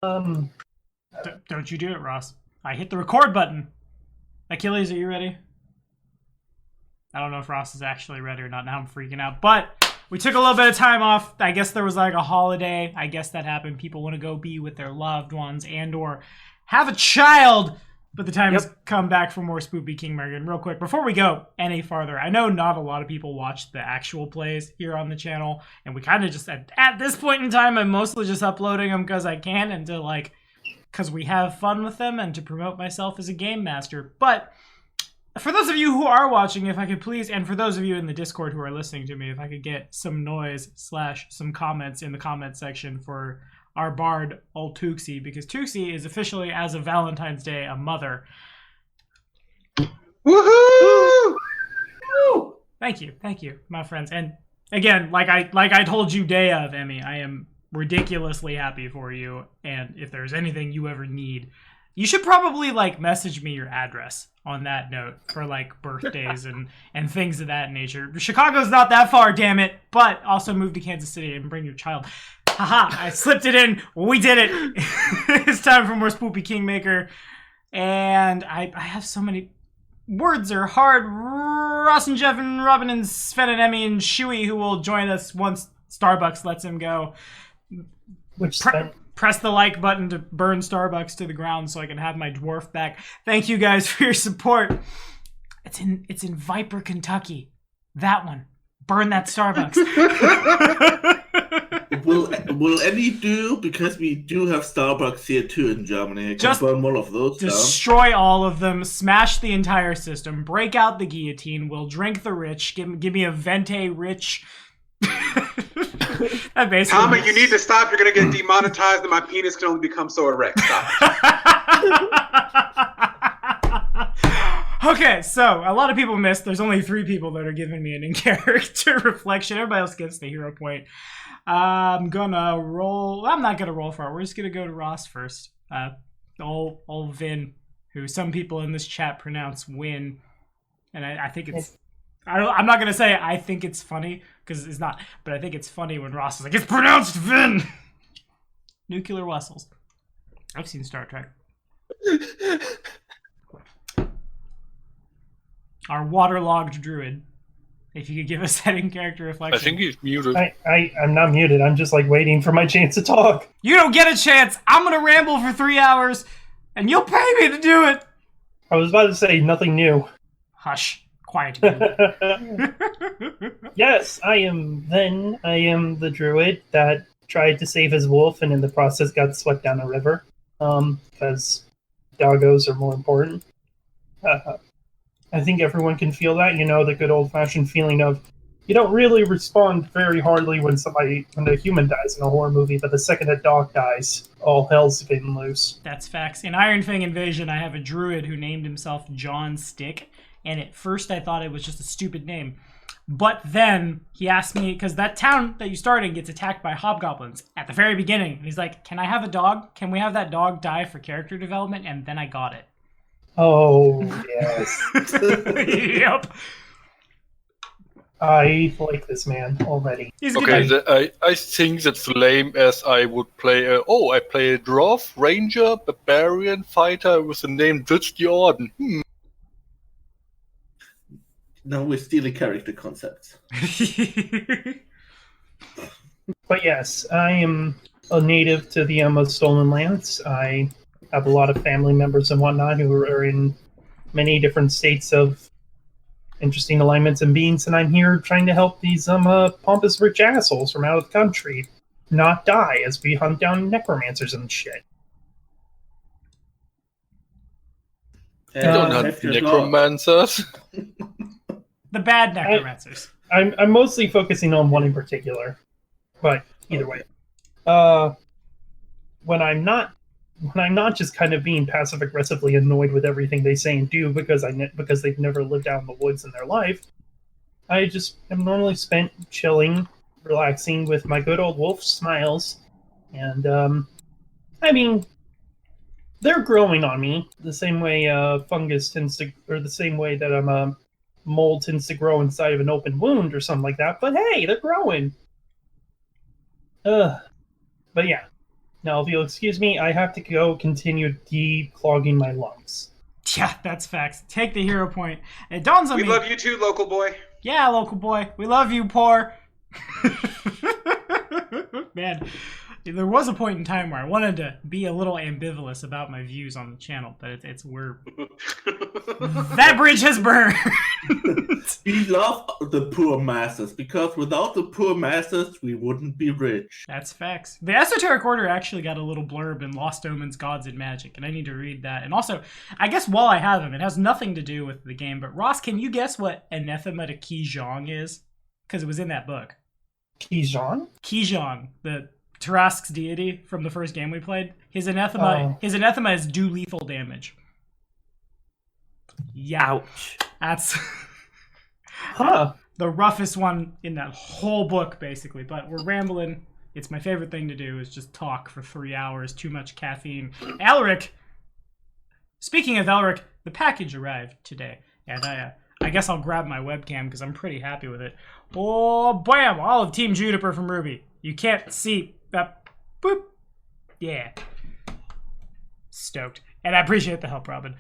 Don't you do it, Ross. I hit the record button. Achilles, are you ready? I don't know if Ross is actually ready or not. Now I'm freaking out. But we took a little bit of time off. I guess there was like a holiday. I guess that happened. People want to go be with their loved ones and or have a child. But the time has come back for more Spoopy Kingmaker. And real quick, before we go any farther, I know not a lot of people watch the actual plays here on the channel. And we kind of just, at this point in time, I'm mostly just uploading them because I can and to like, because we have fun with them and to promote myself as a game master. But for those of you who are watching, if I could please, and for those of you in the Discord who are listening to me, if I could get some noise / some comments in the comment section for our bard, old Tuxie, because Tuxie is officially, as of Valentine's Day, a mother. Woohoo! Thank you, my friends. And again, like I told you day of, Emmy, I am ridiculously happy for you. And if there's anything you ever need, you should probably like message me your address on that note for like birthdays and things of that nature. Chicago's not that far, damn it, but also move to Kansas City and bring your child. Haha, I slipped it in. We did it. It's time for more Spoopy Kingmaker. And I have so many words are hard. Ross and Jeff and Robin and Sven and Emmy and Shuey who will join us once Starbucks lets him go. Press the like button to burn Starbucks to the ground so I can have my dwarf back. Thank you guys for your support. It's in Viper, Kentucky. That one. Burn that Starbucks. Will any do? Because we do have Starbucks here too in Germany. I can burn all of those destroy all of them, smash the entire system, break out the guillotine, we'll drink the rich, give me a Vente rich. Tommy, you need to stop. You're going to get demonetized and my penis can only become so erect. Stop. Okay, so a lot of people missed. There's only 3 people that are giving me an in-character reflection. Everybody else gets the hero point. I'm gonna roll. I'm not gonna roll for it. We're just gonna go to Ross first. Old Vin, who some people in this chat pronounce Win, and I think it's. I'm not gonna say I think it's funny because it's not, but I think it's funny when Ross is like, it's pronounced Vin. Nuclear Wessels. I've seen Star Trek. Our waterlogged druid. If you could give us that in-character reflection. I think he's muted. I'm not muted. I'm just like waiting for my chance to talk. You don't get a chance. I'm gonna ramble for 3 hours, and you'll pay me to do it. I was about to say nothing new. Hush. Quiet. Yes, I am the druid that tried to save his wolf and in the process got swept down a river. Because doggos are more important. I think everyone can feel that, the good old-fashioned feeling of you don't really respond very hardly when a human dies in a horror movie, but the second a dog dies, all hell's getting loose. That's facts. In Iron Fang Invasion, I have a druid who named himself John Stick, and at first I thought it was just a stupid name. But then he asked me, because that town that you start in gets attacked by hobgoblins at the very beginning. And he's like, can I have a dog? Can we have that dog die for character development? And then I got it. Oh, yes. Yep. I like this man already. Okay, I think that's lame as I would play I play a dwarf, ranger, barbarian, fighter with the name Dutch the Orden. Now we're stealing character concepts. But yes, I am a native to the Stolen Lands. I have a lot of family members and whatnot who are in many different states of interesting alignments and beings, and I'm here trying to help these pompous rich assholes from out of the country not die as we hunt down necromancers and shit. Don't hunt necromancers. The bad necromancers. I'm mostly focusing on one in particular, but either way, when I'm not just kind of being passive aggressively annoyed with everything they say and do because they've never lived out in the woods in their life, I just am normally spent chilling, relaxing with my good old wolf smiles, and I mean, they're growing on me the same way fungus tends to, or the same way that mold tends to grow inside of an open wound or something like that. But hey, they're growing. But yeah, Now, if you'll excuse me, I have to go continue declogging my lungs. Yeah, that's facts. Take the hero point. It dawns on me. We love you too, local boy. Yeah, local boy. We love you, poor. Man, there was a point in time where I wanted to be a little ambivalent about my views on the channel, but we're that bridge has burned. We love the poor masses because without the poor masses, we wouldn't be rich. That's facts. The Esoteric Order actually got a little blurb in Lost Omens, Gods and Magic, and I need to read that. And also, I guess while I have him, it has nothing to do with the game, but Ross, can you guess what Anathema to Kijong is? Because it was in that book. Kijong? Kijong, the Tarask's deity from the first game we played. His anathema is do lethal damage. Yeah. Ouch. That's Huh. the roughest one in that whole book, basically. But we're rambling. It's my favorite thing to do is just talk for 3 hours. Too much caffeine. Elric! Speaking of Elric, the package arrived today. And I guess I'll grab my webcam because I'm pretty happy with it. Oh, bam! All of Team Juniper from Ruby. You can't see that. Boop. Yeah. Stoked. And I appreciate the help, Robin.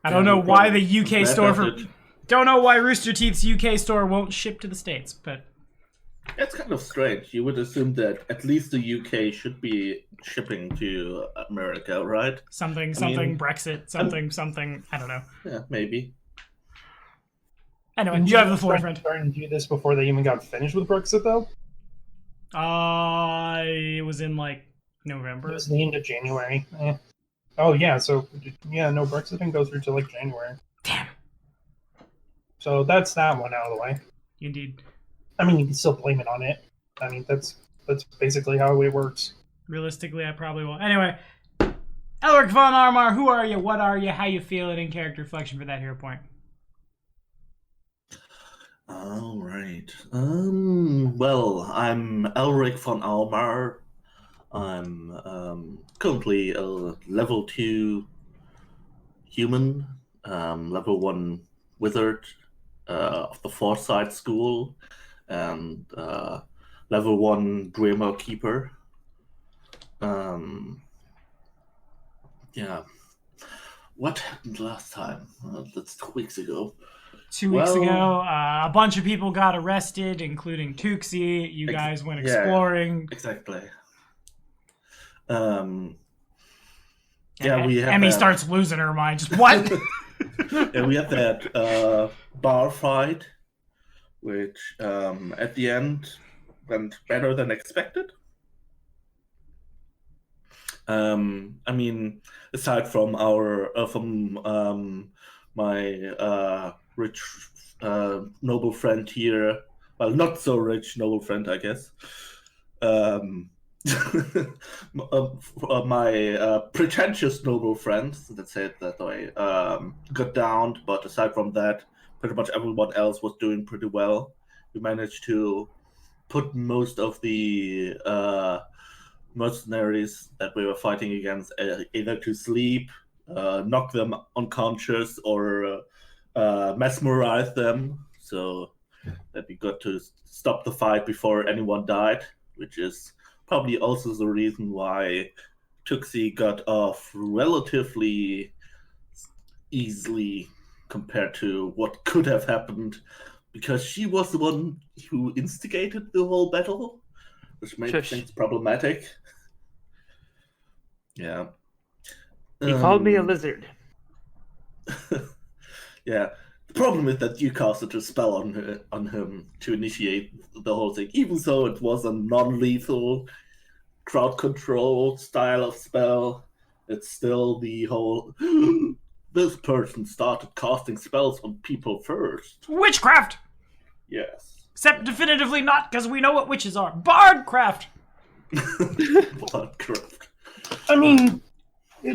I don't know why the UK store for... Don't know why Rooster Teeth's UK store won't ship to the States, but... That's kind of strange. You would assume that at least the UK should be shipping to America, right? Something, Brexit, something, I don't know. Yeah, maybe. Anyway, you have the floor, friend. Starting to do this before they even got finished with Brexit, though? It was in, like, November. It was the end of January. Oh, yeah, so, yeah, no, Brexit didn't go through till, like, January. Damn. So that's that one out of the way. Indeed. I mean, you can still blame it on it. I mean, that's basically how it works. Realistically, I probably will. Anyway, Elric von Armar, who are you? What are you? How you feeling? In character reflection for that hero point. All right. Well, I'm Elric von Almar. I'm currently a level 2 human, level 1 wizard of the Foresight School, and level 1 Grimoire Keeper. Yeah. What happened last time? That's 2 weeks ago. 2 weeks ago, a bunch of people got arrested, including Tuxie. You guys went exploring. Yeah, exactly. We have Emmy starts losing her mind. Just what? Yeah, we had that bar fight, which at the end went better than expected. I mean, aside from my rich noble friend here, well, not so rich noble friend, I guess. My pretentious noble friend, let's say it that way, got downed, but aside from that, pretty much everyone else was doing pretty well. We managed to put most of the mercenaries that we were fighting against either to sleep, knock them unconscious, or mesmerize them, so that we got to stop the fight before anyone died, which is probably also the reason why Tuxie got off relatively easily compared to what could have happened, because she was the one who instigated the whole battle, which made things problematic. Yeah. He called me a lizard. Yeah. The problem is that you casted a spell on him to initiate the whole thing, even though it was a non-lethal crowd control style of spell. It's still the whole this person started casting spells on people first. Witchcraft! Yes. Except definitively not, because we know what witches are. Bardcraft! Bardcraft. I mean,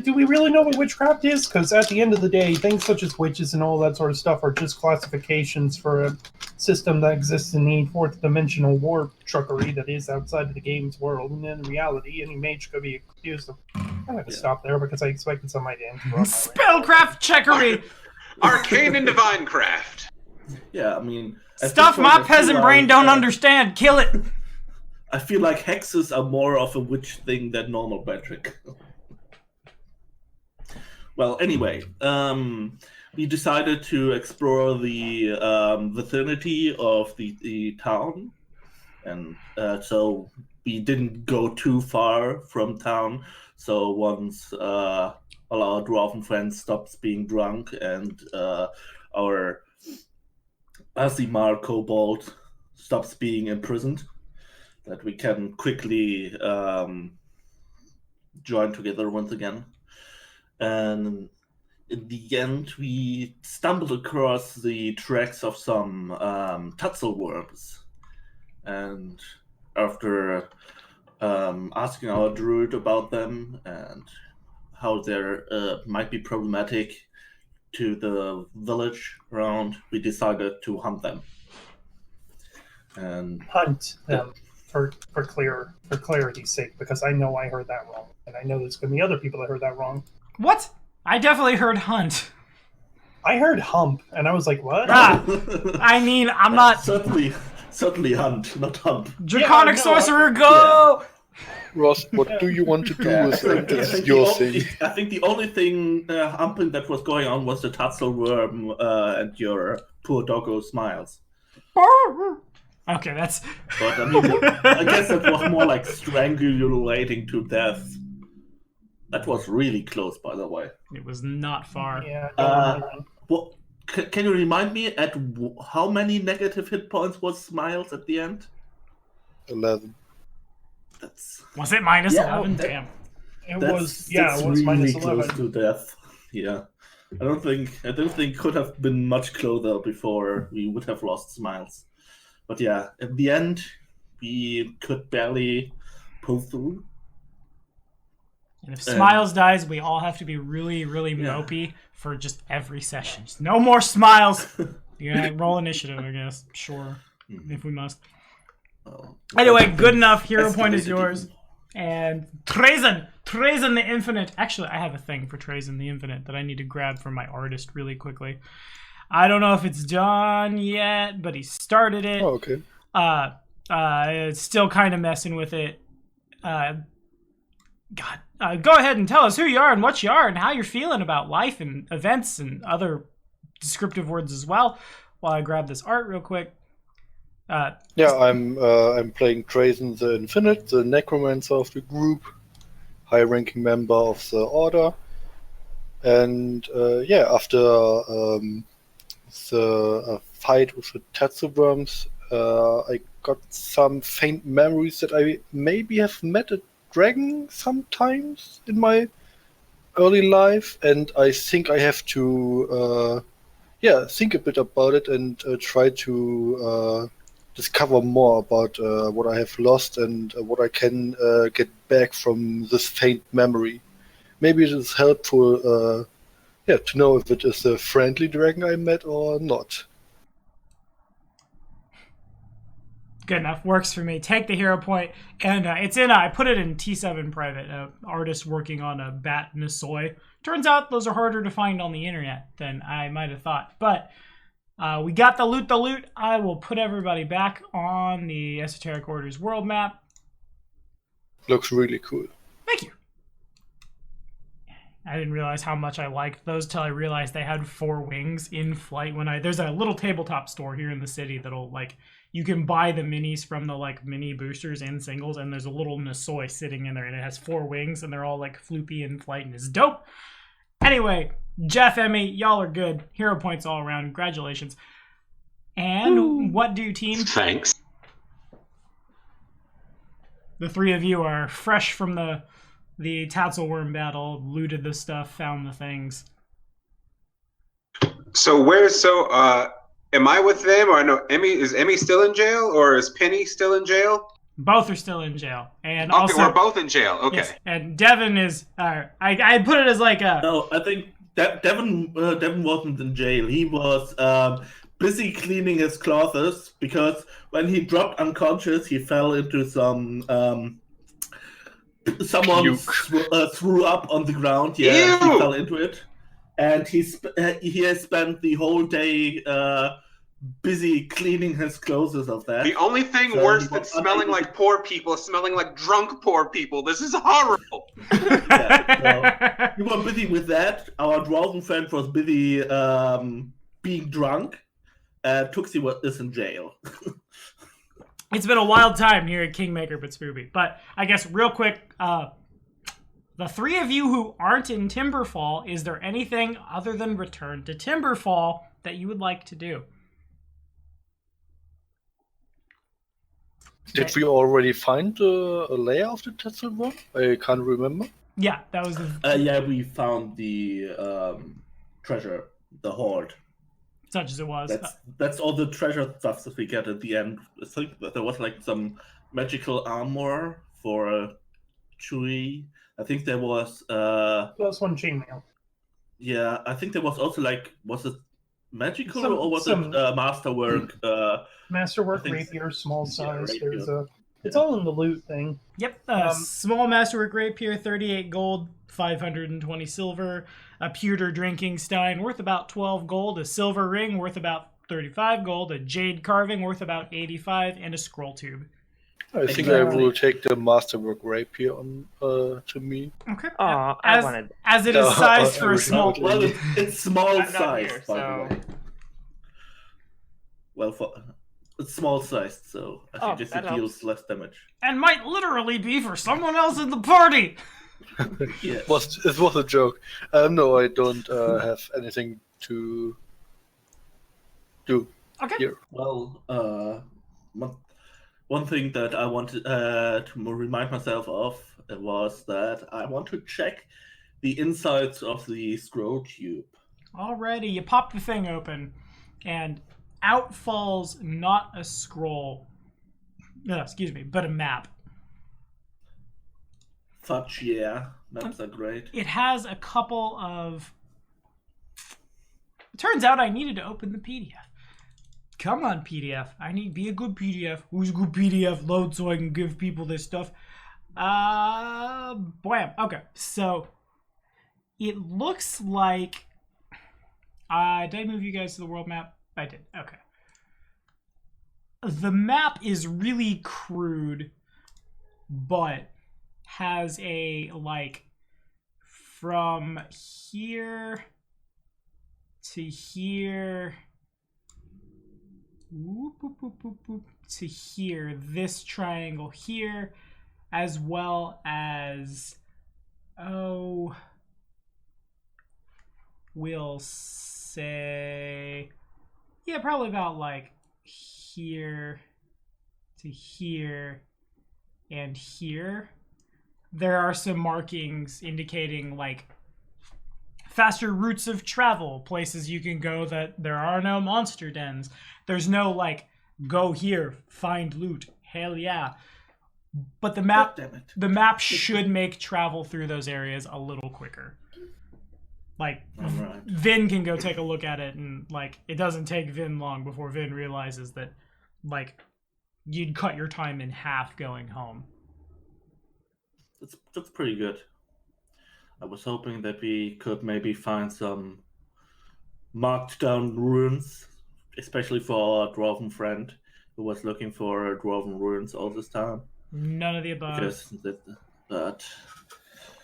do we really know what witchcraft is? Because at the end of the day, things such as witches and all that sort of stuff are just classifications for a system that exists in the fourth dimensional war truckery that is outside of the game's world. And in reality, any mage could be accused of... I'm going to stop there because I expected somebody to interrupt. Spellcraft checkery! Arcane and Divinecraft. Yeah, I mean... Stuff my peasant brain don't understand. Kill it! I feel like hexes are more of a witch thing than normal magic. Well, anyway, we decided to explore the vicinity of the town, and so we didn't go too far from town. So once all our dwarven friends stops being drunk and our Azimar kobold stops being imprisoned, that we can quickly join together once again. And in the end, we stumbled across the tracks of some tatzelworms. And after asking our druid about them and how they might be problematic to the village around, we decided to hunt them. And Hunt them for clarity's sake, because I know I heard that wrong, and I know there's going to be other people that heard that wrong. What? I definitely heard hunt. I heard hump, and I was like, what? I mean, I'm not... Certainly hunt, not hump. Draconic sorcerer, go! Yeah. Ross, what do you want to do with them? That's your thing. I think the only thing humping that was going on was the tatzelworm and your poor doggo smiles. Okay, that's... But I mean, I guess that was more like strangulating to death. That was really close, by the way. It was not far. Yeah. Well, can you remind me at how many negative hit points was Smiles at the end? 11. Was it minus 11? Damn. It was really minus -11. close to death. Yeah. I don't think could have been much closer before we would have lost Smiles. But yeah, at the end we could barely pull through. And if Smiles dies, we all have to be really, really mopey for just every session. Just no more Smiles! Yeah, roll initiative, I guess. Sure. If we must. Anyway, good enough. Hero point is yours. And Trazen the Infinite. Actually, I have a thing for Trazen the Infinite that I need to grab from my artist really quickly. I don't know if it's done yet, but he started it. Oh, okay. It's still kind of messing with it. Go ahead and tell us who you are and what you are and how you're feeling about life and events and other descriptive words as well. While I grab this art real quick. I'm playing Trazen the Infinite, the necromancer of the group, high-ranking member of the order, and after the fight with the tatzelworms, I got some faint memories that I maybe have met a dragon sometimes in my early life, and I think I have to think a bit about it and try to discover more about what I have lost and what I can get back from this faint memory. Maybe it is helpful to know if it is a friendly dragon I met or not. Good enough. Works for me. Take the hero point, and it's in. I put it in T7 private. Artist working on a bat and a soy. Turns out those are harder to find on the internet than I might have thought. But we got the loot. I will put everybody back on the Esoteric Orders world map. Looks really cool. Thank you. I didn't realize how much I liked those till I realized they had 4 wings in flight. There's a little tabletop store here in the city that'll you can buy the minis from the mini boosters and singles, and there's a little Nasoy sitting in there, and it has 4 wings, and they're all floopy in flight, and it's dope. Anyway, Jeff, Emmy, y'all are good. Hero points all around. Congratulations. And what do team? Thanks. The 3 of you are fresh from the Tatzelworm battle, looted the stuff, found the things. Am I with them, or no? Is Emmy still in jail, or is Penny still in jail? Both are still in jail, and okay, also we're both in jail. Okay, yes, and Devin is. I put it as No, I think Devin wasn't in jail. He was busy cleaning his clothes because when he dropped unconscious, he fell into some. Someone threw up on the ground. Yeah, he fell into it, and he has spent the whole day busy cleaning his clothes of that. The only thing So worse he than was smelling unable like poor people is smelling like drunk poor people. This is horrible. Yeah, so we were busy with that. Our Dwarven friend was busy being drunk. Tuxie is in jail. It's been a wild time here at Kingmaker but Spoopy. But I guess real quick, the three of you who aren't in Timberfall, is there anything other than return to Timberfall that you would like to do? Did we already find a layer of the Tetzelworm? I can't remember. Yeah, that was the Yeah, we found the treasure, the hoard. such as it was. That's all the treasure stuff that we get at the end. I think that there was like some magical armor for Chewie. I think there was Plus one chainmail. yeah, I think there was also like, was it magical Some- or was some- it masterwork? Masterwork I think- rapier, small size. rapier. There's a. It's all in the loot thing. Yep, Um, small masterwork rapier, 38 gold, 520 silver, a pewter drinking stein worth about 12 gold, a silver ring worth about 35 gold, a jade carving worth about 85, and a scroll tube. I think I will take the Masterwork Rapier on to me. Okay. Aw, as, I wanted. as it is No, sized for a everything small... would- Well, it's small I'm not size, here, by so- the way. Well, it's small sized, so I Oh, guess that it deals less damage. And might literally be for someone else in the party! Yeah. It was a joke. No, I don't have anything to do Okay. here. Well, one thing that I wanted to remind myself of was that I want to check the insides of the scroll tube. Alrighty, you pop the thing open, and out falls not a scroll. No, excuse me, but a map. Fudge, yeah, maps are great. It has a couple of... It turns out I needed to open the PDF. Come on, PDF. Be a good PDF. Who's a good PDF? Load so I can give people this stuff. Blam. Okay, so it looks like... did I move you guys to the world map? I did. Okay. The map is really crude, but has a, like, from here to here, whoop, whoop, whoop, whoop, whoop, to here, this triangle here, as well as, we'll say, yeah, probably about like here to here and here. There are some markings indicating like faster routes of travel, places you can go that there are no monster dens. There's no like go here, find loot. Hell yeah. But the map should make travel through those areas a little quicker. Like, Alright. Vin can go take a look at it, and like it doesn't take Vin long before Vin realizes that like you'd cut your time in half going home. That's pretty good. I was hoping that we could maybe find some marked down ruins, especially for our Dwarven friend who was looking for Dwarven ruins all this time. None of the above.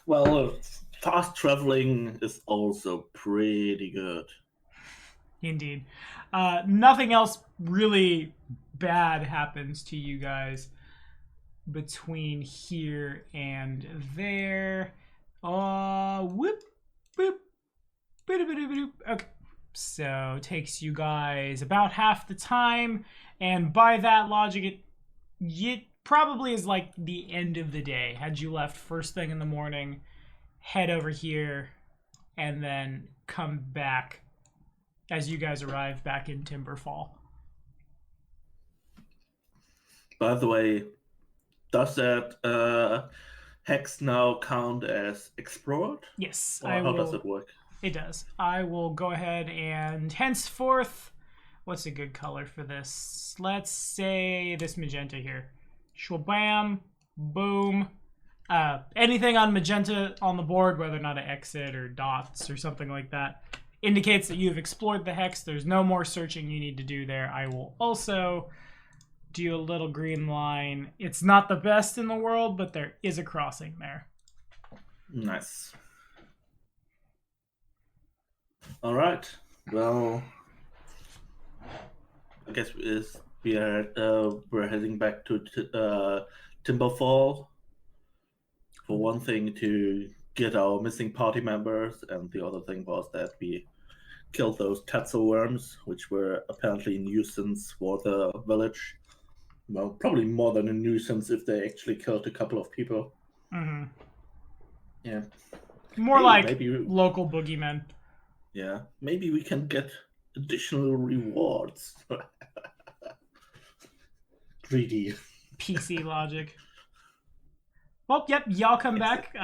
Well, fast traveling is also pretty good. Indeed. Nothing else really bad happens to you guys between here and there. Whoop, boop, boop. Okay. So takes you guys about half the time, and by that logic, it probably is like the end of the day. Had you left first thing in the morning, head over here, and then come back as you guys arrive back in Timberfall. By the way, does that hex now count as explored? Yes, Or I how will. does it work? It does. I will go ahead and henceforth, what's a good color for this? Let's say this magenta here. Shwabam, boom. Anything on magenta on the board, whether or not an exit or dots or something like that, indicates that you've explored the hex. There's no more searching you need to do there. I will also do a little green line. It's not the best in the world, but there is a crossing there. Nice. All right. Well, I guess we're heading back to Timberfall. For one thing, to get our missing party members, and the other thing was that we killed those Tetzel worms, which were apparently a nuisance for the village. Well, probably more than a nuisance if they actually killed a couple of people. Mm-hmm. Yeah. More Hey, like maybe local boogeymen. Yeah, maybe we can get additional rewards. Greedy. PC logic. Well, yep, y'all come back.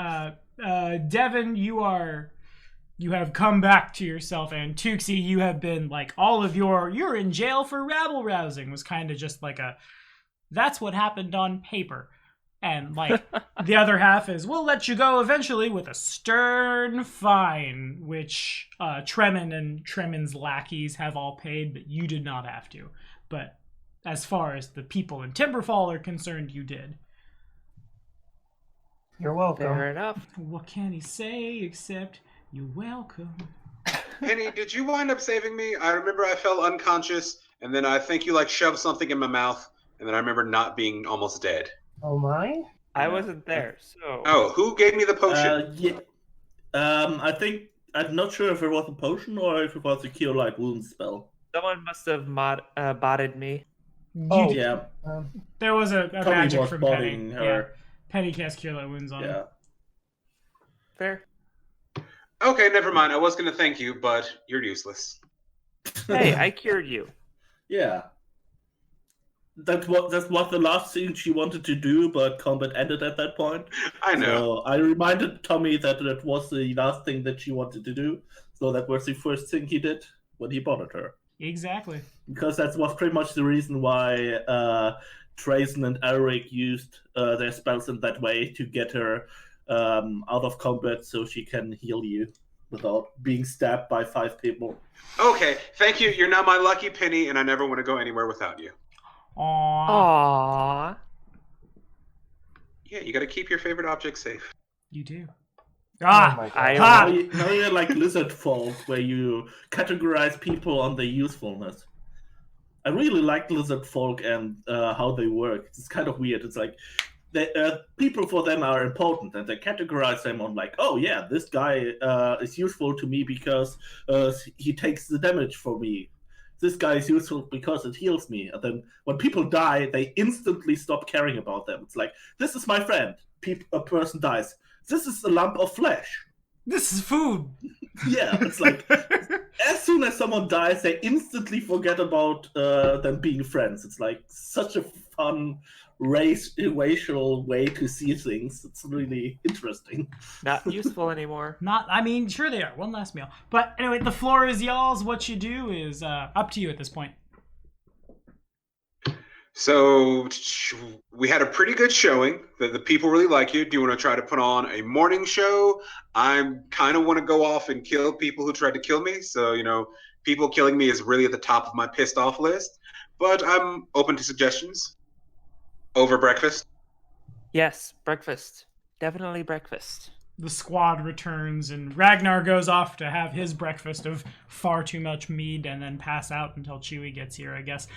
Devin, you have come back to yourself, and Tuxie, you have been like you're in jail for rabble rousing was kind of just like that's what happened on paper. And like the other half is we'll let you go eventually with a stern fine, which Tremin and Tremin's lackeys have all paid, but you did not have to. But as far as the people in Timberfall are concerned, you did. You're welcome. Fair enough. What can he say except you're welcome? Penny, did you wind up saving me? I remember I fell unconscious, and then I think you like shoved something in my mouth, and then I remember not being almost dead. Oh my? I wasn't there, so. Oh, who gave me the potion? Yeah. I think I'm not sure if it was a potion or if it was a cure light wound spell. Someone must have botted me. Oh, Yeah. There was a Tommy magic was from Penny. bothering Yeah. her. Penny cast Cure Light Wounds on him. Yeah. Fair. Okay, never mind. I was going to thank you, but you're useless. Hey, I cured you. Yeah. That was the last thing she wanted to do, but combat ended at that point. I know. So I reminded Tommy that was the last thing that she wanted to do. So that was the first thing he did when he bothered her. Exactly. Because that was pretty much the reason why Trazen and Elric used their spells in that way, to get her out of combat so she can heal you without being stabbed by 5 people. Okay, thank you. You're now my lucky penny, and I never want to go anywhere without you. Aww. Aww. Yeah, you got to keep your favorite object safe. You do. Oh Ah! my God. Ha! Now you're like Lizard Folk, where you categorize people on their usefulness. I really like Lizard Folk and how they work. It's kind of weird. It's like people for them are important, and they categorize them on like, oh yeah, this guy is useful to me because he takes the damage for me. This guy is useful because it heals me. And then when people die, they instantly stop caring about them. It's like, this is my friend. A person dies. This is a lump of flesh. This is food. Yeah, it's like, as soon as someone dies, they instantly forget about them being friends. It's like such a fun racial way to see things. It's really interesting. Not useful anymore. I mean, sure they are. One last meal. But anyway, the floor is y'all's. What you do is up to you at this point. So we had a pretty good showing. The people really like you. Do you want to try to put on a morning show? I kind of want to go off and kill people who tried to kill me. So, people killing me is really at the top of my pissed off list. But I'm open to suggestions. Over breakfast? Yes, breakfast. Definitely breakfast. The squad returns, and Ragnar goes off to have his breakfast of far too much mead and then pass out until Chewie gets here, I guess.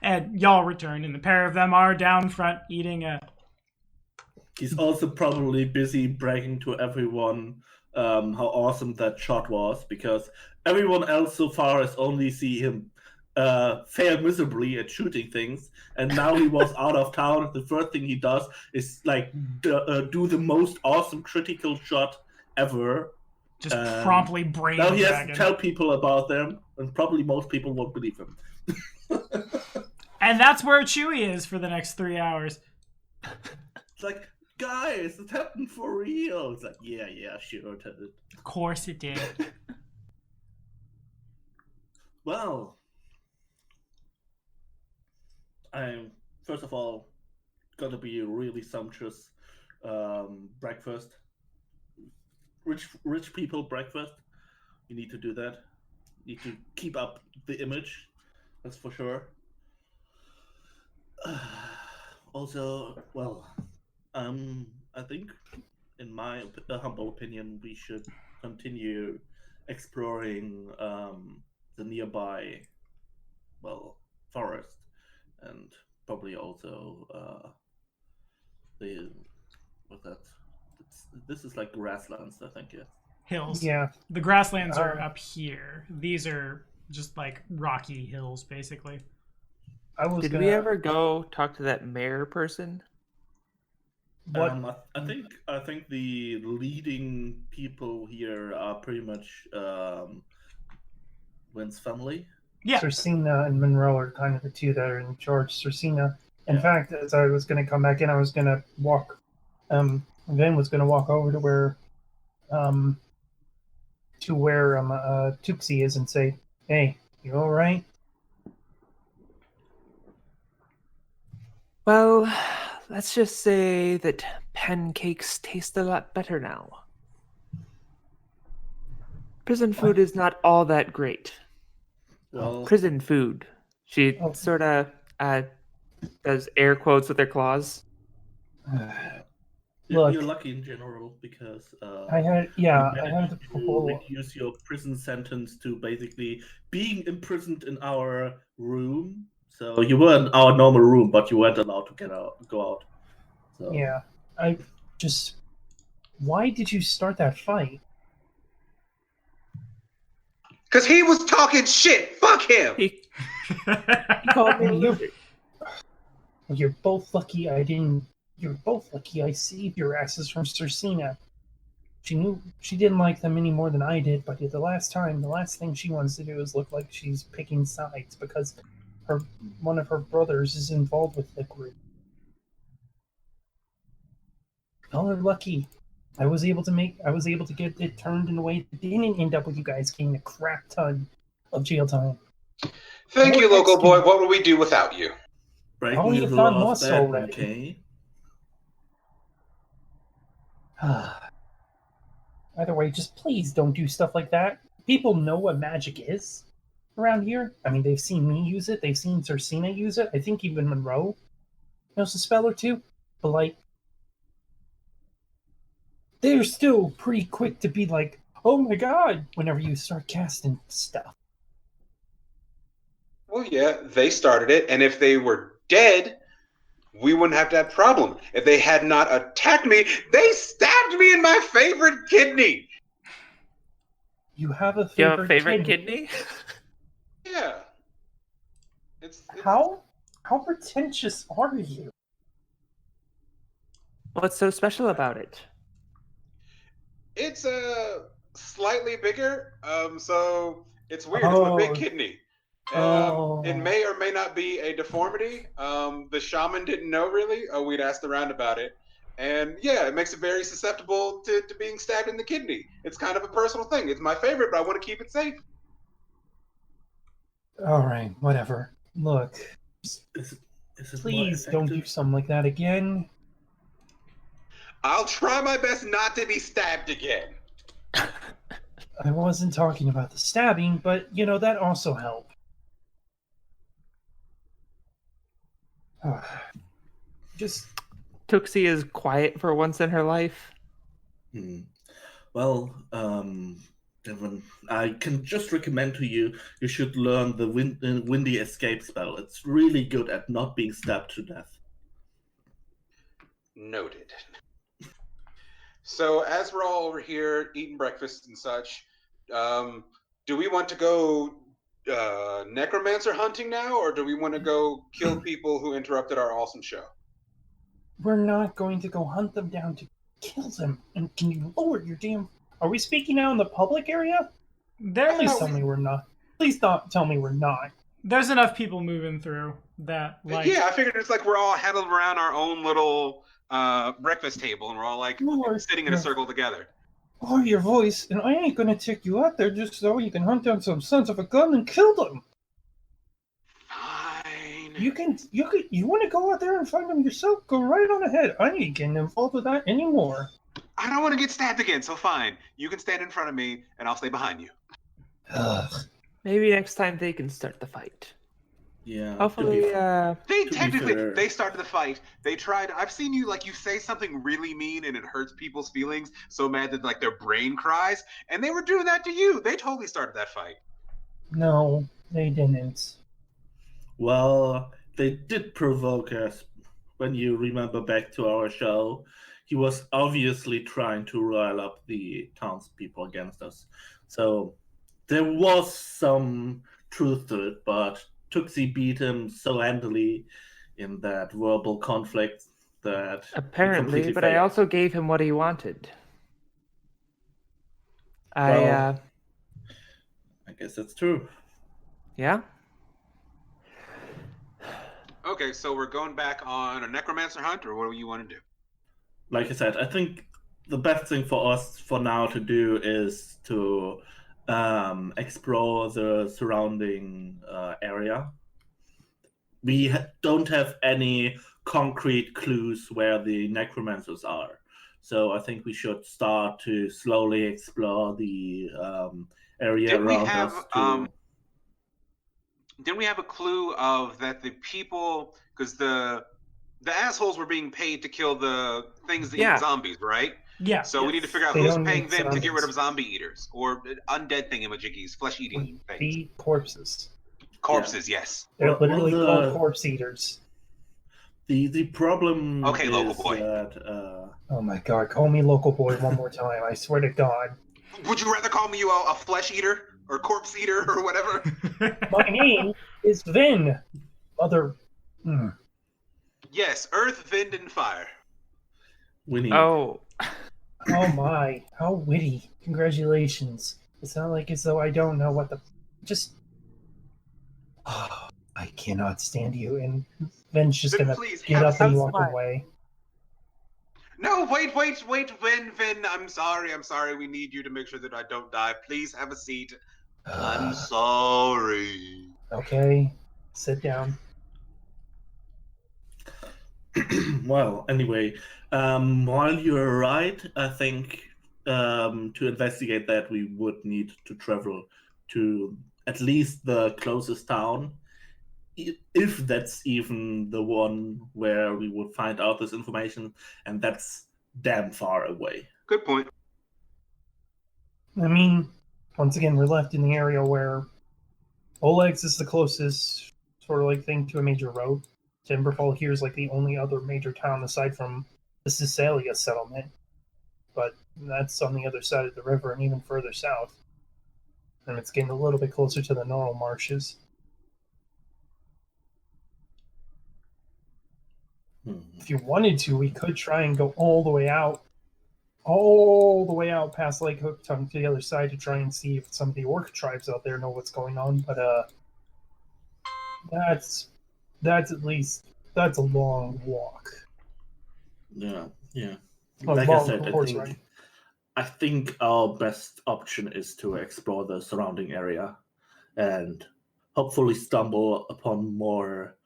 And y'all return, and the pair of them are down front eating a... He's also probably busy bragging to everyone how awesome that shot was, because everyone else so far has only seen him fail miserably at shooting things, and now he was out of town. The first thing he does is like do the most awesome critical shot ever. Just promptly brain Now he has dragon. to tell people about them, and probably most people won't believe him. And that's where Chewie is for the next 3 hours. It's like, guys, it happened for real. It's like, yeah, sure, it did. Of course it did. Well, I'm first of all gonna be a really sumptuous breakfast, rich people breakfast. You need to do that. You need to keep up the image. That's for sure. Also, well, I think, in my humble opinion, we should continue exploring the nearby, well, forest, and probably also what's that? This is like grasslands, I think. Yeah. Hills. Yeah. The grasslands are up here. These are just like rocky hills, basically. Did we ever go talk to that mayor person? What? I think the leading people here are pretty much Wynn's family. Yeah. Cersina and Monroe are kind of the two that are in charge. Cersina, in fact, as I was going to come back in, I was going to walk. Vin was going to walk over to where Tuxie is and say, "Hey, you all right?" Well, let's just say that pancakes taste a lot better now. Prison food is not all that great. Well, Prison food. She sort of does air quotes with her claws. Look, you're lucky in general because I had the to reduce your prison sentence to basically being imprisoned in our room. So you were in our normal room, but you weren't allowed to go out. So. Yeah, I just. Why did you start that fight? Because he was talking shit. Fuck him. He called me. You're both lucky I didn't. You're both lucky I saved your asses from Cersina. She knew she didn't like them any more than I did, but the last thing she wants to do is look like she's picking sides because one of her brothers is involved with the group. Y'all are lucky. I was able to get it turned in a way that didn't end up with you guys getting a crap ton of jail time. Thank you, local boy. What would we do without you? Break Only me if the I'm laws lost then, already. okay? Either way, just please don't do stuff like that. People know what magic is around here. I mean, they've seen me use it. They've seen Cersina use it. I think even Monroe knows a spell or two. But, like, they're still pretty quick to be like, oh my god, whenever you start casting stuff. Well, yeah, they started it, and if they were dead, we wouldn't have that problem. If they had not attacked me, they stabbed me in my favorite kidney. You have a You have a favorite kidney? Yeah. It's How pretentious are you? What's so special about it? It's slightly bigger, so it's weird. It's my big kidney. It may or may not be a deformity. The shaman didn't know really. We'd asked around about it. And yeah, it makes it very susceptible to being stabbed in the kidney. It's kind of a personal thing. It's my favorite, but I want to keep it safe. Alright, whatever. Look, Is it please more don't do effective? something like that again. I'll try my best not to be stabbed again. I wasn't talking about the stabbing, but, that also helped. Just... Tuxie is quiet for once in her life. Well, Devin, I can just recommend to you should learn the Windy Escape spell. It's really good at not being stabbed to death. Noted. So as we're all over here eating breakfast and such, do we want to go necromancer hunting now, or do we want to go kill people who interrupted our awesome show? We're not going to go hunt them down to kill them. And can you lower your damn... Are we speaking now in the public area? Please tell me we're not. Please don't tell me we're not. There's enough people moving through that, like... Yeah, I figured it's like we're all huddled around our own little breakfast table, and we're all like sitting in a circle together. Lower your voice, and I ain't gonna take you out there just so you can hunt down some sons of a gun and kill them. Fine. You want to go out there and find them yourself? Go right on ahead. I ain't getting involved with that anymore. I don't want to get stabbed again, so fine. You can stand in front of me, and I'll stay behind you. Maybe next time they can start the fight. Yeah. Hopefully, They To be technically fair- they started the fight. They tried. I've seen you like you say something really mean and it hurts people's feelings so mad that like their brain cries, and they were doing that to you. They totally started that fight. No, they didn't. Well, they did provoke us. When you remember back to our show, he was obviously trying to rile up the townspeople against us. So there was some truth to it, but Tuxi beat him so handily in that verbal conflict that it apparently, completely but I failed. also gave him what he wanted. Well- I guess that's true. Yeah? Okay, so we're going back on a necromancer hunt, or what do you want to do? Like I said, I think the best thing for us for now to do is to explore the surrounding area. We don't have any concrete clues where the necromancers are, so I think we should start to slowly explore the area Didn't we around have us. To... Didn't we have a clue of that the people, because the assholes were being paid to kill the things that Yeah. eat zombies, right? Yeah. So we need to figure out They who's don't paying eat them to get rid of zombies. zombie eaters or undead thingamajiggies, flesh-eating things. The corpses. Corpses, yes. They're Well, literally the- called corpse eaters. The problem Okay, is local boy. that Oh my god, call me local boy one more time. I swear to God. Would you rather call me a flesh eater or corpse eater or whatever? My name is Vin. Other. Yes, earth, wind, and fire. we need. Oh, Oh my, how witty. Congratulations. It's not like as though I don't know what the. Just. Oh, I cannot stand you. And Vin's just Then gonna please get have up and some walk fun. away. No, wait, Vin, I'm sorry. We need you to make sure that I don't die. Please have a seat. I'm sorry. Okay, sit down. Well, anyway, while you're right, I think to investigate that we would need to travel to at least the closest town, if that's even the one where we would find out this information, and that's damn far away. Good point. I mean, once again, we're left in the area where Oleg's is the closest sort of like thing to a major road. Timberfall here is like the only other major town aside from the Cisalia settlement, but that's on the other side of the river and even further south. And it's getting a little bit closer to the Normal Marshes. If you wanted to, we could try and go all the way out past Lake Hooktongue to the other side to try and see if some of the orc tribes out there know what's going on. But that's a long walk. Yeah. Well, Like I long said, horse ride. I think our best option is to explore the surrounding area and hopefully stumble upon more,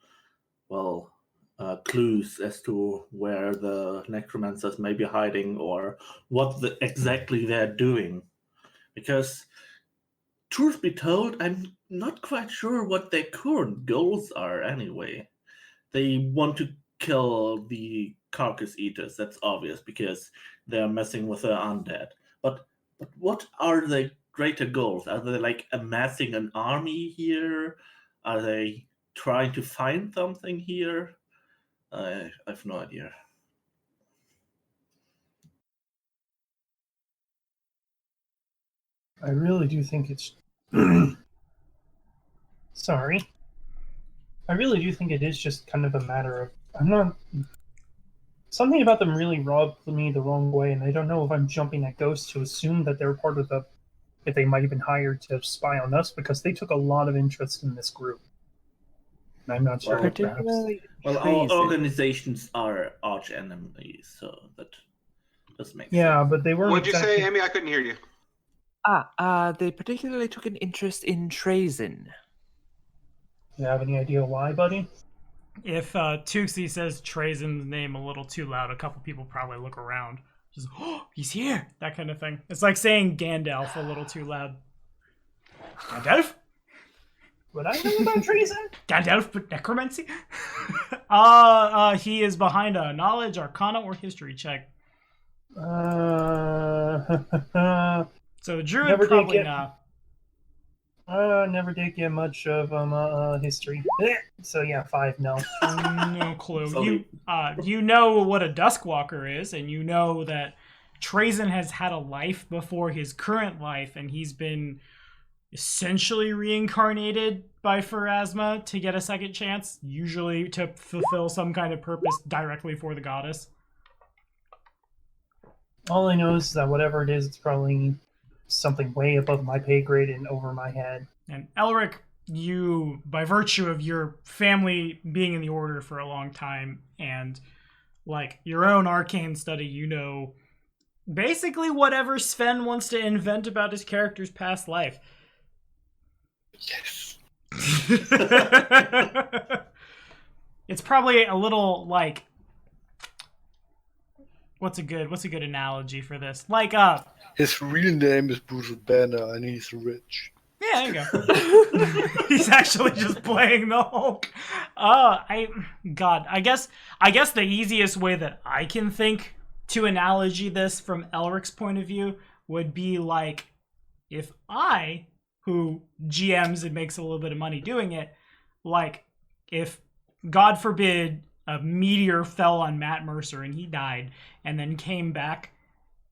clues as to where the necromancers may be hiding or what exactly they're doing. Because, truth be told, I'm not quite sure what their current goals are anyway. They want to kill the carcass eaters, that's obvious, because they're messing with the undead. But what are the greater goals? Are they like amassing an army here? Are they trying to find something here? I have no idea. I really do think it's. Sorry. I really do think it is just kind of a matter of. I'm not. Something about them really rubbed me the wrong way, and I don't know if I'm jumping at ghosts to assume that they're part of the. If they might have been hired to spy on us, because they took a lot of interest in this group. And I'm not sure if perhaps. particularly Well, our treason. organizations are arch enemies, so that does make sense. Yeah, but they weren't. What'd you exactly... say, Amy? I couldn't hear you. They particularly took an interest in treason. Do you have any idea why, buddy? If Tuxi says Trazen's name a little too loud, a couple people probably look around. Just, oh, he's here! That kind of thing. It's like saying Gandalf a little too loud. Gandalf? What I know about treason? Gandalf with necromancy? He is behind a knowledge, arcana, or history check. So the druid Never did probably get- not. Never did get much of history. So yeah, 5 no. No clue. Sorry. You know what a Duskwalker is, and you know that Trazen has had a life before his current life, and he's been essentially reincarnated by Pharasma to get a second chance, usually to fulfill some kind of purpose directly for the goddess. All I know is that whatever it is, it's probably something way above my pay grade and over my head. And Elric, you, by virtue of your family being in the Order for a long time and like your own arcane study, you know basically whatever Sven wants to invent about his character's past life. Yes. It's probably a little like what's a good analogy for this? Like His real name is Bruce Banner, and he's rich. yeah, there you go. He's actually just playing the Hulk. I guess the easiest way that I can think to analogy this from Elric's point of view would be like if I, who GMs and makes a little bit of money doing it, like if God forbid a meteor fell on Matt Mercer and he died and then came back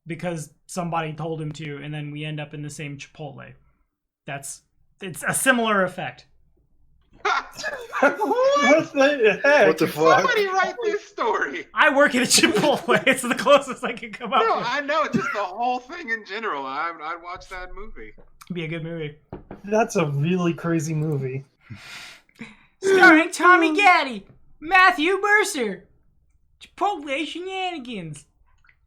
because somebody told him to, and then we end up in the same Chipotle. It's a similar effect. What the heck? What the fuck? Somebody write this story. I work at a Chipotle. It's the closest I can come up No, with. I know. Just the whole thing in general. I'd watch that movie. It'd be a good movie. That's a really crazy movie. Starring Tommy Gaddy, Matthew Mercer, Chipotle shenanigans.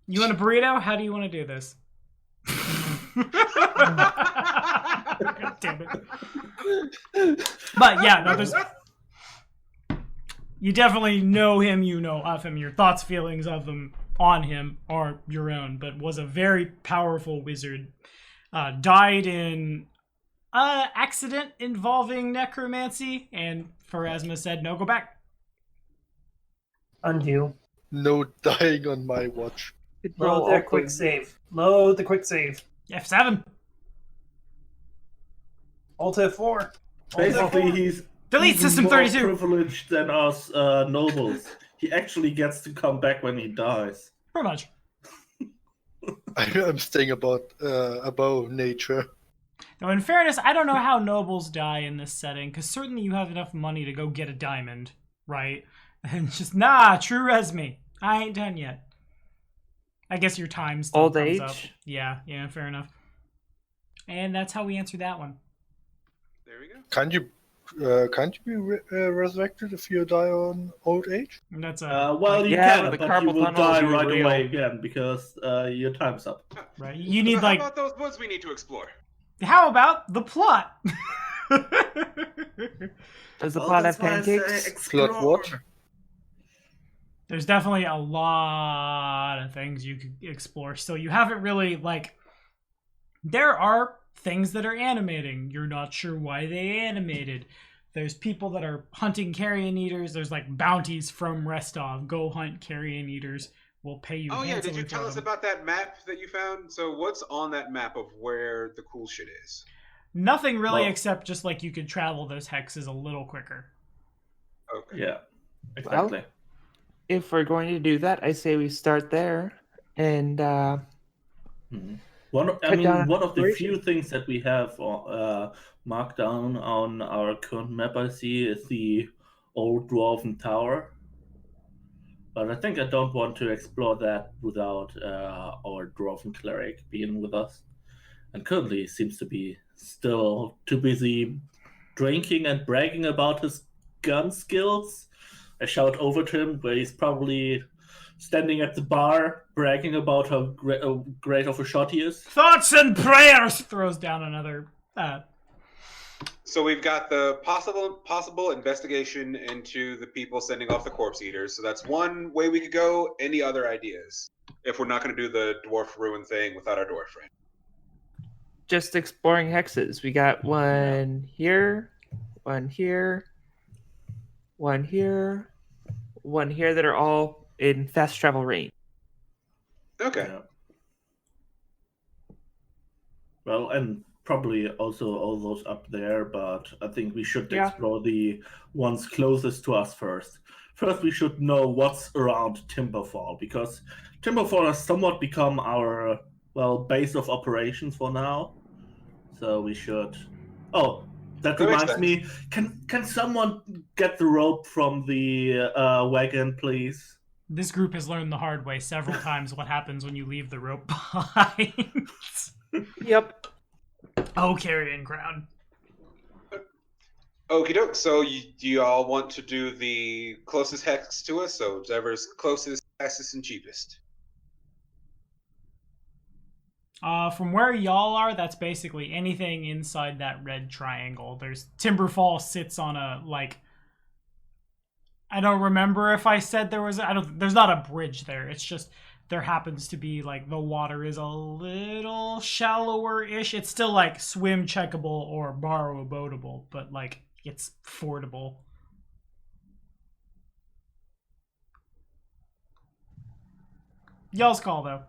You want a burrito? How do you want to do this? God damn it. But yeah, no, there's. You definitely know him, you know of him. Your thoughts, feelings of him, on him are your own, but was a very powerful wizard. Died in accident involving necromancy, and Pharasma said, no, go back. Undo. No dying on my watch. Load that quick save. Load the quick save. F7. Alt F4. Basically, he's Delete even System more 32. privileged than us nobles. He actually gets to come back when he dies. Pretty much. I'm staying above nature. Now, in fairness, I don't know how nobles die in this setting, because certainly you have enough money to go get a diamond, right? And just, nah, true resume. I ain't done yet. I guess your time still Old comes age? up. Yeah, fair enough. And that's how we answer that one. There we go. Can't you be resurrected if you die on old age? And that's Well, you Yeah, can, the but carpal you will tunnel die will be right real. away again because your time's up. right. You need So like. how about those woods we need to explore? How about the plot? Does the Well, plot have that's why I say pancakes? explore. Blood what? There's definitely a lot of things you could explore. So you haven't really like. There are things that are animating. You're not sure why they animated. There's people that are hunting carrion eaters. There's like bounties from Restov. Go hunt carrion eaters. We'll pay you. Oh yeah, did handsomely you tell for us them. about that map that you found? So what's on that map of where the cool shit is? Nothing really, Well- except just like you could travel those hexes a little quicker. Okay. Yeah, exactly. If we're going to do that, I say we start there. And Mhm. One of Cut down the exploration. few things that we have marked down on our current map I see is the old Dwarven Tower. But I think I don't want to explore that without our Dwarven Cleric being with us. And currently seems to be still too busy drinking and bragging about his gun skills. I shout over to him where he's probably standing at the bar bragging about how great of a shot he is. Thoughts and prayers. Throws down another. So we've got the possible investigation into the people sending off the corpse eaters. So that's one way we could go. Any other ideas? If we're not going to do the dwarf ruin thing without our dwarf friend. just exploring hexes. We got one here, one here, one here, one here that are all in fast travel range. Okay. Yeah. Well, and probably also all those up there, but I think we should Yeah. explore the ones closest to us first. First, we should know what's around Timberfall, because Timberfall has somewhat become our, base of operations for now. So we should... Oh, that That makes reminds me, can someone get the rope from the wagon, please? This group has learned the hard way several times what happens when you leave the rope behind. Yep. Oh, carrying crown. Okie doke. So do you all want to do the closest hex to us? So whatever's closest, fastest, and cheapest. From where y'all are, that's basically anything inside that red triangle. There's Timberfall sits on a, like, I don't remember if I said there was, there's not a bridge there. It's just, there happens to be, like, the water is a little shallower-ish. It's still, like, swim checkable or borrow boatable, but, like, it's fordable. Y'all's call, though.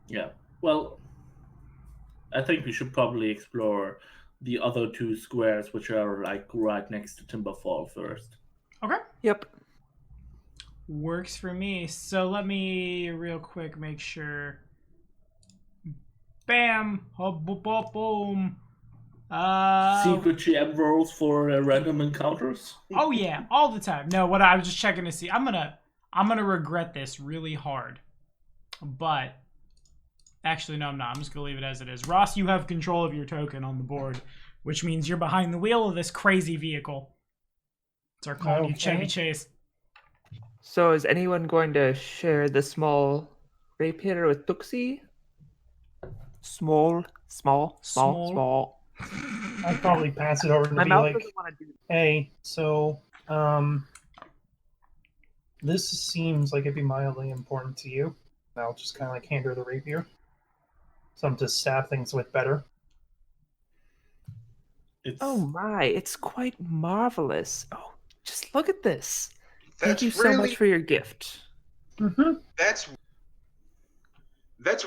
Yeah. Well, I think we should probably explore the other two squares, which are like right next to Timberfall first. Okay. Yep. Works for me. So let me real quick make sure. Bam! Boom! Secret GM rolls for random encounters. Oh yeah, all the time. No, what I was just checking to see. I'm gonna regret this really hard. But actually, no, I'm not. I'm just gonna leave it as it is. Ross, you have control of your token on the board, which means you're behind the wheel of this crazy vehicle. It's our call you Chevy Chase. So is anyone going to share the small rapier with Tuxie? Small. I'd probably pass it over and My be mouth like, doesn't want to do hey, so, this seems like it'd be mildly important to you. I'll just kind of like hand her the rapier. Something to stab things with better. Oh my, it's quite marvelous. Oh, just look at this. That's Thank you so much for your gift. Mm-hmm. That's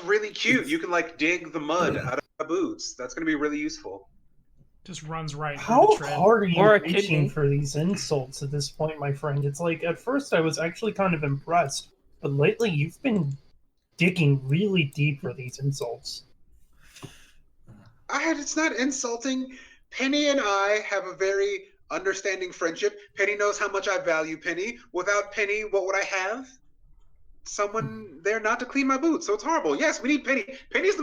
really cute. You can like dig the mud out of my boots. That's gonna be really useful. Just runs right through How the tread. hard are you Or a reaching kidney. for these insults at this point, my friend? It's like, at first I was actually kind of impressed, but lately you've been digging really deep for these insults. It's not insulting. Penny and I have a very understanding friendship. Penny knows how much I value Penny. Without Penny, what would I have? Someone there not to clean my boots. So it's horrible. Yes, we need Penny. Penny's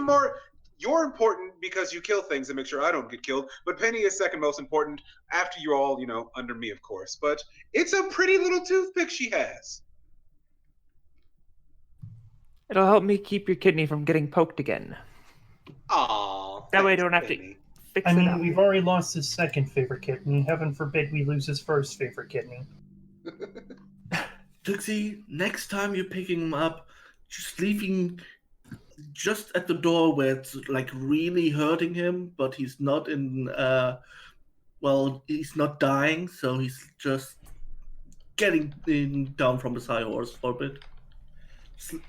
you're important because you kill things and make sure I don't get killed. But Penny is second most important after you're all, under me, of course. But it's a pretty little toothpick she has. It'll help me keep your kidney from getting poked again. Aww. That way I don't have to fix I it mean, up. we've already lost his second favorite kidney. Heaven forbid we lose his first favorite kidney. Tuxie, next time you're picking him up, just leaving just at the door where it's like really hurting him, but he's not he's not dying, so he's just getting down from his high horse for a bit.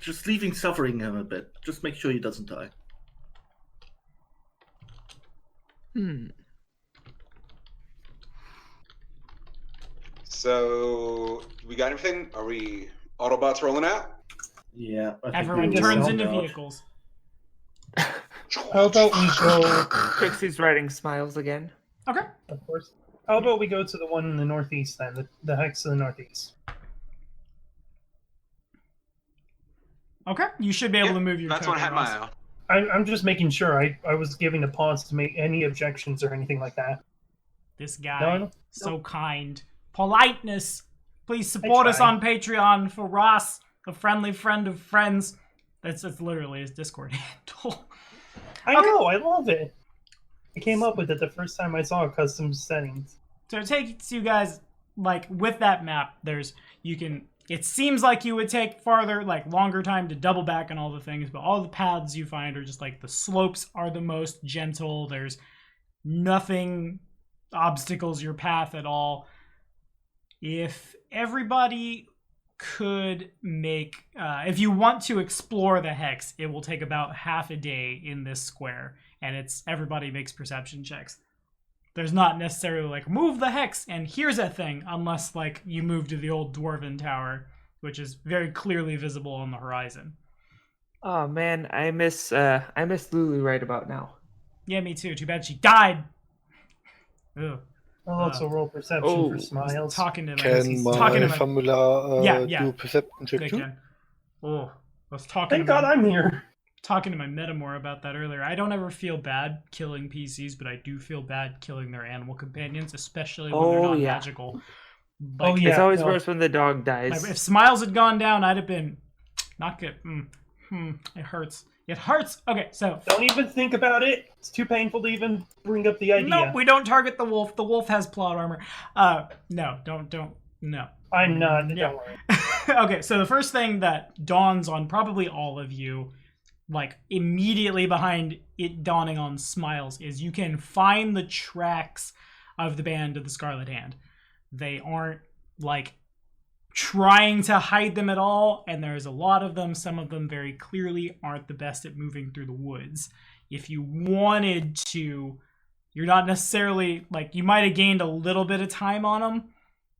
Just leaving suffering him a bit. Just make sure he doesn't die. So, we got everything? Are we Autobots rolling out? Yeah. I think Everyone we turns will into out. vehicles. How about we go... Trixie's writing smiles again. Okay. Of course. How about we go to the one in the northeast then? The hex in the northeast. Okay. You should be able to move your That's token, what I had my Ross. eye on. I'm just making sure. I was giving a pause to make any objections or anything like that. This guy, No. so kind. Politeness. Please support us try. on Patreon for Ross, the friendly friend of friends. That's literally his Discord handle. I know, I love it. I came up with it the first time I saw custom settings. So it takes you guys, like, with that map, you can it seems like you would take farther, like longer time to double back on all the things, but all the paths you find are just like the slopes are the most gentle. There's nothing obstacles your path at all. If everybody could make, if you want to explore the hex, it will take about half a day in this square, and it's everybody makes perception checks. There's not necessarily like move the hex and here's a thing, unless like you move to the old Dwarven tower, which is very clearly visible on the horizon. Oh man, I miss Lulu right about now. Yeah, me too. Too bad she died. Ugh. Oh, it's a roll perception for I was Smiles. talking to Can my family Yeah. do a perception check They too? can. Oh, I was talking. Thank God I'm here. Talking to my Metamore about that earlier. I don't ever feel bad killing PCs, but I do feel bad killing their animal companions, especially when they're not magical. Like, It's always worse when the dog dies. if Smiles had gone down, I'd have been not good. It hurts. It hurts. Okay, so Don't even think about it. It's too painful to even bring up the idea. no, we don't target the wolf. The wolf has plot armor. No, don't. No. I'm not. Yeah. Don't worry. Okay, so the first thing that dawns on probably all of you, like immediately behind it dawning on Smiles, is you can find the tracks of the band of the Scarlet Hand. They aren't like trying to hide them at all, and there's a lot of them. Some of them very clearly aren't the best at moving through the woods. If you wanted to, you're not necessarily like, you might have gained a little bit of time on them,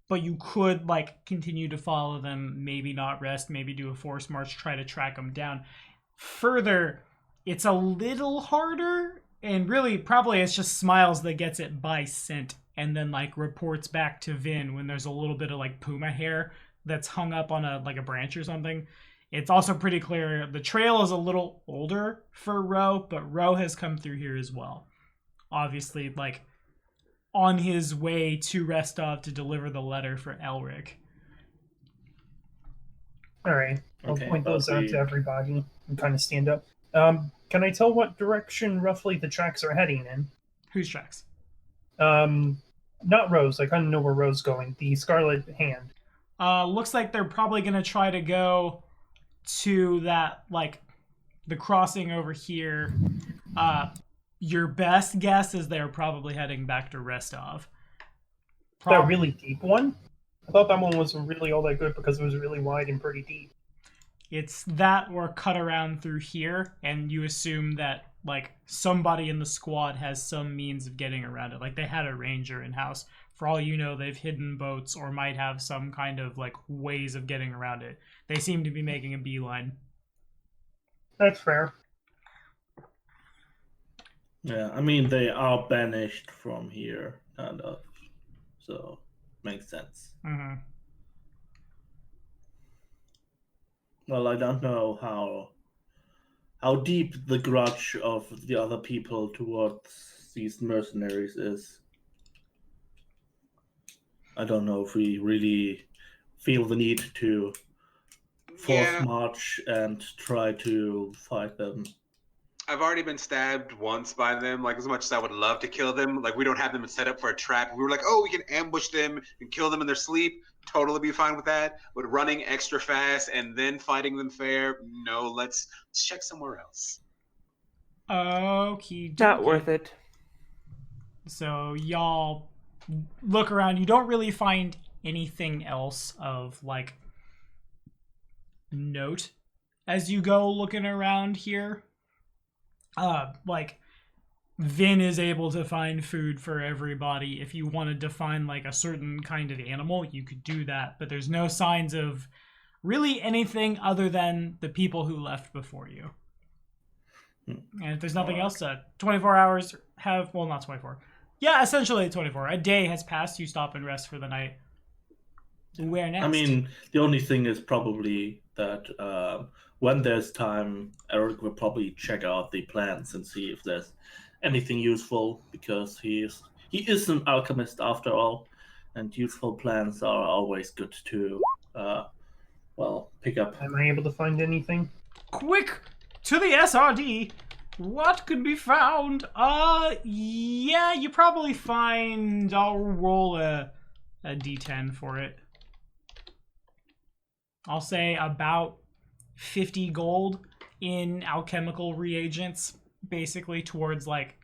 but you could like continue to follow them, maybe not rest, maybe do a force march, try to track them down. Further, it's a little harder, and really probably it's just Smiles that gets it by scent and then like reports back to Vin when there's a little bit of like puma hair that's hung up on a branch or something. It's also pretty clear the trail is a little older for Ro, but Ro has come through here as well. Obviously, like on his way to Restov to deliver the letter for Elric. All right. I'll Okay, point those but out to everybody and kind of stand up. Can I tell what direction roughly the tracks are heading in? Whose tracks? Not Rose. I kind of know where Rose is going. The Scarlet Hand. Looks like they're probably going to try to go to that, like, the crossing over here. Your best guess is they're probably heading back to Restov. That really deep one? I thought that one was really all that good because it was really wide and pretty deep. It's that or cut around through here, and you assume that, like, somebody in the squad has some means of getting around it. Like, they had a ranger in-house. For all you know, they've hidden boats or might have some kind of, like, ways of getting around it. They seem to be making a beeline. That's fair. Yeah, I mean, they are banished from here, kind of. So, makes sense. Mm-hmm. Well, I don't know how deep the grudge of the other people towards these mercenaries is. I don't know if we really feel the need to force march and try to fight them. I've already been stabbed once by them. Like, as much as I would love to kill them, like, we don't have them set up for a trap. We were like, oh, we can ambush them and kill them in their sleep. Totally be fine with that. But running extra fast and then fighting them fair, no, let's check somewhere else. Okay. Not worth it. So y'all look around. You don't really find anything else of, like, note as you go looking around here. Like, Vin is able to find food for everybody. If you wanted to find, like, a certain kind of animal, you could do that. But there's no signs of really anything other than the people who left before you. And if there's nothing else, 24 hours have... Well, not 24. Yeah, essentially 24. A day has passed. You stop and rest for the night. Where next? I mean, the only thing is probably that when there's time, Eric will probably check out the plans and see if there's anything useful, because he is an alchemist after all, and useful plants are always good to pick up. Am I able to find anything? Quick to the SRD. What could be found? Yeah, you probably find... I'll roll a D10 for it. I'll say about 50 gold in alchemical reagents, basically towards like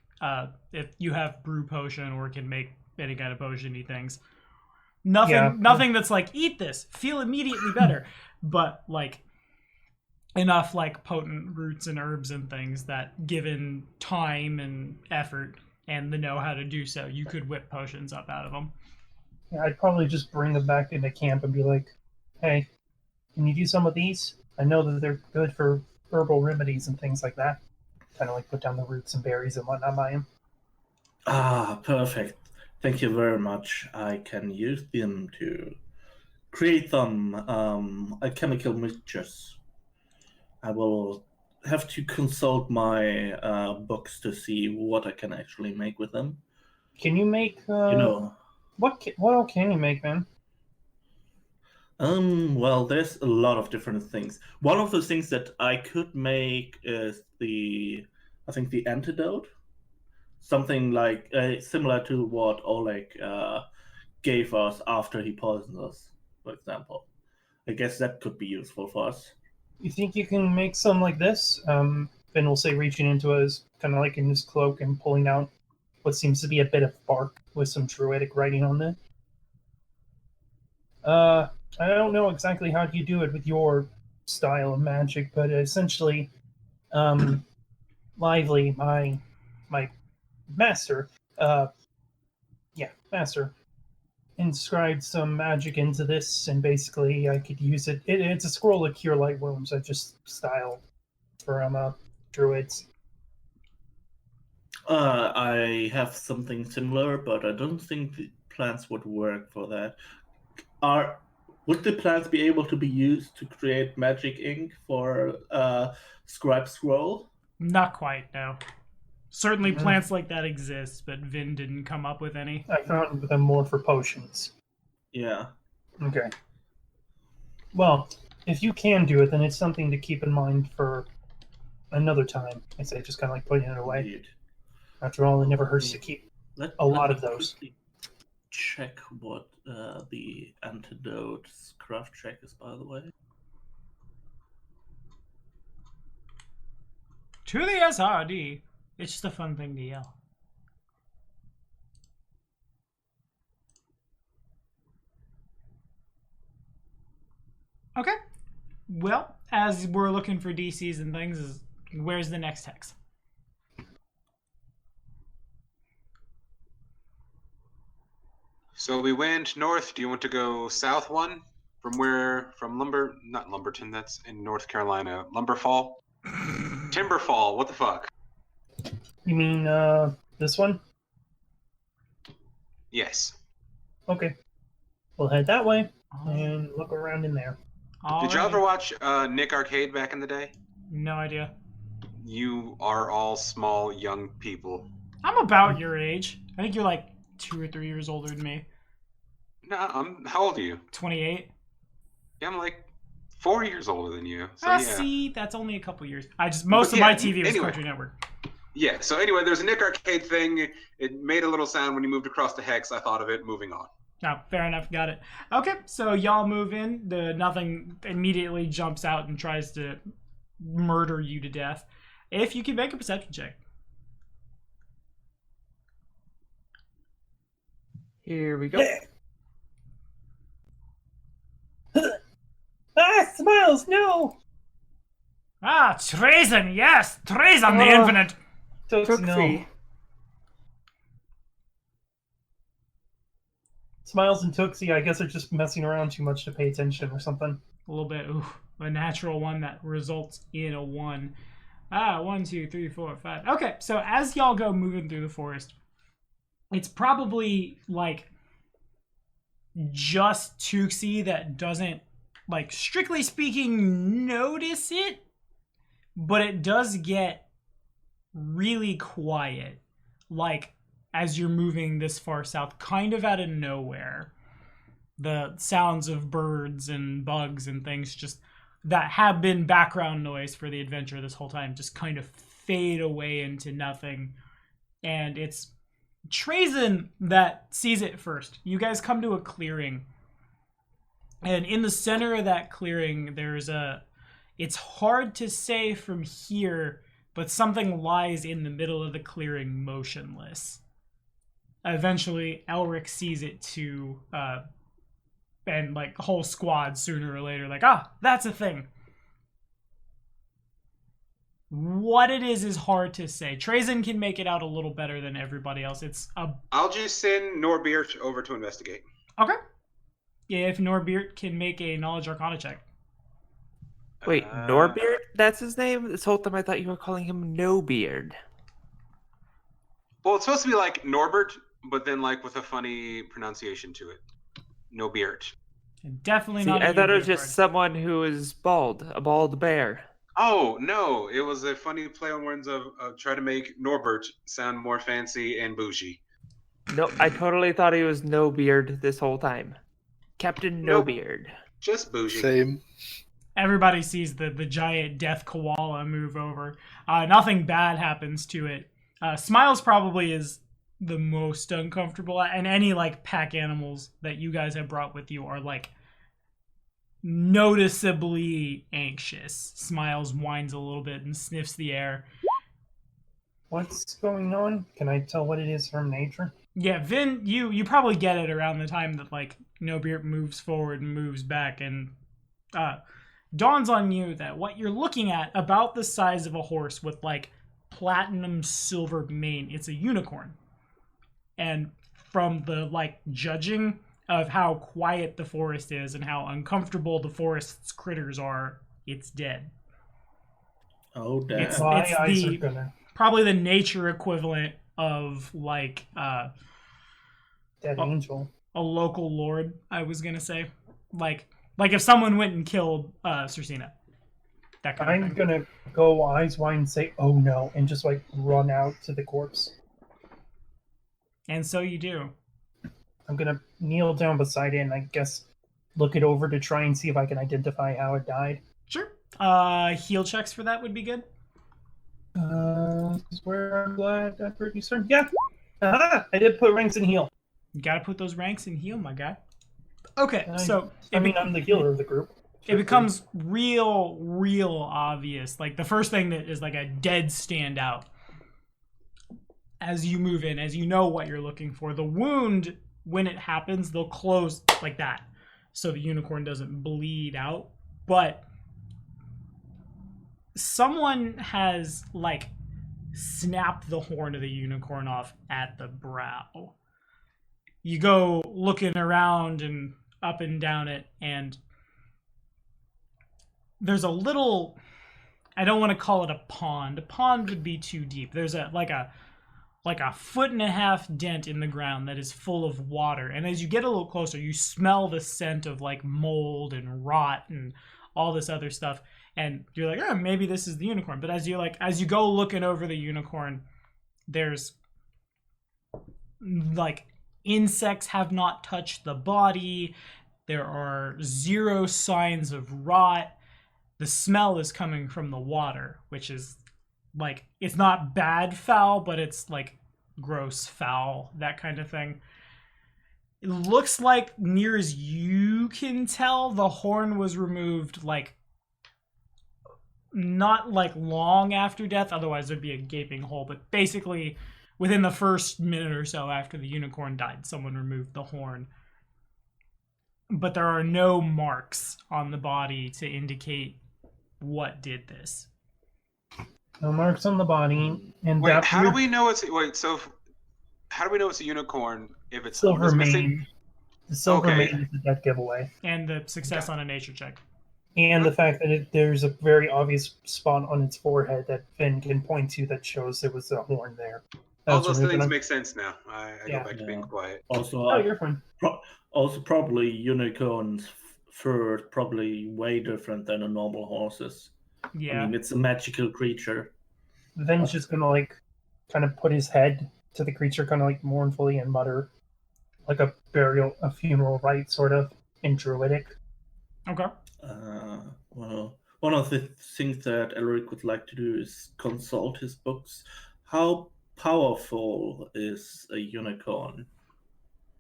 if you have brew potion or can make any kind of potion-y things. Nothing that's like, eat this, feel immediately better, but like enough like potent roots and herbs and things that given time and effort and the know how to do so, you could whip potions up out of them. Yeah, I'd probably just bring them back into camp and be like, hey, can you do some of these? I know that they're good for herbal remedies and things like that. Kind of like put down the roots and berries and whatnot by him. Ah, perfect. Thank you very much. I can use them to create some alchemical mixtures. I will have to consult my books to see what I can actually make with them. Can you make... What all can you make, man? Well, there's a lot of different things. One of the things that I could make is the antidote. Something like similar to what Oleg gave us after he poisoned us, for example. I guess that could be useful for us. You think you can make some like this? Finn will say, reaching into his, kind of like in his cloak and pulling out what seems to be a bit of bark with some druidic writing on it. I don't know exactly how you do it with your style of magic, but essentially, Lively, my master, inscribed some magic into this, and basically I could use it. It's a scroll of cure light wounds. I just styled from druids. I have something similar, but I don't think the plants would work for that. Would the plants be able to be used to create magic ink for scribe scroll? Not quite, no. Certainly plants like that exist, but Vin didn't come up with any. I found them more for potions. Yeah. Okay. Well, if you can do it, then it's something to keep in mind for another time. I say, just kind of like putting it away. Indeed. After all, it never hurts to keep a lot of those. Check what the antidote craft check is, by the way. To the SRD. It's just a fun thing to yell. Okay. Well, as we're looking for DCs and things, where's the next hex? So we went north. Do you want to go south one? From not Lumberton, that's in North Carolina. Lumberfall? Timberfall, what the fuck? You mean this one? Yes. Okay. We'll head that way and look around in there. Did you ever watch Nick Arcade back in the day? No idea. You are all small, young people. I'm about your age. I think you're like 2 or 3 years older than me. No, how old are you? 28. Yeah, I'm like 4 years older than you. So, yeah. See, that's only a couple years. Most of my TV was Cartoon Network. Yeah, so anyway, there's a Nick Arcade thing. It made a little sound when you moved across the hex. I thought of it. Moving on. Oh, fair enough. Got it. Okay, so y'all move in. Nothing immediately jumps out and tries to murder you to death. If you can make a perception check. Here we go. Smiles, no! Treason, yes! Treason the infinite! No. Smiles and Tooksy, I guess, are just messing around too much to pay attention or something. A little bit. Ooh, a natural one that results in a 1. 1, 2, 3, 4, 5. Okay, so as y'all go moving through the forest, it's probably like just Tooksy that doesn't, like, strictly speaking, notice it, but it does get really quiet, like, as you're moving this far south, kind of out of nowhere. The sounds of birds and bugs and things just that have been background noise for the adventure this whole time just kind of fade away into nothing. And it's Trazen that sees it first. You guys come to a clearing. And in the center of that clearing, there's a... It's hard to say from here, but something lies in the middle of the clearing motionless. Eventually, Elric sees it too, and like the whole squad sooner or later, like, that's a thing. What it is hard to say. Trazen can make it out a little better than everybody else. I'll just send Norbeert over to investigate. Okay. Yeah, if Norbeert can make a Knowledge Arcana check. Wait, Norbeard? That's his name? This whole time I thought you were calling him No Beard. Well, it's supposed to be like Norbert, but then like with a funny pronunciation to it. Norbeert. Definitely See, not. I thought it was just someone who is bald, a bald bear. Oh, no. It was a funny play on words of try to make Norbert sound more fancy and bougie. No, I totally thought he was No Beard this whole time. Captain No Nope. Beard. Just bougie. Same. Everybody sees the giant death koala move over. Nothing bad happens to it. Smiles probably is the most uncomfortable, and any like pack animals that you guys have brought with you are like noticeably anxious. Smiles whines a little bit and sniffs the air. What's going on? Can I tell what it is from nature? Yeah, Vin, you probably get it around the time that like Nobeert moves forward and moves back, and dawns on you that what you're looking at, about the size of a horse with like platinum silver mane, it's a unicorn. And from the like judging of how quiet the forest is and how uncomfortable the forest's critters are, it's dead. Oh, damn. It's My eyes the- are gonna... Probably the nature equivalent of like Dead angel. a local lord, I was gonna say. Like if someone went and killed Cersina. That kind of I'm thing. gonna go eyes wide and say, oh no, and just like run out to the corpse. And so you do. I'm gonna kneel down beside it and I guess look it over to try and see if I can identify how it died. Sure. Heal checks for that would be good. This is where I'm glad I heard you, sir. Yeah. I did put ranks in heal. You gotta put those ranks in heal, my guy. Okay, I- so I mean, I'm the healer of the group. it becomes real obvious. Like the first thing that is like a dead standout as you move in, as you know what you're looking for. The wound, when it happens, they'll close like that, so the unicorn doesn't bleed out. But someone has like snapped the horn of the unicorn off at the brow. You go looking around and up and down it, and there's a little, I don't want to call it a pond. A pond would be too deep. There's a 1.5 foot dent in the ground that is full of water. And as you get a little closer, you smell the scent of like mold and rot and all this other stuff. And you're like, maybe this is the unicorn. But as you go looking over the unicorn, there's like insects have not touched the body. There are 0 signs of rot. The smell is coming from the water, which is like, it's not bad foul, but it's like gross foul, that kind of thing. It looks like, near as you can tell, the horn was removed like not like long after death, otherwise there'd be a gaping hole, but basically within the first minute or so after the unicorn died, someone removed the horn. But there are no marks on the body to indicate what did this. No marks on the body, and Wait, that how do weird we know it's how do we know it's a unicorn if it's silver what's missing? mane. The silver Okay. mane is a dead giveaway, And the success on a nature check. and the fact that there's a very obvious spot on its forehead that Finn can point to that shows there was a horn there. All That's those the reason things I'm- make sense now. I Yeah. go back to being Yeah. quiet. Also, Oh, you're fine. also probably unicorns' fur is probably way different than a normal horse's. Yeah. I mean, it's a magical creature. Finn's just gonna like kind of put his head to the creature, kind of like mournfully, and mutter like a funeral rite, sort of in Druidic. Okay. Well, one of the things that Elric would like to do is consult his books. How powerful is a unicorn?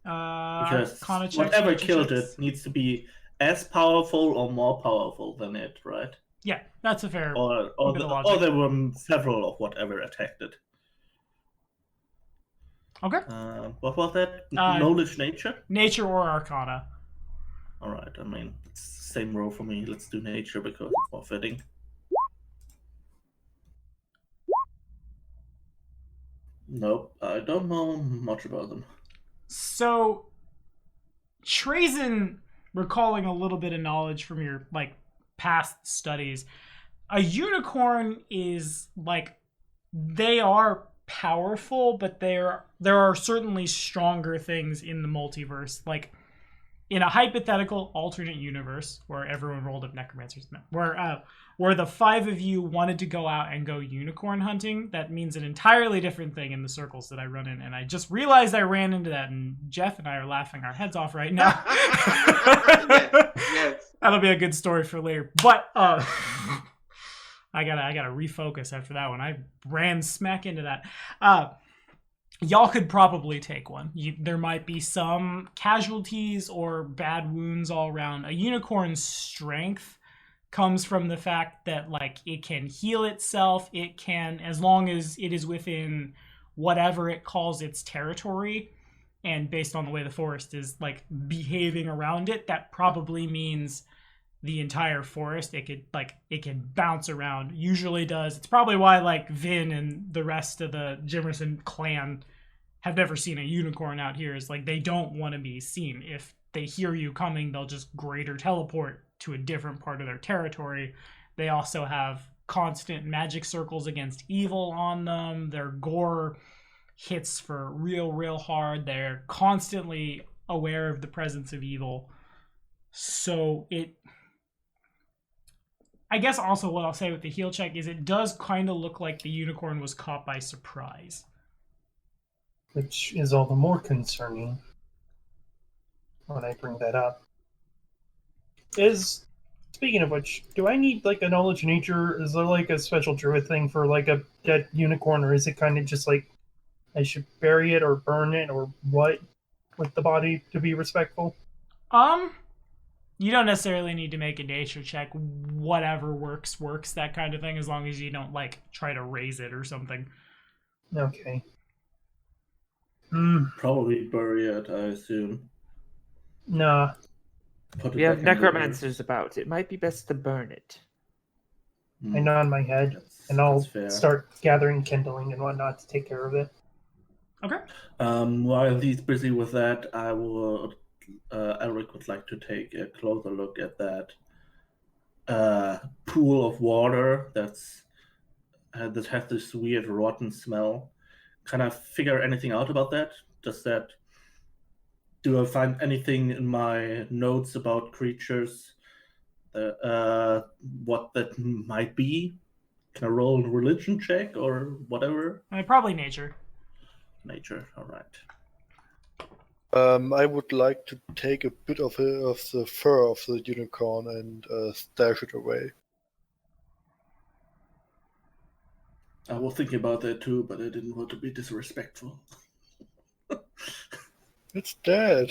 Because Arcana checks, whatever nature killed checks. it needs to be as powerful or more powerful than it, right? Yeah, that's a fair. Or bit of logic. there were several of whatever attacked it. Okay. What was that? Knowledge, nature? Nature or Arcana. All right. I mean, it's the same roll for me. Let's do nature because it's more fitting. Nope, I don't know much about them. So, Trazen, recalling a little bit of knowledge from your past studies, a unicorn is they are powerful, but there are certainly stronger things in the multiverse. Like in a hypothetical alternate universe where everyone rolled up necromancers, where the 5 of you wanted to go out and go unicorn hunting, that means an entirely different thing in the circles that I run in. And I just realized I ran into that, and Jeff and I are laughing our heads off right now. Yes. That'll be a good story for later. But I gotta refocus after that one. I ran smack into that. Y'all could probably take one. There might be some casualties or bad wounds all around. A unicorn's strength comes from the fact that it can heal itself. It can, as long as it is within whatever it calls its territory, and based on the way the forest is behaving around it, that probably means the entire forest. It can bounce around. Usually does. It's probably why Vin and the rest of the Jimerson clan have never seen a unicorn out here. Is they don't want to be seen. If they hear you coming, they'll just greater teleport to a different part of their territory. They also have constant magic circles against evil on them. Their gore hits for real hard. They're constantly aware of the presence of evil. So I guess also what I'll say with the heal check is it does kind of look like the unicorn was caught by surprise. Which is all the more concerning when I bring that up. Speaking of which, do I need a knowledge of nature? Is there a special druid thing for a dead unicorn, or is it kind of just I should bury it or burn it or what with the body to be respectful? You don't necessarily need to make a nature check. Whatever works, that kind of thing, as long as you don't try to raise it or something. Okay. Probably bury it, I assume. Nah. We have necromancers about. It might be best to burn it. I nod my head, and I'll start gathering kindling and whatnot to take care of it. Okay. While he's busy with that, Elric would like to take a closer look at that pool of water that has this weird rotten smell. Can I figure anything out about that? Do I find anything in my notes about creatures? What that might be? Can I roll a religion check or whatever? Probably nature. Nature, all right. I would like to take a bit of the fur of the unicorn and stash it away. I was thinking about that too, but I didn't want to be disrespectful. It's dead.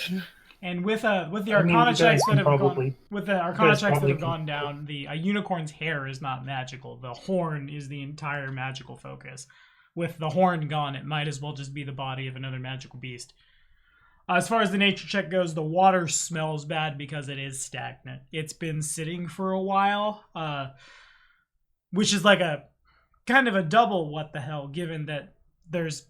And with the Arcana checks that have gone down, a unicorn's hair is not magical. The horn is the entire magical focus. With the horn gone, it might as well just be the body of another magical beast. As far as the nature check goes, the water smells bad because it is stagnant. It's been sitting for a while, which is a kind of a double what the hell, given that there's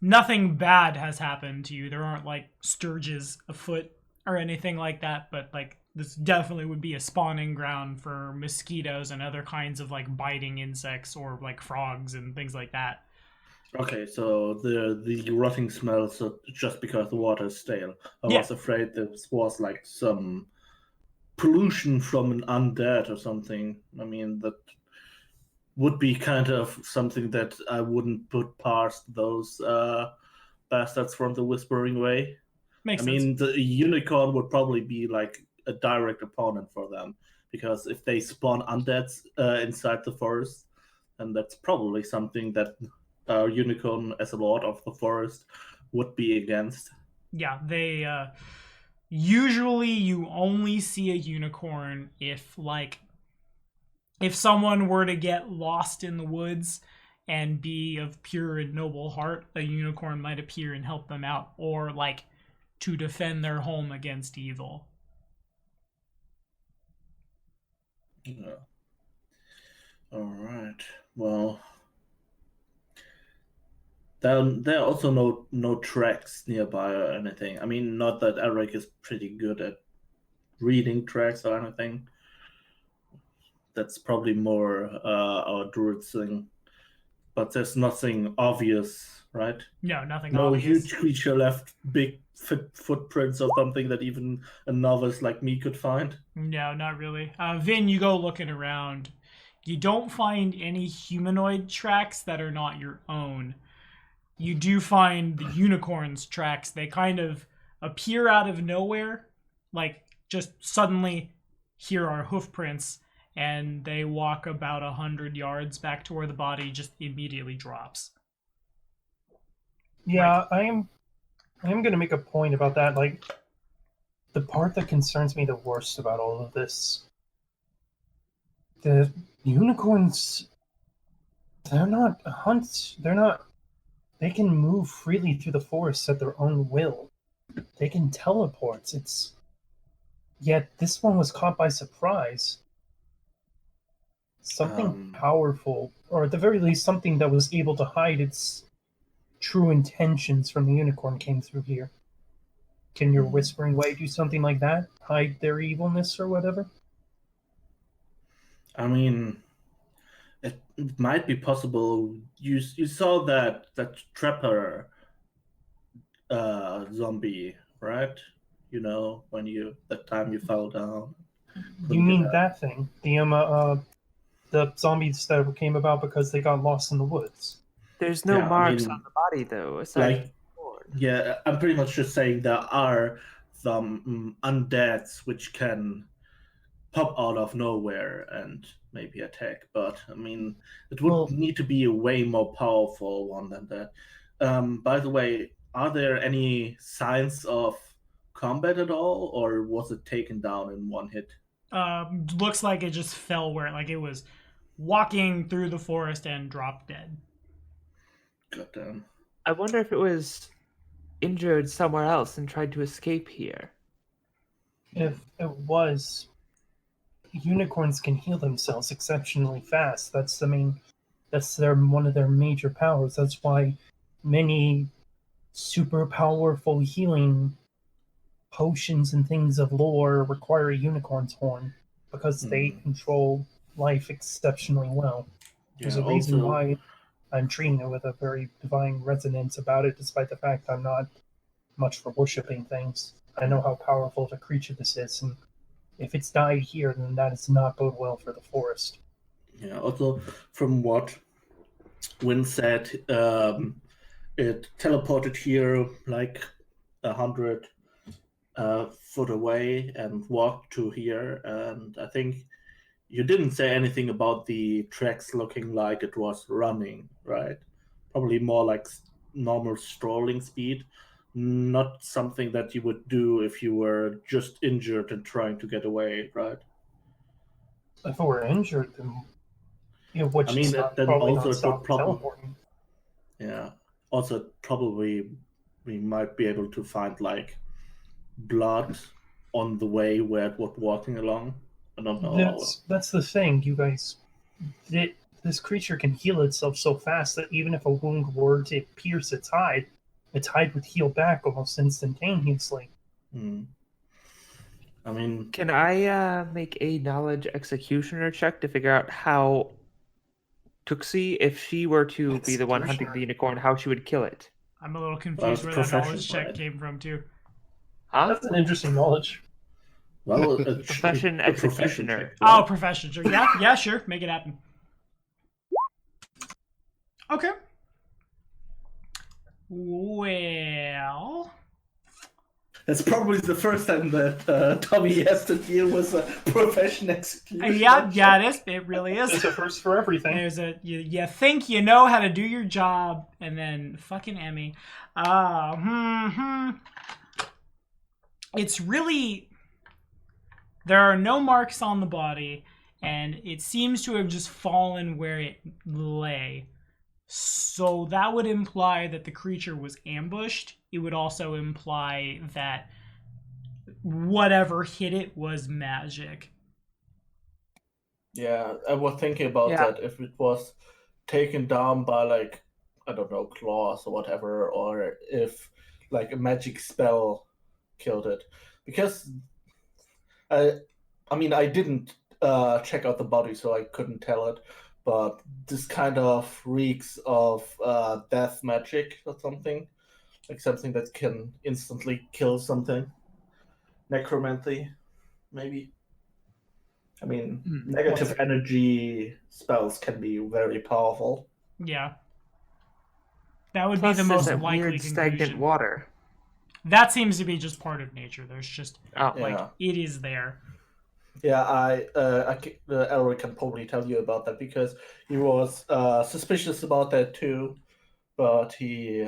nothing bad has happened to you. There aren't sturges afoot or anything like that, but this definitely would be a spawning ground for mosquitoes and other kinds of biting insects or frogs and things like that. Okay, so the rotting smell, so just because the water is stale. I was afraid this was some pollution from an undead or something. I mean, that would be kind of something that I wouldn't put past those bastards from the Whispering Way. Makes sense. Mean, the unicorn would probably be a direct opponent for them, because if they spawn undeads inside the forest, then that's probably something that unicorn as a lord of the forest would be against. Yeah, they usually you only see a unicorn if someone were to get lost in the woods and be of pure and noble heart, a unicorn might appear and help them out, or like to defend their home against evil. Yeah. All right. Well, there are also no tracks nearby or anything. I mean, not that Eric is pretty good at reading tracks or anything. That's probably more our druid thing. But there's nothing obvious, right? No, nothing No obvious. huge creature left big footprints or something that even a novice like me could find. No, not really. Vin, you go looking around. You don't find any humanoid tracks that are not your own. You do find the unicorn's tracks. They kind of appear out of nowhere, like just suddenly here are hoof prints, and they walk about 100 yards back to where the body just immediately drops. Yeah, I am going to make a point about that. Like, the part that concerns me the worst about all of this, the unicorns, they're not hunts. They can move freely through the forest at their own will. They can teleport. Yet this one was caught by surprise. Something powerful, or at the very least something that was able to hide its true intentions from the unicorn came through here. Can your whispering way do something like that? Hide their evilness or whatever? I mean, it might be possible. You saw that trapper zombie, right? You know, that time you fell down. You mean that thing? The zombies that came about because they got lost in the woods. There's no Yeah, I marks mean, on the body, though. Aside Like, yeah, I'm pretty much just saying there are some undeads which can pop out of nowhere and maybe attack. But I mean, it would need to be a way more powerful one than that. By the way, are there any signs of combat at all, or was it taken down in one hit? Looks like it just fell where it was walking through the forest and dropped dead. Goddamn. I wonder if it was injured somewhere else and tried to escape here. If it was, unicorns can heal themselves exceptionally fast. That's one of their major powers. That's why many super powerful healing potions and things of lore require a unicorn's horn, because they control life exceptionally well. There's a reason why I'm treating it with a very divine resonance about it, despite the fact I'm not much for worshipping things. I know how powerful of a creature this is, and if it's died here, then that does not bode well for the forest. Yeah, also from what Wynn said, it teleported here like 100 foot away and walked to here, and I think you didn't say anything about the tracks looking like it was running, right? Probably more like normal strolling speed, not something that you would do if you were just injured and trying to get away, right? If it were injured, then which I mean, then probably also not it stop would probably, teleporting. yeah. Also, probably we might be able to find like blood on the way where it was walking along. I don't know. That's the thing, you guys. This creature can heal itself so fast that even if a wound were to pierce its hide would heal back almost instantaneously. I mean, can I make a knowledge executioner check to figure out how Tuxie, if she were to be the one hunting the unicorn, how she would kill it? I'm a little confused where that knowledge check came from too. Huh? That's an interesting knowledge. Well, profession executioner. Oh, profession. Sure. Yeah, sure. Make it happen. Okay. Well, that's probably the first time that Tommy has to deal with a profession executioner. Yeah, it is. It really is. It's a first for everything. There's you think you know how to do your job, and then fucking Emmy. it's really, there are no marks on the body, and it seems to have just fallen where it lay. So that would imply that the creature was ambushed. It would also imply that whatever hit it was magic. Yeah, I was thinking about that. If it was taken down by, like, I don't know, claws or whatever, or if like a magic spell killed it. Because I mean, I didn't check out the body, so I couldn't tell it. But this kind of reeks of death magic or something, like something that can instantly kill something. Necromancy, maybe. I mean, negative energy spells can be very powerful. Yeah. That would Plus, be the there's most that likely weird stagnant conclusion. water. That seems to be just part of nature. There's just, Oh, it is there. Yeah, Elric can probably tell you about that because he was suspicious about that too, but he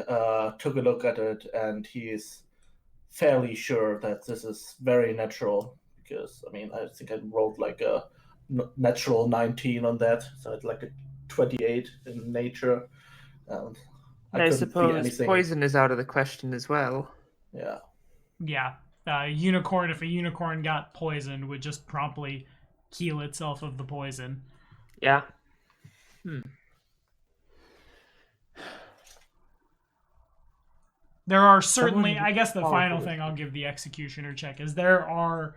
took a look at it and he's fairly sure that this is very natural. Because I mean, I think I rolled like a natural 19 on that, so it's like a 28 in nature. And I couldn't see suppose anything. poison is out of the question as well. Yeah. Yeah. Unicorn, if a unicorn got poisoned, would just promptly heal itself of the poison. Yeah. There are certainly, Someone- I guess the Oh, final okay. thing I'll give the executioner check is there are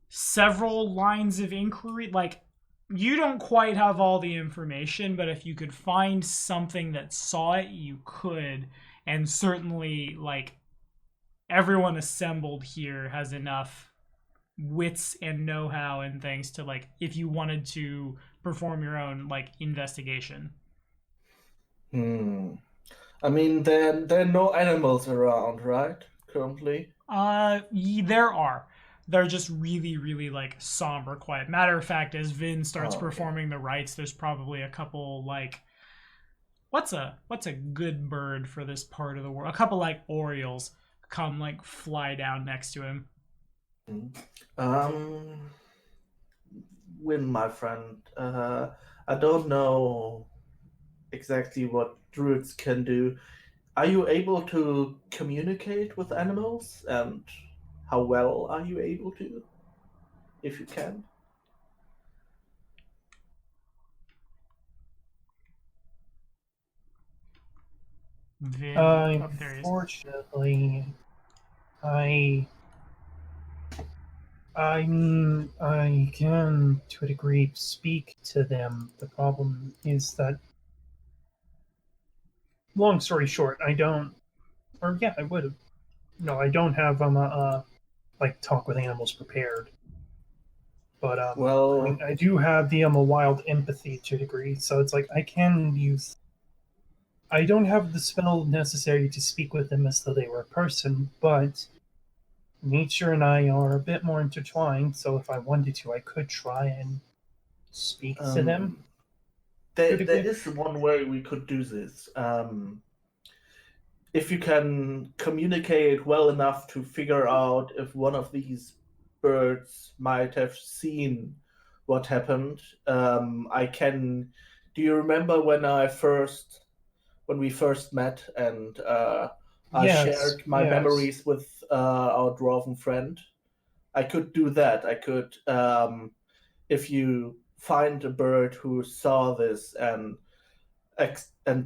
several lines of inquiry. Like, you don't quite have all the information, but if you could find something that saw it, you could. And certainly, like, everyone assembled here has enough wits and know-how and things to, like, if you wanted to perform your own, like, investigation. I mean, there are no animals around, right? Currently. There are. They're just really, really, like, somber, quiet. Matter of fact, as Vin starts performing the rites, there's probably a couple, like, what's a good bird for this part of the world? A couple, like, orioles come, like, fly down next to him. Win, my friend. I don't know exactly what druids can do. Are you able to communicate with animals? And how well are you able to? If you can. Vin, there he is. Unfortunately, I can, to a degree, speak to them. The problem is that, long story short, I don't, or yeah, I would have. No, I don't have like talk with animals prepared. But Well, I mean, I do have the a wild empathy to a degree, so it's like I can use. I don't have the spell necessary to speak with them as though they were a person, but nature and I are a bit more intertwined, so if I wanted to, I could try and speak to them. There is one way we could do this. If you can communicate well enough to figure out if one of these birds might have seen what happened, I can. Do you remember when we first met and I shared my memories with our dwarven friend? I could do that. I could, if you find a bird who saw this and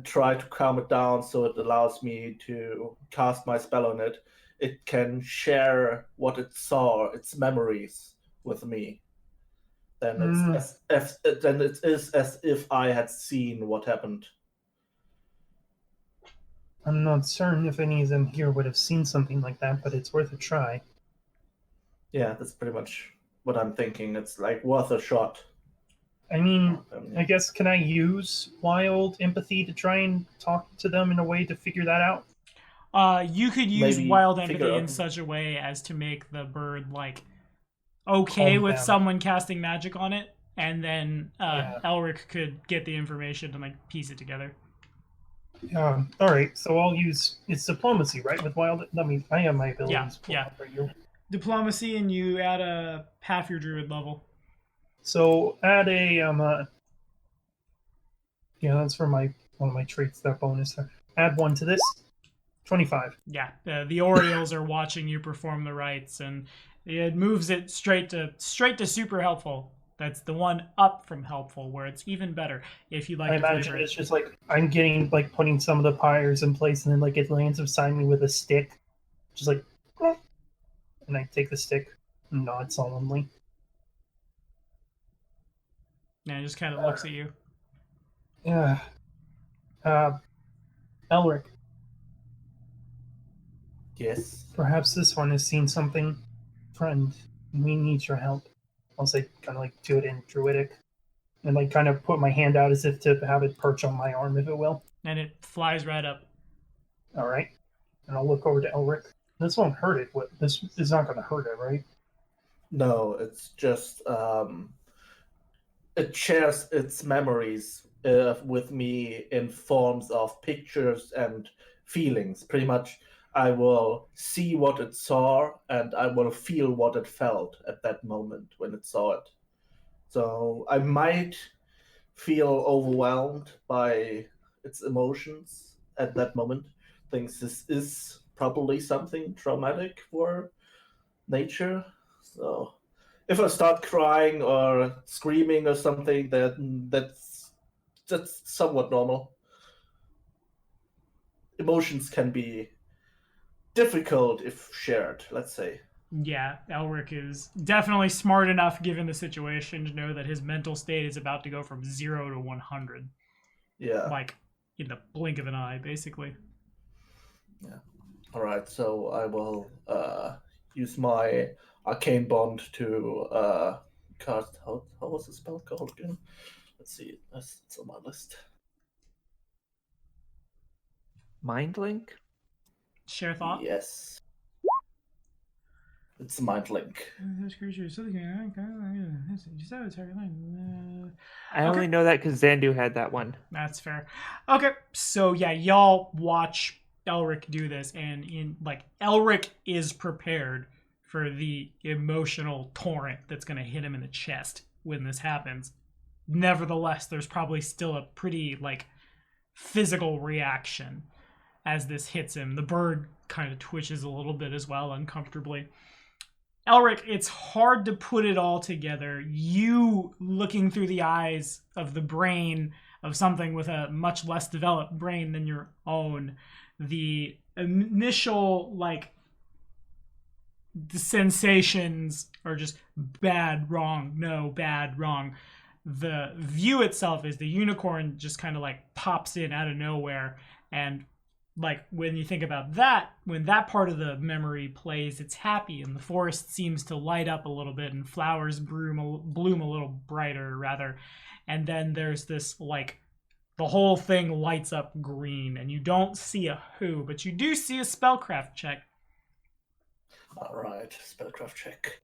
try to calm it down so it allows me to cast my spell on it, it can share what it saw, its memories, with me. Then it is as if I had seen what happened. I'm not certain if any of them here would have seen something like that, but it's worth a try. Yeah, that's pretty much what I'm thinking. It's like worth a shot. I mean, I guess, can I use wild empathy to try and talk to them in a way to figure that out? You could use Maybe wild figure empathy in out- such a way as to make the bird, like, okay Calm with down. someone casting magic on it, and then Yeah. Elric could get the information and, like, piece it together. All right, so I'll use it's diplomacy, right? With wild, I mean, I have my abilities. Yeah. For you. Diplomacy, and you add a half your druid level. So add a yeah, that's for my one of my traits. That bonus. Add 1 to this. 25. Yeah, the Orioles are watching you perform the rites, and it moves it straight to super helpful. That's the one up from helpful, where it's even better if you like. I imagine it's just like I'm getting like putting some of the pyres in place, and then like it lands beside me with a stick, just like, and I take the stick and nod solemnly. Yeah, it just kind of looks at you. Yeah. Elric, Yes. perhaps this one has seen something. Friend, we need your help. I'll say, kind of like do it in Druidic, and like kind of put my hand out as if to have it perch on my arm, if it will. And it flies right up. All right. And I'll look over to Elric. This won't hurt it. This is not going to hurt it, right? No, it's just it shares its memories with me in forms of pictures and feelings. Pretty much, I will see what it saw and I will feel what it felt at that moment when it saw it. So I might feel overwhelmed by its emotions at that moment. Thinks this is probably something traumatic for nature. So if I start crying or screaming or something, that's somewhat normal. Emotions can be difficult if shared, let's say. Yeah, Elric is definitely smart enough, given the situation, to know that his mental state is about to go from 0 to 100. Yeah. Like, in the blink of an eye, basically. Yeah. All right, so I will use my Arcane Bond to cast... How was the spell called again? Let's see. It's on my list. Mind link? Share thought? Yes. It's Mind Link. I only know that because Zandu had that one. That's fair. Okay, so yeah, y'all watch Elric do this, and Elric is prepared for the emotional torrent that's going to hit him in the chest when this happens. Nevertheless, there's probably still a pretty physical reaction as this hits him. The bird kind of twitches a little bit as well, uncomfortably. Elric, it's hard to put it all together. You looking through the eyes of the brain of something with a much less developed brain than your own, the initial the sensations are just bad, wrong, no, bad, wrong. The view itself is the unicorn just kind of pops in out of nowhere, and when you think about that, when that part of the memory plays, it's happy, and the forest seems to light up a little bit, and flowers bloom a little brighter, rather. And then there's this the whole thing lights up green, and you don't see a who, but you do see a spellcraft check. All right, spellcraft check.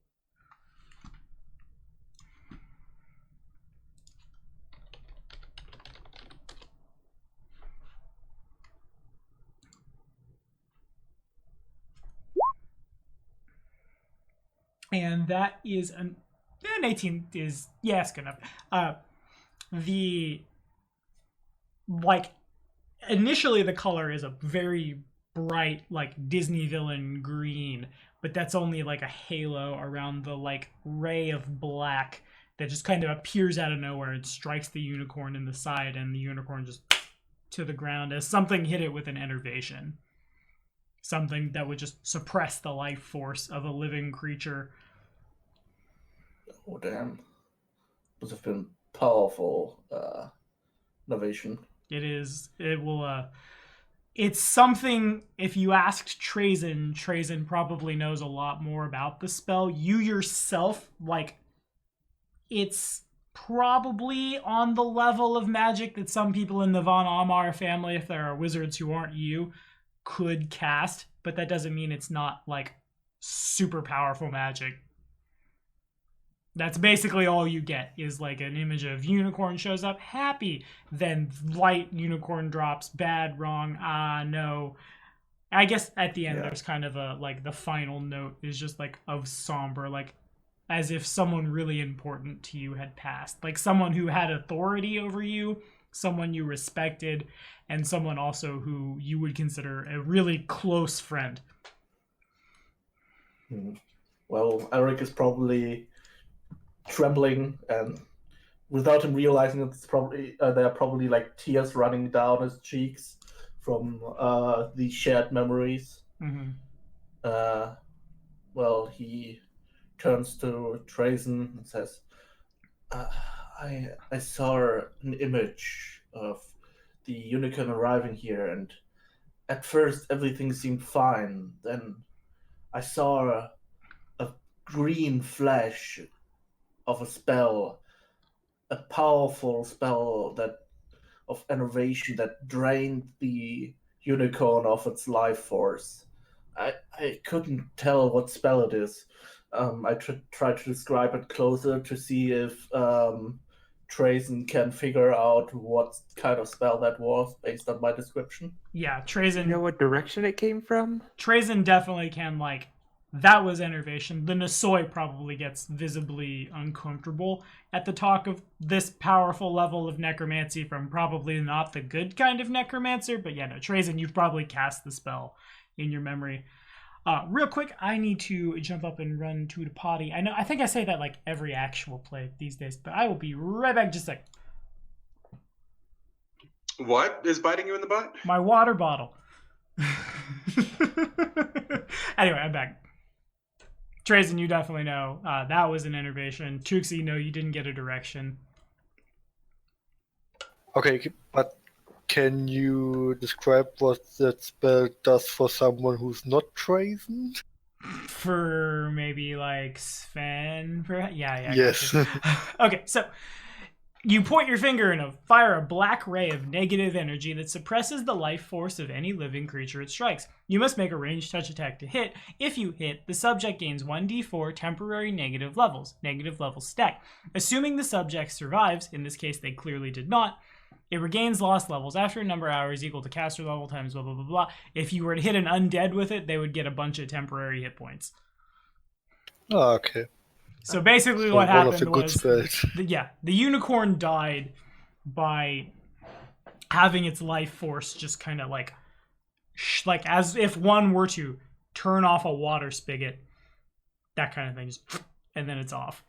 And that is an 18 is, yeah, it's good enough. The initially the color is a very bright Disney villain green, but that's only a halo around the ray of black that just kind of appears out of nowhere and strikes the unicorn in the side, and the unicorn just to the ground as something hit it with an enervation. Something that would just suppress the life force of a living creature. Oh, damn. Must have been powerful innovation. It is. It will. It's something, if you asked Trazen probably knows a lot more about the spell. You yourself, it's probably on the level of magic that some people in the Von Amar family, if there are wizards who aren't you, could cast, but that doesn't mean it's not super powerful magic. That's basically all you get, is like an image of unicorn shows up, happy, then light unicorn drops, bad, wrong, no. I guess at the end there's kind of a, like, the final note is just like of somber, like as if someone really important to you had passed, like someone who had authority over you, someone you respected, and someone also who you would consider a really close friend. Well, Eric is probably trembling, and without him realizing it's probably there are probably like tears running down his cheeks from the shared memories. Mm-hmm. Well, he turns to Trazen and says, I saw an image of the unicorn arriving here, and at first everything seemed fine. Then I saw a green flash of a spell, a powerful spell of innovation that drained the unicorn of its life force. I couldn't tell what spell it is. I tried to describe it closer to see if Trazen can figure out what kind of spell that was based on my description. Yeah, Do you Trazen. know what direction it came from? Trazen definitely can, like, that was innervation. The Nisoi probably gets visibly uncomfortable at the talk of this powerful level of necromancy from probably not the good kind of necromancer, but yeah, no, Trazen, you've probably cast the spell in your memory. Real quick, I need to jump up and run to the potty. I think I say that like every actual play these days, but I will be right back just a sec. What is biting you in the butt? My water bottle. Anyway, I'm back. Trazen, you definitely know. That was an innervation. Tuxie, no, you didn't get a direction. Okay, but can you describe what that spell does for someone who's not Trazen? For maybe like Sven, perhaps? Yeah. Yes. Gotcha. Okay, so you point your finger and fire a black ray of negative energy that suppresses the life force of any living creature it strikes. You must make a ranged touch attack to hit. If you hit, the subject gains 1d4 temporary negative levels stack. Assuming the subject survives, in this case they clearly did not, it regains lost levels after a number of hours equal to caster level times blah blah blah blah. If you were to hit an undead with it, they would get a bunch of temporary hit points. Oh, okay. So basically So what one happened of the good was spells. the unicorn died by having its life force just kind of like as if one were to turn off a water spigot, that kind of thing, just, and then it's off.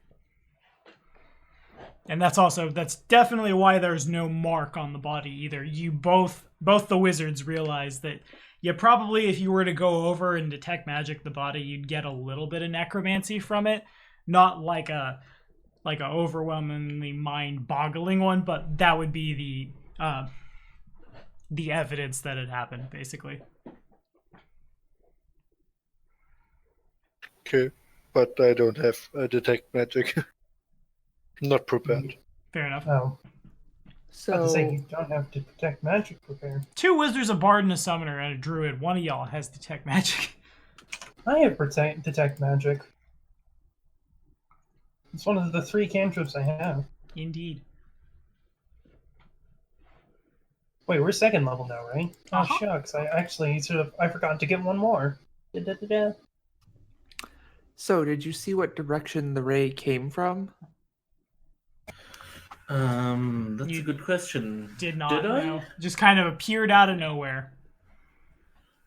And that's definitely why there's no mark on the body either. You both the wizards realize that you probably, if you were to go over and detect magic the body, you'd get a little bit of necromancy from it. Not like a overwhelmingly mind-boggling one, but that would be the evidence that it happened, basically. Okay, but I don't have detect magic. Not prepared. Fair enough. Oh, I was about to So say you don't have to detect magic prepared. 2 wizards, a bard, and a summoner, and a druid. One of y'all has detect magic. I have detect magic. It's one of the 3 cantrips I have. Indeed. Wait, we're 2nd level now, right? Oh Uh-huh. shucks! I forgot to get one more. Da-da-da-da. So, did you see what direction the ray came from? That's You a good question. Did not Did I? know. Just kind of appeared out of nowhere.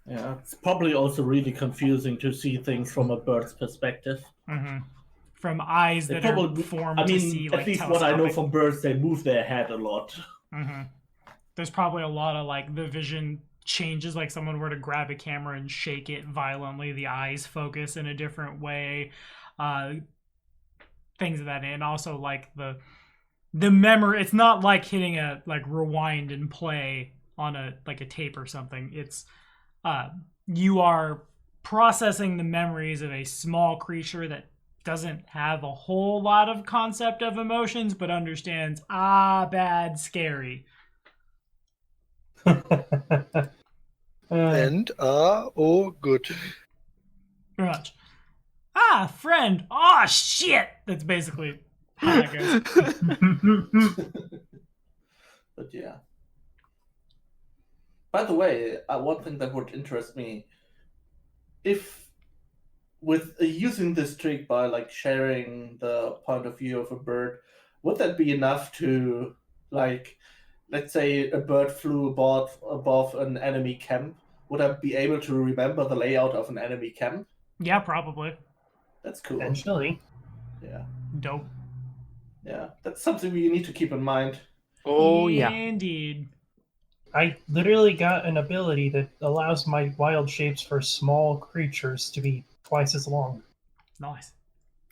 Yeah, it's probably also really confusing to see things from a bird's perspective. Mm-hmm. From eyes They that probably, are formed I mean, to see, like, at least what I know telescopic. from birds, they move their head a lot. Mm-hmm. There's probably a lot of, like, the vision changes, like someone were to grab a camera and shake it violently, the eyes focus in a different way, things of that, and also like the memory. It's not like hitting a like rewind and play on a tape or something. It's you are processing the memories of a small creature that doesn't have a whole lot of concept of emotions, but understands bad, scary. And oh, good. Very much. ah, friend. Oh, shit. That's basically how that goes. But yeah. By the way, one thing that would interest me, if with using this trick by like sharing the point of view of a bird, would that be enough to, like, let's say a bird flew above an enemy camp? Would I be able to remember the layout of an enemy camp? Yeah, probably. That's cool. Eventually. Yeah. Dope. Yeah. That's something we need to keep in mind. Oh yeah. Indeed. I literally got an ability that allows my wild shapes for small creatures to be twice as long. Nice.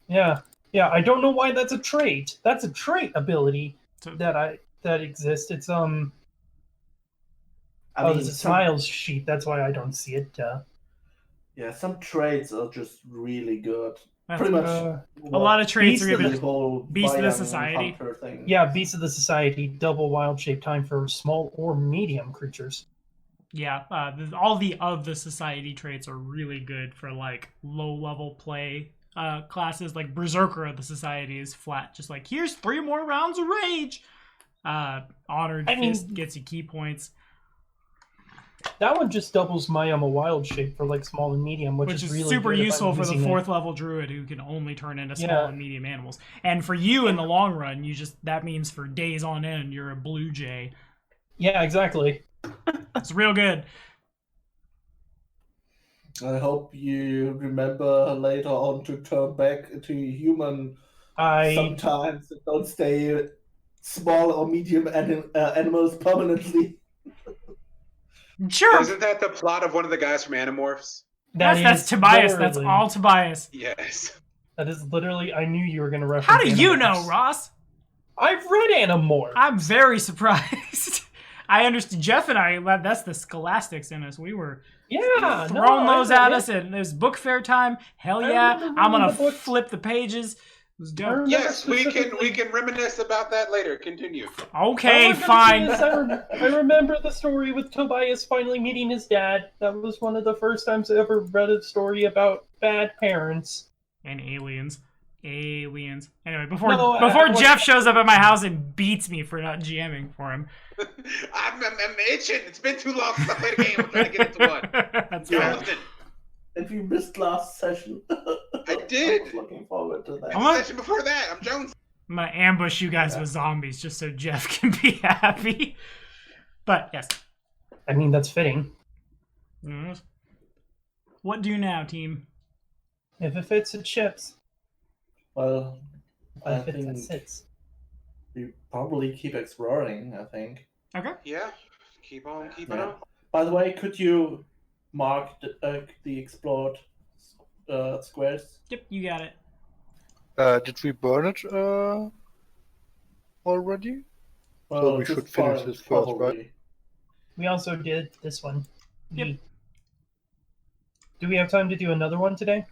Yeah. Yeah, I don't know why that's a trait. That's a trait ability So, that exists. It's I mean, there's a smiles sheet. That's why I don't see it. Yeah, some traits are just really good. that's Pretty much Uh, a lot of traits Beast are of given. the whole Beast of the Bayern Society. Hunter thing. yeah, Beast of the Society, double wild shape time for small or medium creatures. Yeah, all the society traits are really good for like low level play classes. Like Berserker of the Society is flat, just like here's 3 more rounds of rage. Honored Fist gets you key points, That one just doubles my wild shape for like small and medium, which is really super good if useful I'm for the using it. 4th level druid who can only turn into small Yeah. and medium animals. And for you in the long run, that means for days on end you're a blue jay. Yeah, exactly. It's real good. I hope you remember later on to turn back to human sometimes and don't stay small or medium animals permanently. Sure. Isn't that the plot of one of the guys from Animorphs? That's is Tobias. That's literally- all Tobias. Yes. That is literally. I knew you were going to reference. How do you Animorphs. know, Ross? I've read Animorphs. I'm very surprised. I understand. Jeff and I, that's the scholastics in us. We were throwing those at us, and it was book fair time. Hell yeah. remember I'm reading going the to book. flip the pages. It was dope. remember Yes, we specifically- can reminisce about that later. Continue. Okay, All I'm gonna fine. say is I remember the story with Tobias finally meeting his dad. That was one of the first times I ever read a story about bad parents. And aliens. Aliens. Anyway, before I Jeff shows up at my house and beats me for not GMing for him. I'm itching. It's been too long since I played a game. I'm trying to get into one. That's Yeah. right. Jonathan, And we missed last session. I did. I was looking forward to that. I'm gonna- Session before that, I'm Jones. I'm gonna ambush you guys with zombies just so Jeff can be happy. But yes. I mean, that's fitting. Yes. What do now, team? If it fits, it ships. Well, I If it fits, it think sits. we probably keep exploring, I think. Okay. Yeah. Keep on keeping Yeah. on. By the way, could you mark the explored squares? Yep, you got it. Did we burn it already? Well, we just should finish fine, this first, right? probably. We also did this one. Yep. Do we have time to do another one today?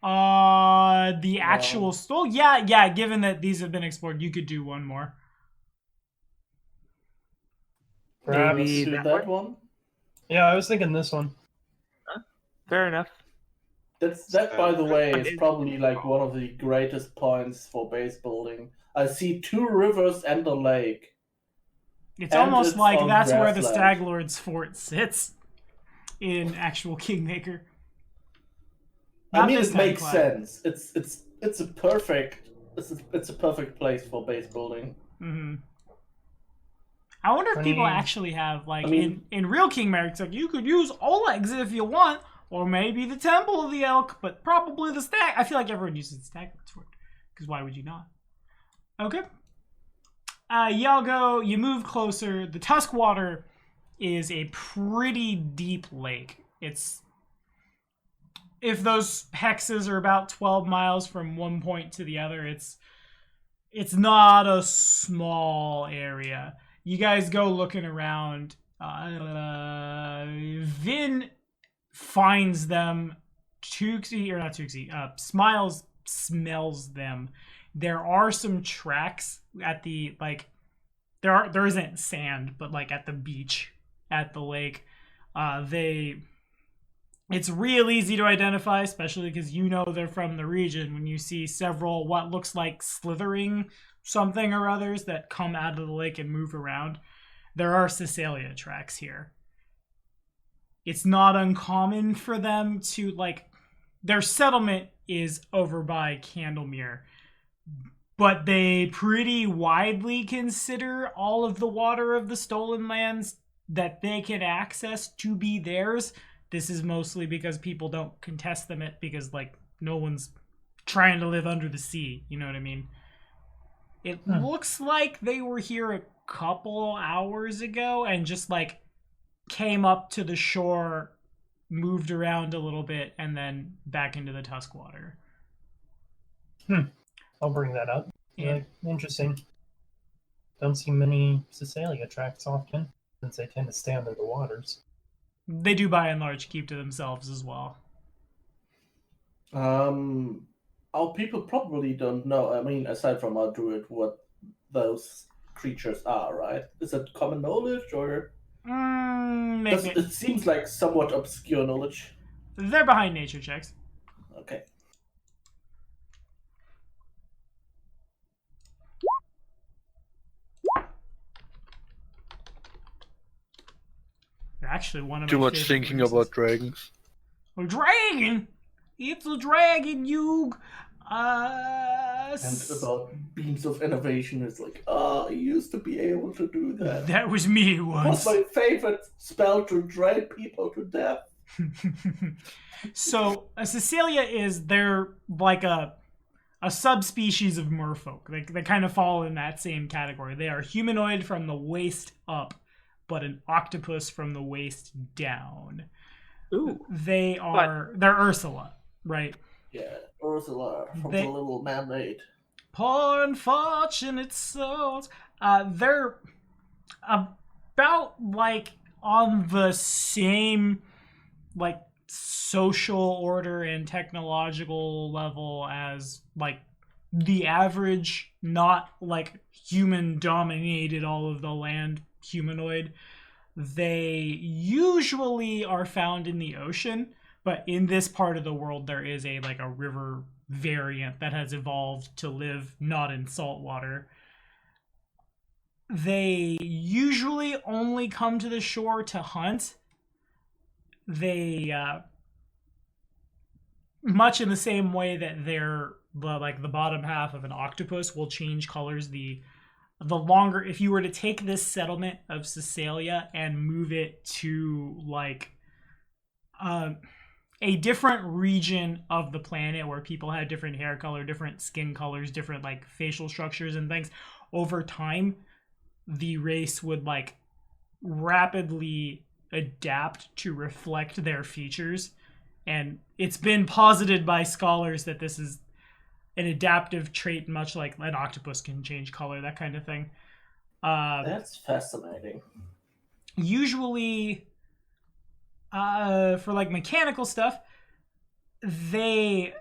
The actual still, yeah. Given that these have been explored, you could do one more. Perhaps. Maybe Do that that one. Yeah, I was thinking this one. Fair enough. That, by the way, is Okay. probably like one of the greatest points for base building. I see 2 rivers and a lake. It's And almost it's like on that's where the grassland. Staglord's fort sits in actual Kingmaker. I Not mean, this it time, makes Clyde. sense. It's a perfect place for base building. Mm-hmm. I wonder if people Funny. actually have like I mean- in real Kingmaker, it's like you could use Oleg's if you want, or maybe the Temple of the Elk, but probably the Stag. I feel like everyone uses the Staglord's fort because why would you not? Okay. Y'all go. You move closer. The Tuskwater is a pretty deep lake. It's if those hexes are about 12 miles from one point to the other, it's not a small area. You guys go looking around. Vin finds them. Smiles smells them. There are some tracks at the there isn't sand, but like at the beach at the lake. It's real easy to identify, especially because you know they're from the region when you see several what looks like slithering something or others that come out of the lake and move around. There are Caecilia tracks here. It's not uncommon for them to, like, their settlement is over by Candlemere, but they pretty widely consider all of the water of the stolen lands that they can access to be theirs. This is mostly because people don't contest them because, like, no one's trying to live under the sea. You know what I mean? It looks like they were here a couple hours ago and just, like, came up to the shore, moved around a little bit, and then back into the Tuskwater. I'll bring that up. Yeah, interesting. Don't see many Caecilia tracks often, since they tend to stay under the waters. They do, by and large, keep to themselves as well. Our people probably don't know, I mean, aside from our druid, what those creatures are, right? Is it common knowledge, or... Maybe. It seems like somewhat obscure knowledge. They're behind nature checks. Okay. They're actually one of Too my much favorite thinking races. about dragons. A dragon! It's a dragon, you... And about beams of innovation, it's like, I used to be able to do that. That was me It once. was my favorite spell to drain people to death. So, a Caecilia they're like a subspecies of merfolk. They kind of fall in that same category. They are humanoid from the waist up, but an octopus from the waist down. Ooh. They're Ursula, right? Yeah, Ursula from They- the Little Mermaid. Poor unfortunate souls. They're about, like, on the same, like, social order and technological level as, like, the average, not, like, human dominated all of the land humanoid. They usually are found in the ocean, but in this part of the world there is a river variant that has evolved to live not in salt water. They usually only come to the shore to hunt. They much in the same way that they're the bottom half of an octopus will change colors the longer, if you were to take this settlement of Caecilia and move it to a different region of the planet where people have different hair color, different skin colors, different facial structures and things, over time the race would rapidly adapt to reflect their features. And it's been posited by scholars that this is an adaptive trait, much like an octopus can change color, that kind of thing. That's fascinating. Usually, for mechanical stuff, they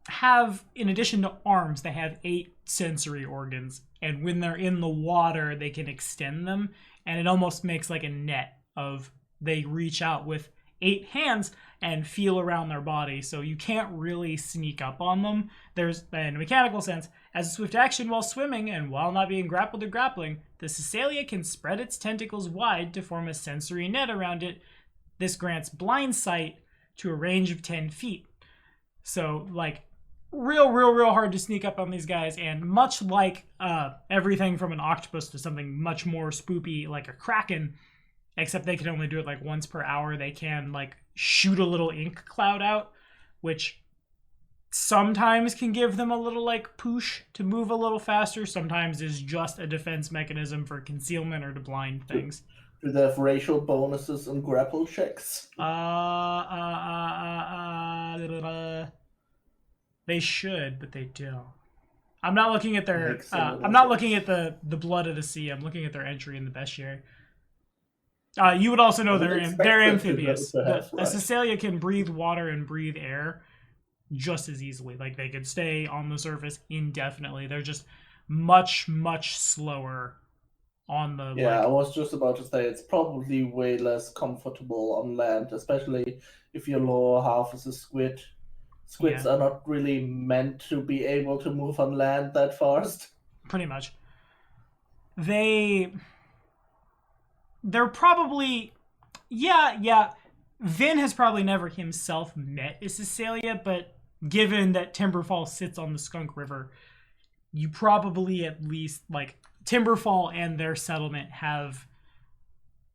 have, in addition to arms, they have 8 sensory organs. And when they're in the water, they can extend them. And it almost makes like a net of, they reach out with 8 hands and feel around their body, so you can't really sneak up on them. There's, in a mechanical sense, as a swift action while swimming and while not being grappled or grappling, the Caecilia can spread its tentacles wide to form a sensory net around it. This grants blind sight to a range of 10 feet. So, real hard to sneak up on these guys, and much like everything from an octopus to something much more spoopy like a kraken, except they can only do it once per hour. They can shoot a little ink cloud out, which sometimes can give them a little push to move a little faster. Sometimes is just a defense mechanism for concealment or to blind things. Do they have racial bonuses and grapple checks? They should, but they don't. I'm not looking at their. I'm not looking at the blood of the sea. I'm looking at their entry in the bestiary. You would also know they're amphibious. A Caecilia can breathe water and breathe air just as easily. They could stay on the surface indefinitely. They're just much slower on the Yeah, I like, was just about to say it's probably way less comfortable on land, especially if your lower half is a squid. Squids Yeah. are not really meant to be able to move on land that fast. pretty much. They're probably, yeah. Vin has probably never himself met a Cecilia, but given that Timberfall sits on the Skunk River, you probably at least, like, Timberfall and their settlement have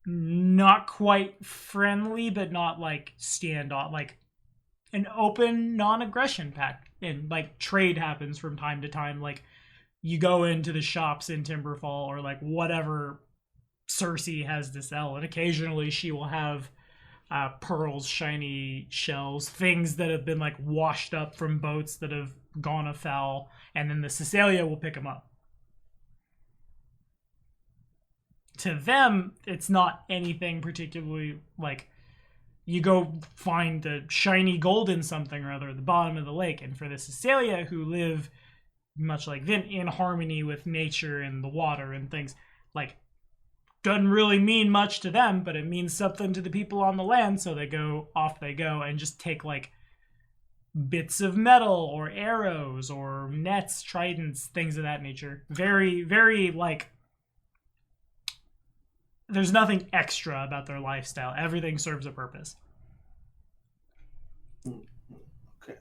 not quite friendly, but not like standoff, like an open non-aggression pact, and like trade happens from time to time. Like, you go into the shops in Timberfall, or like whatever Cersei has to sell, and occasionally she will have pearls, shiny shells, things that have been like washed up from boats that have gone afoul, and then the Cecilia will pick them up. To them, it's not anything particularly like, you go find the shiny gold in something or other at the bottom of the lake. And for the Cecilia, who live much like Vin in harmony with nature and the water and things, like, doesn't really mean much to them, but it means something to the people on the land. So they go and just take like bits of metal or arrows or nets, tridents, things of that nature. Very, very like, there's nothing extra about their lifestyle. Everything serves a purpose. Okay.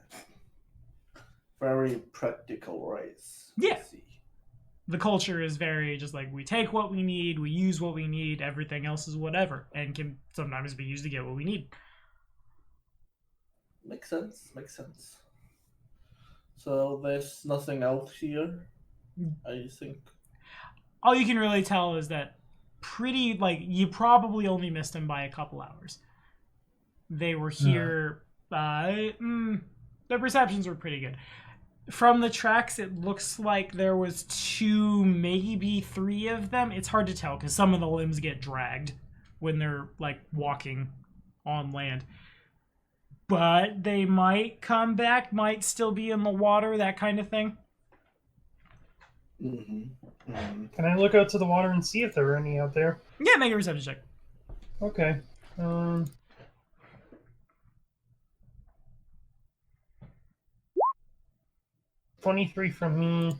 Very practical race. Yeah. I see. The culture is very just like, we take what we need, we use what we need, everything else is whatever, and can sometimes be used to get what we need. Makes sense. So there's nothing else here, I think. All you can really tell is that pretty, like, you probably only missed them by a couple hours. They were here, their perceptions were pretty good. From the tracks, it looks like there was 2, maybe 3 of them. It's hard to tell because some of the limbs get dragged when they're like walking on land. But they might come back, might still be in the water, that kind of thing. Can I look out to the water and see if there are any out there? Yeah, make a perception check. Okay. 23 from me,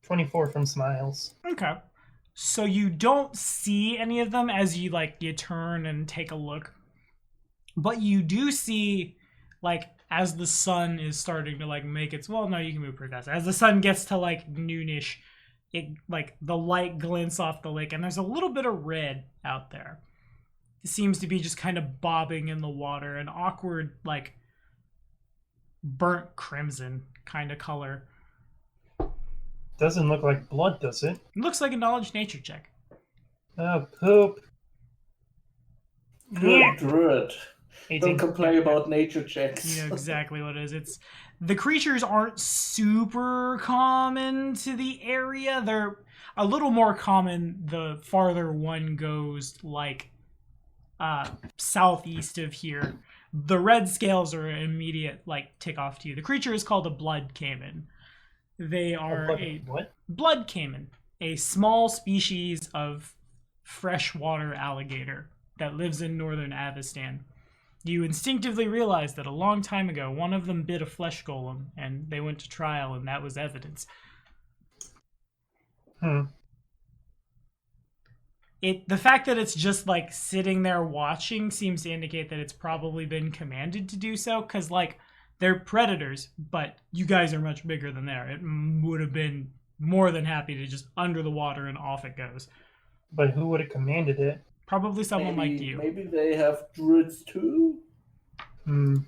24 from Smiles. Okay. So you don't see any of them as you turn and take a look. But you do see, like, as the sun is starting to make its, well, no, you can move pretty fast. As the sun gets to noonish, it the light glints off the lake, and there's a little bit of red out there. It seems to be just kind of bobbing in the water, an awkward burnt crimson kind of color. Doesn't look like blood, does it? It looks like a knowledge nature check. Oh, poop. Good druid. 18. Don't complain about nature checks. You know exactly what it is. It's, the creatures aren't super common to the area. They're a little more common the farther one goes, southeast of here. The red scales are an immediate tick off to you. The creature is called a blood caiman. They are what? Blood caiman, a small species of freshwater alligator that lives in northern Avestan. You instinctively realize that a long time ago, one of them bit a flesh golem, and they went to trial, and that was evidence. The fact that it's just sitting there watching seems to indicate that it's probably been commanded to do so, because they're predators, but you guys are much bigger than they are. It would have been more than happy to just under the water and off it goes. But who would have commanded it? Probably someone like you. Maybe they have druids too? I'm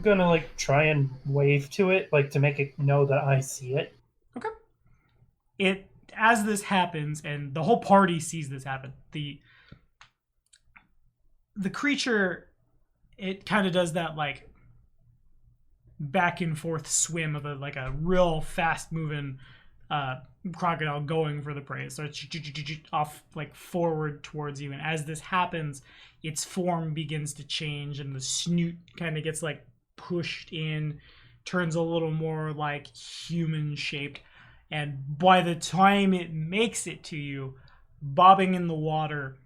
gonna try and wave to it, to make it know that I see it. Okay. As this happens, and the whole party sees this happen, the creature, it kind of does that back and forth swim of a real fast moving crocodile going for the prey. So it's off forward towards you, and as this happens, its form begins to change, and the snoot kind of gets pushed in, turns a little more human shaped. and by the time it makes it to you, bobbing in the water,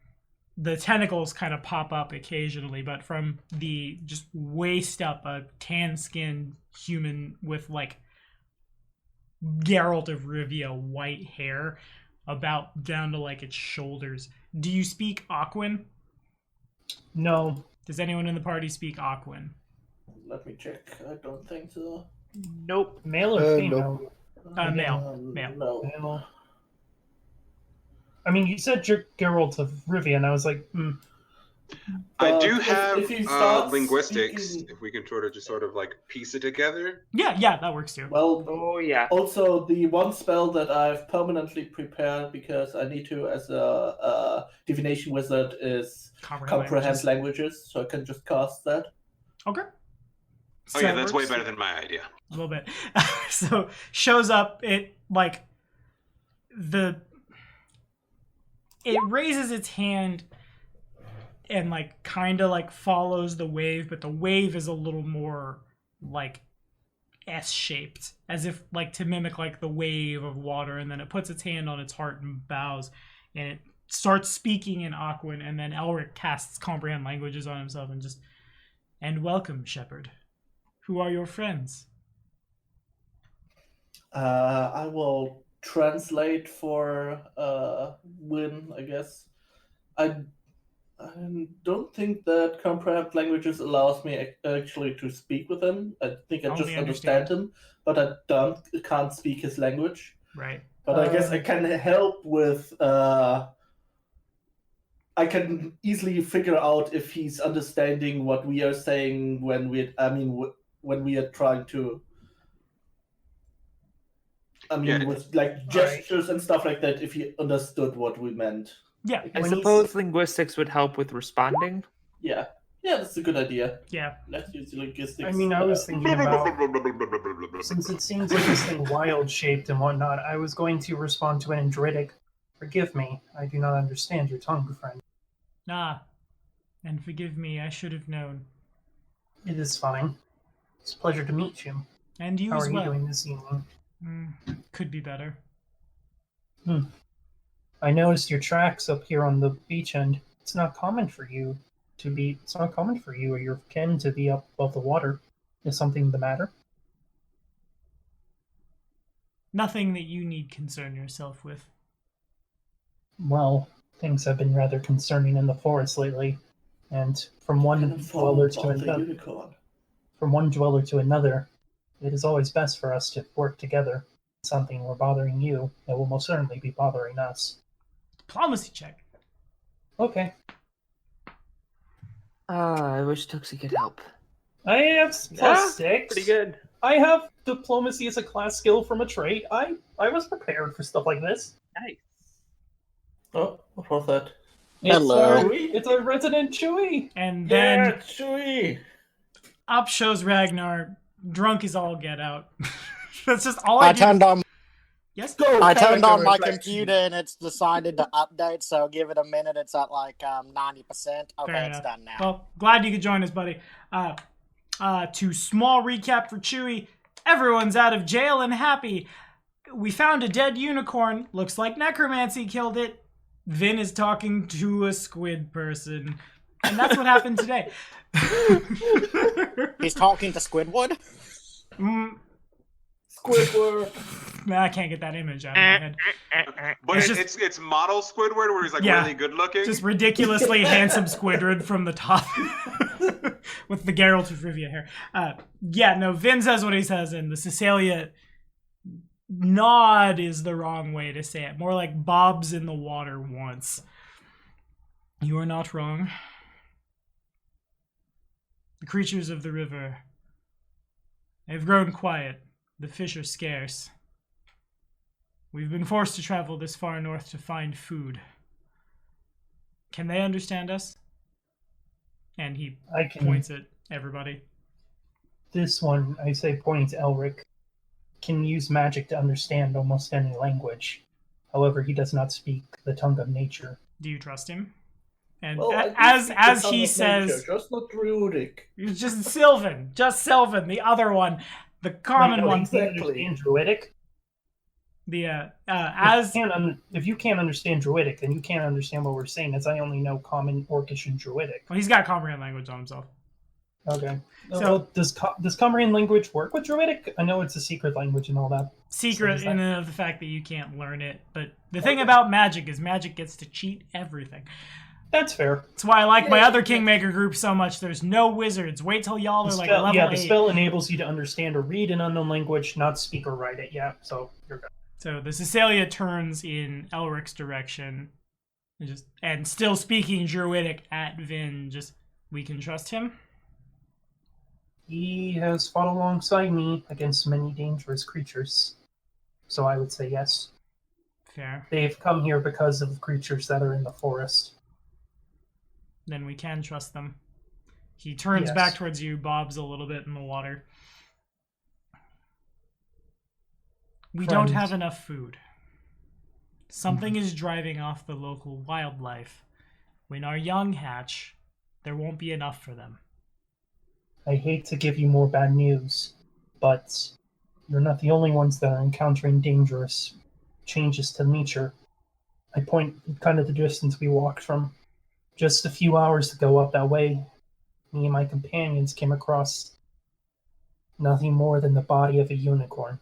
the tentacles kind of pop up occasionally, but from the just waist up, a tan-skinned human with like Geralt of Rivia white hair about down to like its shoulders. Do you speak Aquan? No. Does anyone in the party speak Aquan? Let me check. I don't think so. Nope. Male or female? Male. No. Male. I mean, you said Geralt of Rivia, and I was like, I do If have he starts linguistics, speaking- if we can sort of like piece it together. Yeah, that works too. Well, Oh yeah. also the one spell that I've permanently prepared because I need to as a divination wizard is comprehend languages, so I can just cast that. Okay. Oh yeah, that's way better than my idea. A little bit. So shows up, it like it raises its hand and like kind of like follows the wave, but the wave is a little more like S-shaped, as if like to mimic like the wave of water, and then it puts its hand on its heart and bows, and it starts speaking in Aquan, and then Elric casts comprehend languages on himself and welcome, Shepherd. Who are your friends? I will translate for Win, I guess. I don't think that comprehend languages allows me actually to speak with him. I think I Only just understand him, but I can't speak his language. Right. But I guess I can help with. I can easily figure out if he's understanding what we are saying when we are trying to. With like gestures and stuff like that, if he understood what we meant. Yeah. I suppose linguistics would help with responding. Yeah, that's a good idea. Yeah. Let's use linguistics. I mean, I was thinking about, since it seems like this thing wild-shaped and whatnot, I was going to respond to an Andritic. Forgive me, I do not understand your tongue, friend. And forgive me, I should have known. It is fine. It's a pleasure to meet you. And you How as are well. you doing this evening? Could be better. I noticed your tracks up here on the beach end. It's not common for you or your kin to be up above the water. Is something the matter? Nothing that you need concern yourself with. Well, things have been rather concerning in the forest lately, and from one dweller to another, it is always best for us to work together. If something were bothering you, it will most certainly be bothering us. Diplomacy check. Okay. I wish Tuxie could help. I have plus 6. Pretty good. I have diplomacy as a class skill from a trait. I was prepared for stuff like this. Nice. Oh, what was that? Hello. It's a resident Chewy. And then Chewie. up shows Ragnar, drunk as all get out. That's just all I do. turned on Yes? I turned on my reflection. computer and it's decided to update, so give it a minute. It's at like 90%. Fair Okay, it's enough. done now. Well, glad you could join us, buddy. To small recap for Chewy, everyone's out of jail and happy. We found a dead unicorn. Looks like necromancy killed it. Vin is talking to a squid person. And that's what happened today. He's talking to Squidward? Squidward. Man, I can't get that image out of my head. But It's it's model Squidward where he's like Yeah. really good looking. Just ridiculously handsome Squidward from the top with the Geralt of Rivia hair. Vin says what he says, and the Cecilia nod is the wrong way to say it. More like bobs in the water once. You are not wrong. The creatures of the river have grown quiet. The fish are scarce. We've been forced to travel this far north to find food. Can they understand us? And he I can. points at everybody. This one, I say pointing to Elric, can use magic to understand almost any language. However, he does not speak the tongue of nature. Do you trust him? And Well, I do as speak the as tongue he of says, nature, just not Druidic. it's just Sylvan, the other one, the common Wait, no, one. he can Exactly. understand Druidic. As If you can't understand Druidic, then you can't understand what we're saying, as I only know Common, Orcish, and Druidic. well, he's got comprehend language on himself. Okay. So- Well, does Common language work with Druidic? I know it's a secret language and all that. Secret So in and of the fact that you can't learn it, but the thing about magic is magic gets to cheat everything. That's fair. That's why I like my other Kingmaker group so much. There's no wizards. Wait till y'all are like level 8. The spell enables you to understand or read an unknown language, not speak or write it. Yeah, so you're good. So the Cecilia turns in Elric's direction, and still speaking Druidic at Vin. We can trust him. He has fought alongside me against many dangerous creatures, so I would say yes. Fair. They've come here because of creatures that are in the forest. Then we can trust them. He turns back towards you, bobs a little bit in the water. We don't have enough food. Something is driving off the local wildlife. When our young hatch, there won't be enough for them. I hate to give you more bad news, but you're not the only ones that are encountering dangerous changes to nature. I point kind of the distance we walked from. Just a few hours ago up that way, me and my companions came across nothing more than the body of a unicorn.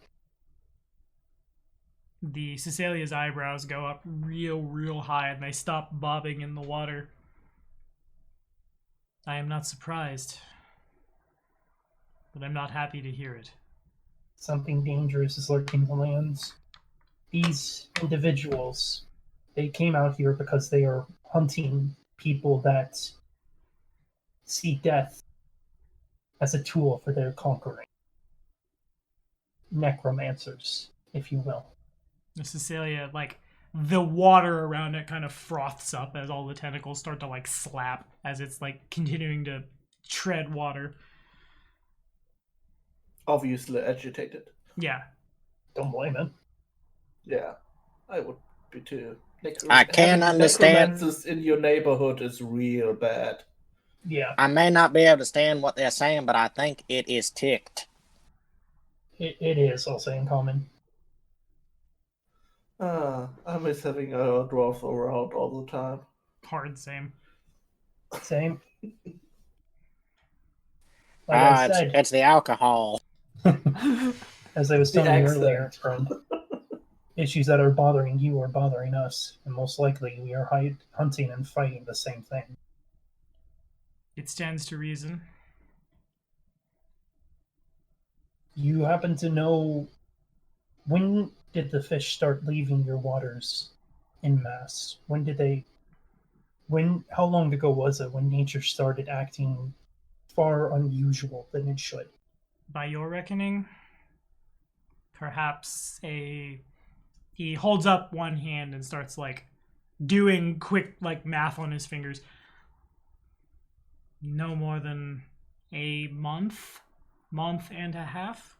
The Cecilia's eyebrows go up real high and they stop bobbing in the water. I am not surprised, but I'm not happy to hear it. Something dangerous is lurking in the lands. These individuals, they came out here because they are hunting people that see death as a tool for their conquering. Necromancers, if you will. The Cecilia, the water around it kind of froths up as all the tentacles start to, slap as it's, continuing to tread water. Obviously agitated. Yeah. Don't blame him. Yeah, I would be too. I can understand. Necromancers in your neighborhood is real bad. Yeah. I may not be able to understand what they're saying, but I think it is ticked. It is, I'll say in common. I miss having a dwarf around all the time. Hard same. Same. Like I It's, said, it's the alcohol. as I was telling you accent. earlier, from issues that are bothering you are bothering us, and most likely we are hunting and fighting the same thing. It stands to reason. You happen to know, when did the fish start leaving your waters en masse? How long ago was it when nature started acting far unusual than it should? By your reckoning, perhaps he holds up one hand and starts doing quick math on his fingers. No more than a month and a half.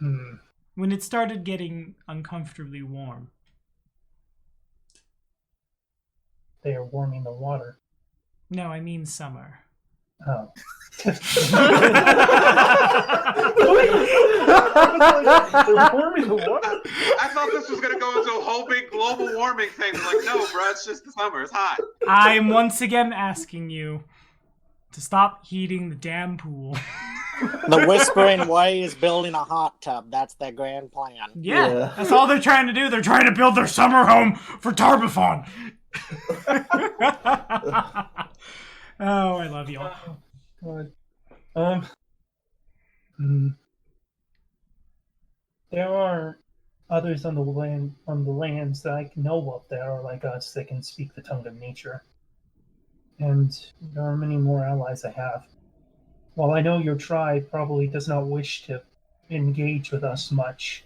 When it started getting uncomfortably warm. They are warming the water. No, I mean summer. Oh. They're warming the water? I thought this was gonna go into a whole big global warming thing. No, bro, it's just the summer. It's hot. I'm once again asking you to stop heating the damn pool. The Whispering Way is building a hot tub. That's their grand plan. Yeah, that's all they're trying to do. They're trying to build their summer home for Tarbathon. Oh, I love y'all. God. There are others on the lands that I know of that are like us that can speak the tongue of nature. And there are many more allies I have. While I know your tribe probably does not wish to engage with us much,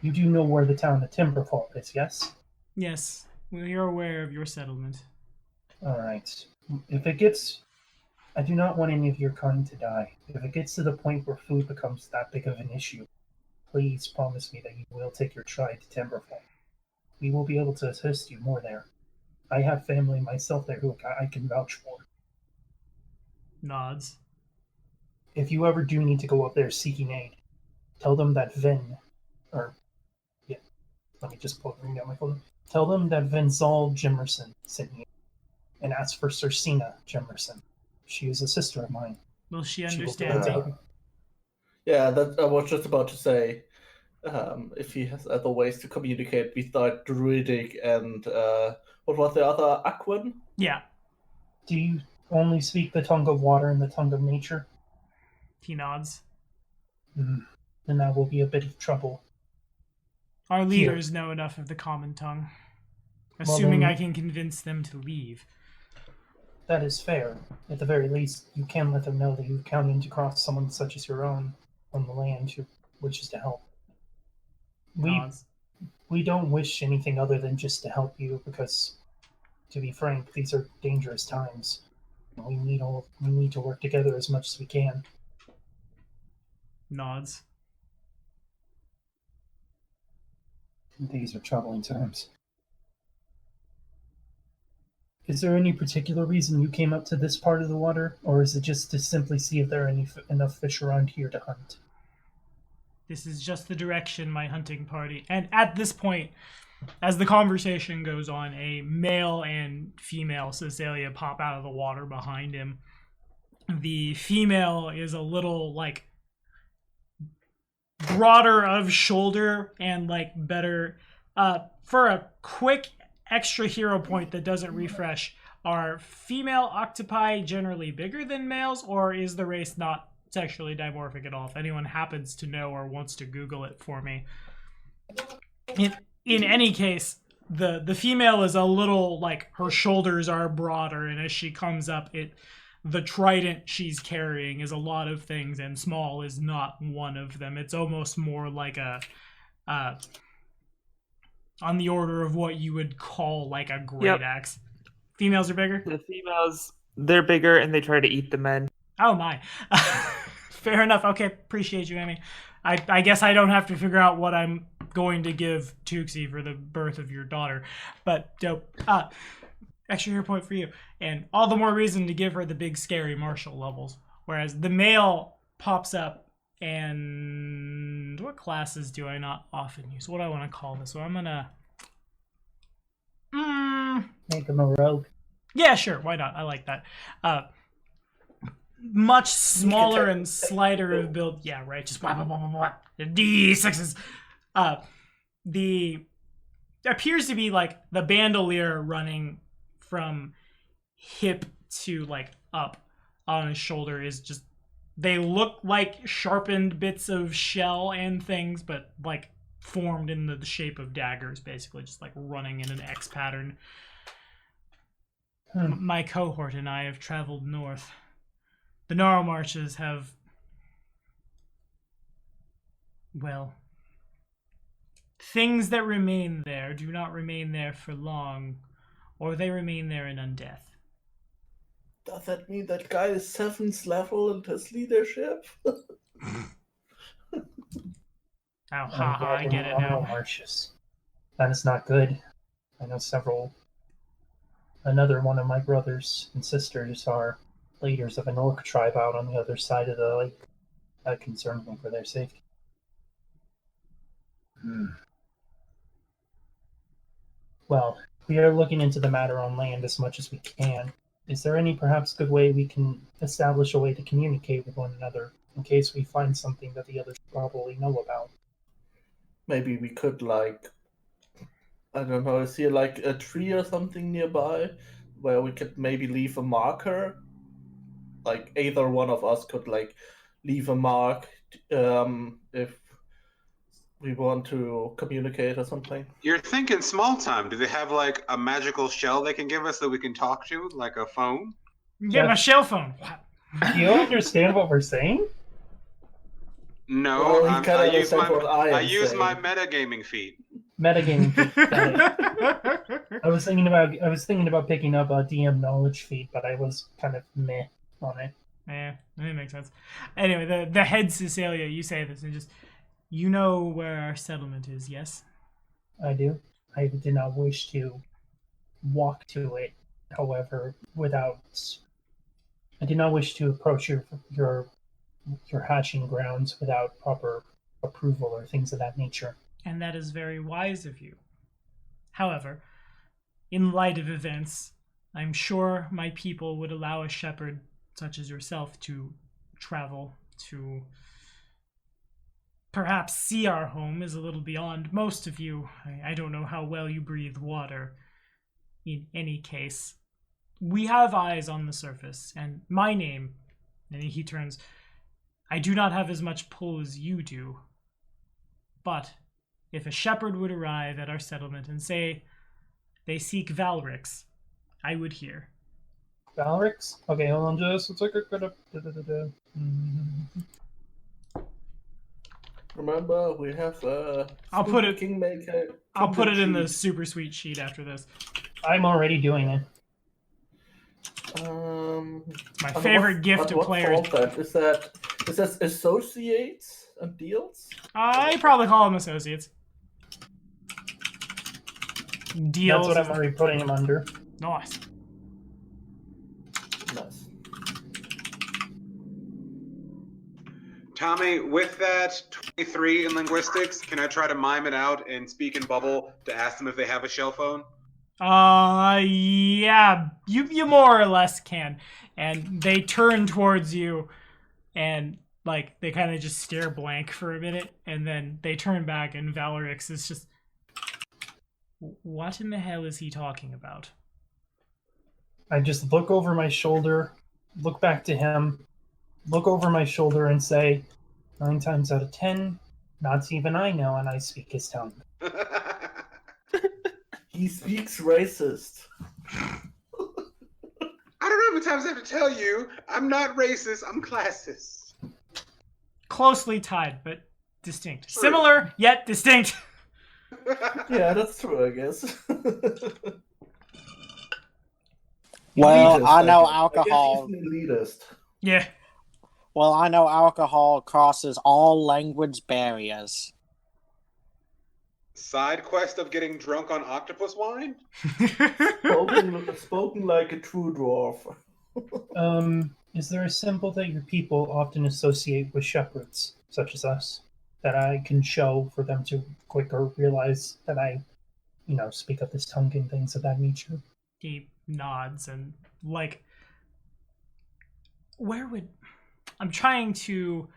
you do know where the town of Timberfall is, yes? Yes, we are aware of your settlement. Alright. If it gets... I do not want any of your kind to die. If it gets to the point where food becomes that big of an issue, please promise me that you will take your tribe to Timberfall. We will be able to assist you more there. I have family myself there who I can vouch for. Nods. If you ever do need to go up there seeking aid, tell them that Let me just pull it down my phone. Tell them that Venzal Jimerson sent you, and ask for Cersina Jimerson. She is a sister of mine. Will she She will understand be- me? Yeah, that I was just about to say. If he has other ways to communicate besides Druidic and what was the other, Aquan? Yeah, Do you only speak the tongue of water and the tongue of nature? he nods. Then that will be a bit of trouble. Our leaders know enough of the common tongue. Well, Assuming then- I can convince them to leave. That is fair. At the very least, you can let them know that you've counted to cross someone such as your own on the land who wishes to help. Nods. We don't wish anything other than just to help you because, to be frank, these are dangerous times. We need to work together as much as we can. Nods. These are troubling times. Is there any particular reason you came up to this part of the water, or is it just to simply see if there are enough fish around here to hunt? This is just the direction my hunting party. And at this point, as the conversation goes on, a male and female Cecilia pop out of the water behind him. The female is a little like broader of shoulder and like better. For a quick extra hero point that doesn't refresh, are female octopi generally bigger than males, or is the race not sexually dimorphic at all? If anyone happens to know or wants to Google it for me. In any case, the female is a little like her shoulders are broader, and as she comes up, the trident she's carrying is a lot of things, and small is not one of them. It's almost more like a on the order of what you would call like a great axe. Females are bigger? The females, they're bigger and they try to eat the men. Oh my. Fair enough. Okay, appreciate you, Amy. I guess I don't have to figure out what I'm going to give Tuxie for the birth of your daughter. But dope. Extra hero point for you. And all the more reason to give her the big scary martial levels. Whereas the male pops up, and what classes do I not often use? What do I want to call this? So I'm gonna Make them a rogue. yeah, sure, why not? I like that. Much smaller and slighter of build. Yeah, right. Just blah, blah, blah, blah, blah. D6s. The appears to be like the bandolier running from hip to like up on his shoulder is just. They look like sharpened bits of shell and things, but like formed in the shape of daggers, basically, just like running in an X pattern. My cohort and I have traveled north. The Gnarl Marches have, well, things that remain there do not remain there for long, or they remain there in undeath. Does that mean that guy is 7th level and has leadership? Oh, haha, I get it now. Marches. That is not good. I know another one of my brothers and sisters are leaders of an orc tribe out on the other side of the lake. That concerns me for their safety. Well, we are looking into the matter on land as much as we can. Is there any perhaps good way we can establish a way to communicate with one another in case we find something that the others probably know about? Maybe we could, like, I don't know, is here like a tree or something nearby where we could maybe leave a marker? Like, either one of us could, like, leave a mark if we want to communicate or something. You're thinking small time. Do they have like a magical shell they can give us that we can talk to, like a phone? Get my shell phone. Do you understand what we're saying? No, Well, you I kinda use understand what I am I use my saying. metagaming feat. Metagaming. I was thinking about picking up a DM knowledge feat, but I was kind of meh on it. Yeah, that makes sense. Anyway, the head Cecilia, you say this and just, you know where our settlement is, yes? I do. I did not wish to walk to it, however, I did not wish to approach your hatching grounds without proper approval or things of that nature. And that is very wise of you. However, in light of events, I'm sure my people would allow a shepherd such as yourself to travel to perhaps see our home is a little beyond most of you. I don't know how well you breathe water. In any case, we have eyes on the surface, and my name, and he turns, I do not have as much pull as you do. But if a shepherd would arrive at our settlement and say they seek Valrix, I would hear. Valrix? Okay, hold on, just let's look at it. Remember, we have I'll put it. Kingmaker. I'll put it in the Kingdom super sweet sheet after this. I'm already doing it. sheet. My favorite gift to players. Is that associates and deals? I probably call them associates. Deals. That's what I'm already putting him under. Nice. Nice. Tommy, with that 23 in linguistics, can I try to mime it out and speak in bubble to ask them if they have a shell phone? Yeah, you more or less can. And they turn towards you and like they kind of just stare blank for a minute and then they turn back and Valorix is just, what in the hell is he talking about? I just look over my shoulder, look back to him, look over my shoulder and say, 9 times out of 10, not even I know, and I speak his tongue. He speaks racist. I don't know how many times I have to tell you, I'm not racist, I'm classist. Closely tied, but distinct. True. Similar, yet distinct. Yeah, that's true, I guess. Well, Elitist, I know guess. alcohol. I guess he's an elitist. Yeah. Well, I know alcohol crosses all language barriers. Side quest of getting drunk on octopus wine? Spoken like a true dwarf. Is there a symbol that your people often associate with shepherds, such as us, that I can show for them to quicker realize that I, speak up this tongue and things of that nature? He nods and like, where would I'm trying to?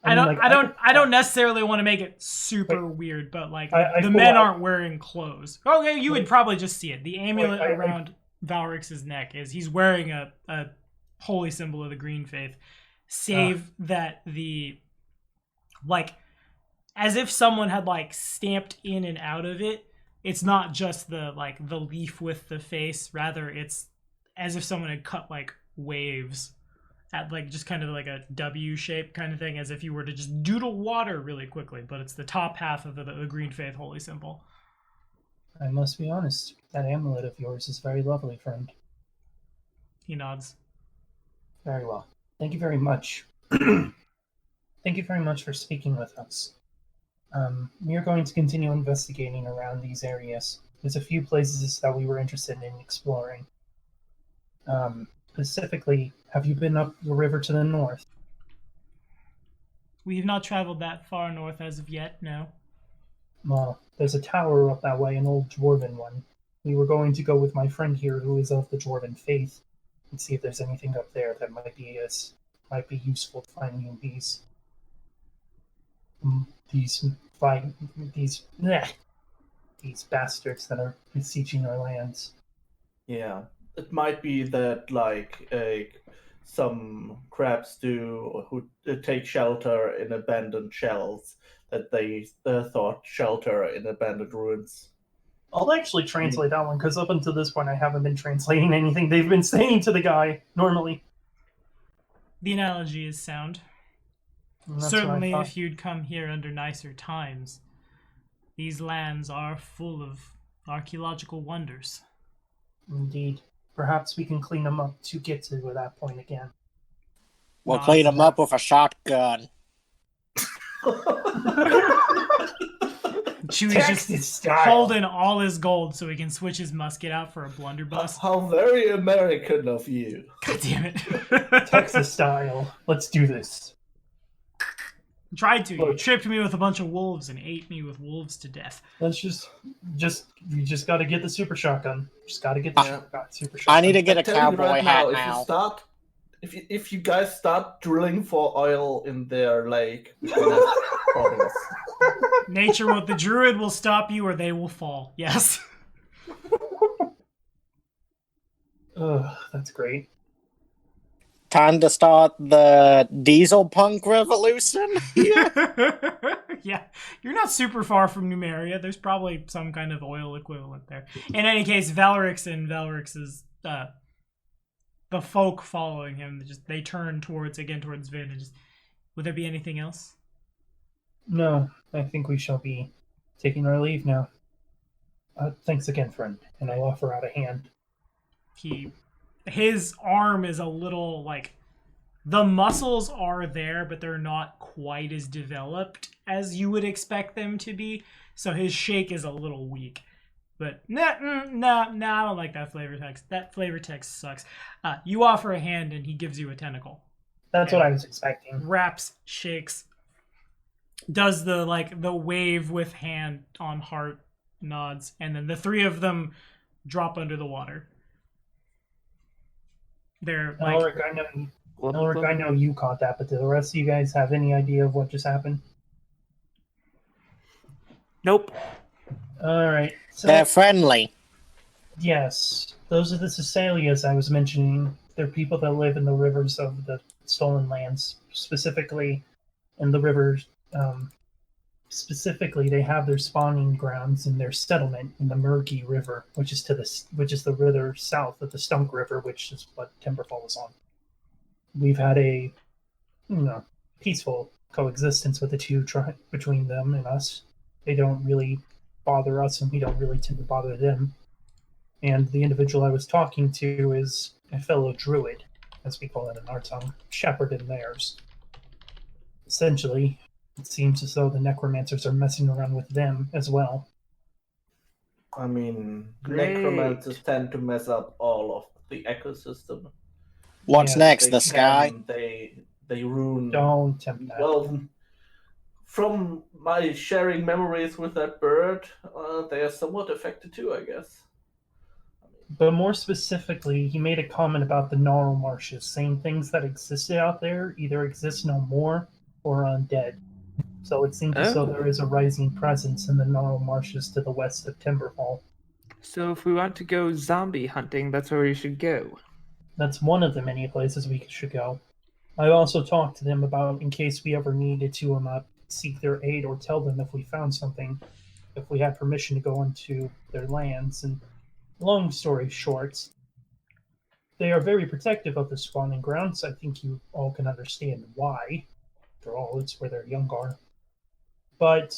I don't necessarily want to make it super weird, but like the men aren't wearing clothes. Okay, you would probably just see it. The amulet around Valrix's neck is he's wearing a holy symbol of the green faith, save that the like as if someone had like stamped in and out of it. It's not just the leaf with the face, rather it's as if someone had cut like waves at like just kind of like a W shape kind of thing, as if you were to just doodle water really quickly, but it's the top half of the green faith holy symbol. I must be honest, that amulet of yours is very lovely, friend. He nods. Very well. Thank you very much. Thank you very much for speaking with us. We are going to continue investigating around these areas. There's a few places that we were interested in exploring. Specifically, have you been up the river to the north? We have not traveled that far north as of yet, no. Well, there's a tower up that way, an old Dwarven one. We were going to go with my friend here who is of the Dwarven faith and see if there's anything up there that might be useful to finding these bastards that are besieging our lands. Yeah, it might be that some crabs who take shelter in abandoned shells that they thought shelter in abandoned ruins. I'll actually translate that one because up until this point I haven't been translating anything they've been saying to the guy normally. The analogy is sound. Certainly, if you'd come here under nicer times, these lands are full of archaeological wonders. Indeed. Perhaps we can clean them up to get to that point again. We'll clean them up with a shotgun. Chewie's just holding all his gold so he can switch his musket out for a blunderbuss. How very American of you. God damn it. Texas style. Let's do this. Tried to. You Look. tripped me with a bunch of wolves and ate me with wolves to death. Let's you just got to get the super shotgun. Just got to get the super shotgun. I need to get a I'm telling you cowboy right hat now, now. if you guys start drilling for oil in their lake, we're gonna have problems. Nature with the druid will stop you or they will fall. Yes. Ugh, that's great. Time to start the diesel punk revolution. Yeah, you're not super far from Numeria. There's probably some kind of oil equivalent there. In any case, Valrix and Valrix's the folk following him, they turn towards Vin and just. Would there be anything else? No, I think we shall be taking our leave now. Thanks again, friend. And I offer out a hand. His arm is a little the muscles are there, but they're not quite as developed as you would expect them to be. So his shake is a little weak. But nah, I don't like that flavor text. That flavor text sucks. You offer a hand and he gives you a tentacle. That's what I was expecting. Wraps, shakes, does the wave with hand on heart, nods, and then the three of them drop under the water. They're Elric, I know you caught that, but do the rest of you guys have any idea of what just happened? Nope. All right. So, They're friendly. yes, those are the Cecilias I was mentioning. They're people that live in the rivers of the Stolen Lands, specifically in the rivers. Specifically, they have their spawning grounds in their settlement in the Murky River, which is the river south of the Stunk River, which is what Timberfall is on. We've had a peaceful coexistence with the two between them and us. They don't really bother us, and we don't really tend to bother them. And the individual I was talking to is a fellow druid, as we call it in our tongue, shepherd in theirs. Essentially, it seems as though the necromancers are messing around with them as well. I mean, Great. necromancers tend to mess up all of the ecosystem. What's Yeah, next? They The sky? They ruin. Don't tempt that. Well, from my sharing memories with that bird, they are somewhat affected too, I guess. But more specifically, he made a comment about the Gnarl Marshes, saying things that existed out there either exist no more or are undead. So it seems as though there is a rising presence in the Gnarl Marshes to the west of Timberfall. So if we want to go zombie hunting, that's where we should go. That's one of the many places we should go. I also talked to them about in case we ever needed to seek their aid or tell them if we found something, if we had permission to go into their lands. And long story short, they are very protective of the spawning grounds. I think you all can understand why. After all, it's where their young are. But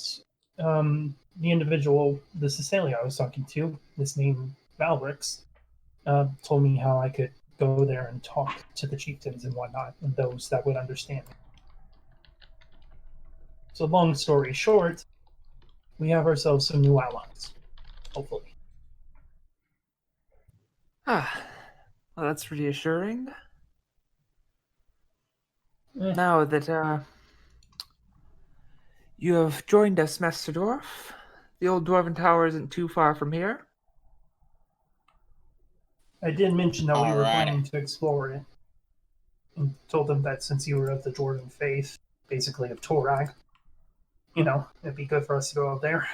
the individual, the Cecilia I was talking to, this name Valrix, told me how I could go there and talk to the chieftains and whatnot, and those that would understand me. So long story short, we have ourselves some new allies, hopefully. Well, that's reassuring. Now that you have joined us, Master Dwarf, the old Dwarven Tower isn't too far from here. I did mention that we were Alright. planning to explore it, and told them that since you were of the Dwarven faith, basically of Torag, it'd be good for us to go out there.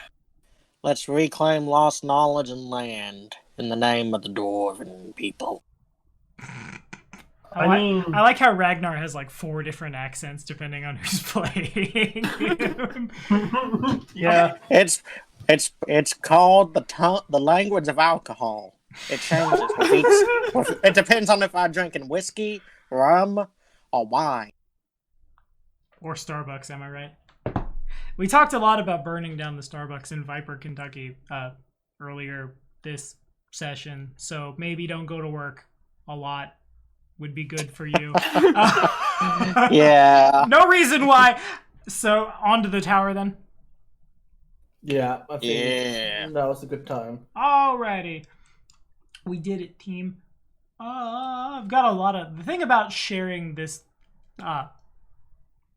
Let's reclaim lost knowledge and land in the name of the Dwarven people. I mean, I like how Ragnar has 4 different accents depending on who's playing. yeah, It's called the language of alcohol. It changes with each. It depends on if I'm drinking whiskey, rum, or wine. Or Starbucks, am I right? We talked a lot about burning down the Starbucks in Viper, Kentucky earlier this session, so maybe don't go to work a lot would be good for you. Yeah. No reason why. So, on to the tower then. Yeah, I think Yeah. that was a good time. Alrighty. We did it, team. I've got a lot of... The thing about sharing this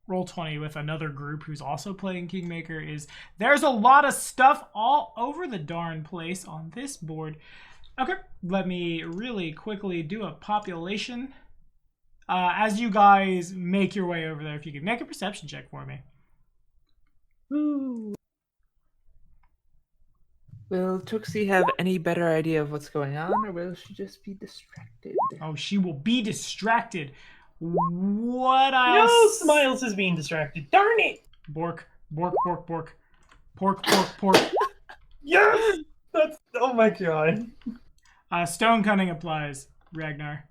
Roll20 with another group who's also playing Kingmaker is there's a lot of stuff all over the darn place on this board. Okay, let me really quickly do a population. As you guys make your way over there, if you could make a perception check for me. Ooh. Will Tuxie have any better idea of what's going on, or will she just be distracted? Oh, she will be distracted. What No, else? Smiles is being distracted. Darn it! Bork, bork, bork, bork. Pork, pork, pork. Yes! That's, oh my god. Stone cunning applies, Ragnar.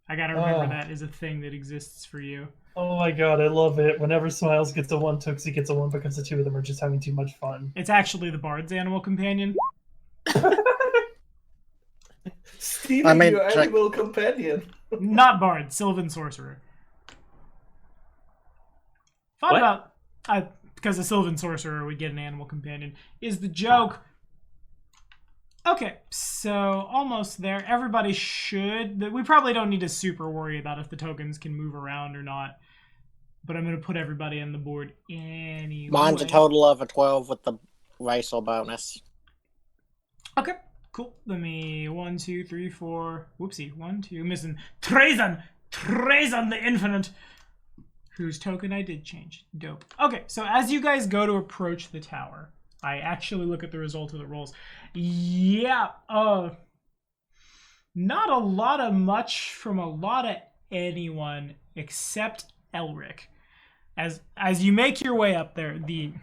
I gotta remember Oh. that is a thing that exists for you. Oh my god, I love it. Whenever Smiles gets a 1, Tuxie gets a 1 because the two of them are just having too much fun. It's actually the Bard's animal companion. Stealing I mean, your check- animal companion. Not Bard, Sylvan Sorcerer. Thought What? about, because a Sylvan Sorcerer would get an animal companion, is the joke. Okay, so almost there. Everybody should. We probably don't need to super worry about if the tokens can move around or not. But I'm going to put everybody on the board anyway. Mine's a total of a 12 with the racial bonus. Okay, cool. Let me 1, 2, 3, 4. Whoopsie, 1, 2. Missing Trazon the Infinite, whose token I did change. Dope. Okay, so as you guys go to approach the tower, I actually look at the result of the rolls. Yeah, not a lot of much from a lot of anyone except Elric. As you make your way up there, the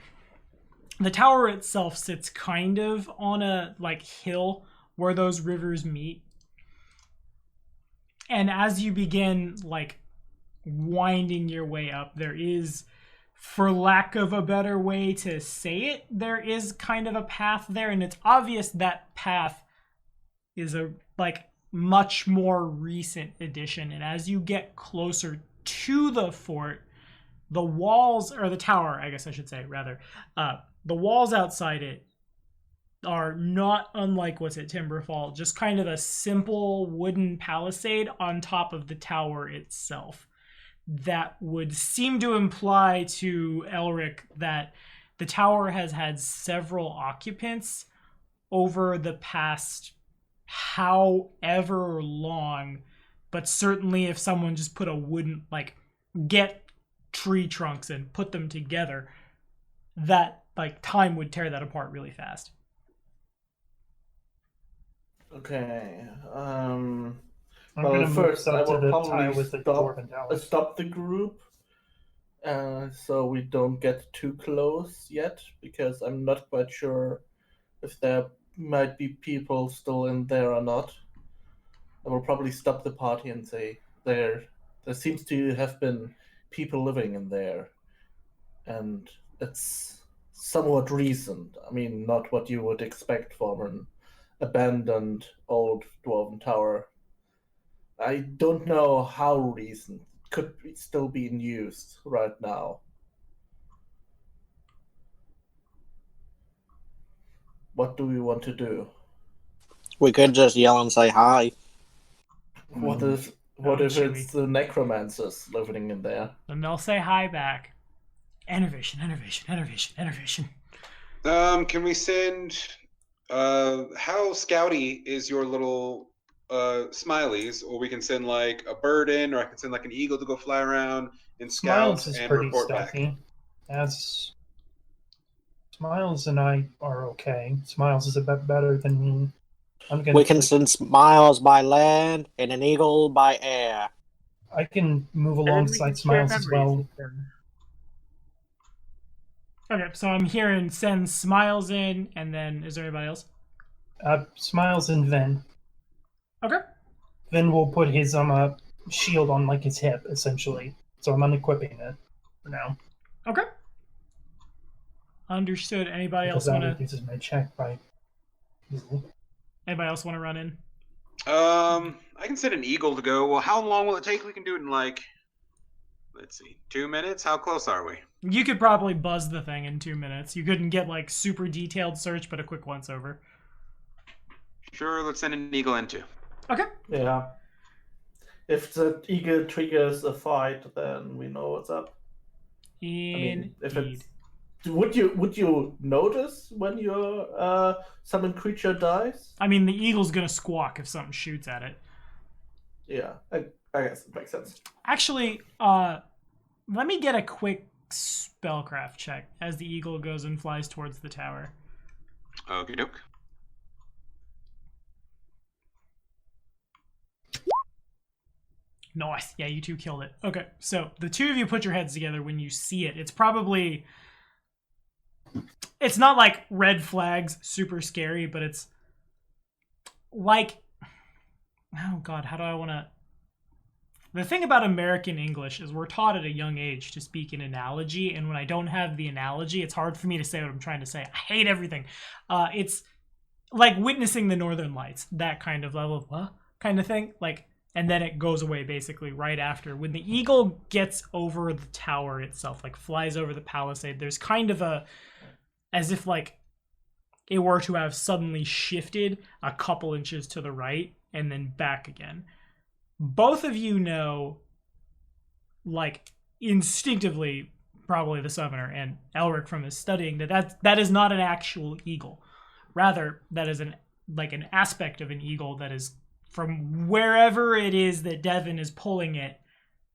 tower itself sits kind of on a hill where those rivers meet. And as you begin winding your way up, there is, for lack of a better way to say it, there is kind of a path there, and it's obvious that path is a much more recent addition. And as you get closer to the fort, the walls, or the tower, I guess I should say, rather, the walls outside it are not unlike what's at Timberfall, just kind of a simple wooden palisade on top of the tower itself. That would seem to imply to Elric that the tower has had several occupants over the past however long, but certainly if someone just put a wooden, get tree trunks and put them together, that time would tear that apart really fast. Okay. I'm Well, gonna move first, I up to will the probably tile with the Dwarven towers. stop the group, so we don't get too close yet, because I'm not quite sure if there might be people still in there or not. I will probably stop the party and say there seems to have been people living in there, and it's somewhat recent. I mean, not what you would expect from an abandoned old Dwarven tower. I don't know how recent. Could be still be in use right now. What do we want to do? We could just yell and say hi. What if it's the necromancers living in there? Then they'll say hi back. Innovation, innovation, innovation, innovation. Can we send? How scouty is your little smileys? Or we can send a bird in, or I can send an eagle to go fly around and scout Smiles is and pretty report back. stealthy. As Smiles and I are okay. Smiles is a bit better than me. We can send Smiles by land and an eagle by air. I can move And then we alongside can share Smiles as memories well. with them. Okay, so I'm hearing send Smiles in, and then is there anybody else? Smiles and Ven. Okay. Ven will put his shield on his hip, essentially. So I'm unequipping it for now. Okay. Understood. Anybody Because else that want to? reduces my check by easily. Anybody else want to run in? I can send an eagle to go. Well, how long will it take? We can do it in let's see, 2 minutes. How close are we? You could probably buzz the thing in 2 minutes. You couldn't get super detailed search, but a quick once over. Sure, let's send an eagle in too. Okay. Yeah. If the eagle triggers a fight, then we know what's up. mean, if Indeed. would you notice when your summoned creature dies? I mean, the eagle's gonna squawk if something shoots at it. Yeah, I guess it makes sense. Actually, let me get a quick spellcraft check as the eagle goes and flies towards the tower. Okie doke. Nice. Yeah, you two killed it. Okay, so the two of you put your heads together when you see it. It's probably... It's not like red flags, super scary, but it's like... Oh god, how do I want to... The thing about American English is we're taught at a young age to speak in analogy, and when I don't have the analogy, it's hard for me to say what I'm trying to say. I hate everything. It's like witnessing the Northern Lights, that kind of level of, what? Kind of thing. Like, and then it goes away basically right after. When the eagle gets over the tower itself, like flies over the palisade, there's kind of a, as if like it were to have suddenly shifted a couple inches to the right and then back again. Both of you know, like, instinctively, probably the summoner and Elric from his studying, that is not an actual eagle. Rather, that is an aspect of an eagle that is from wherever it is that Devin is pulling it,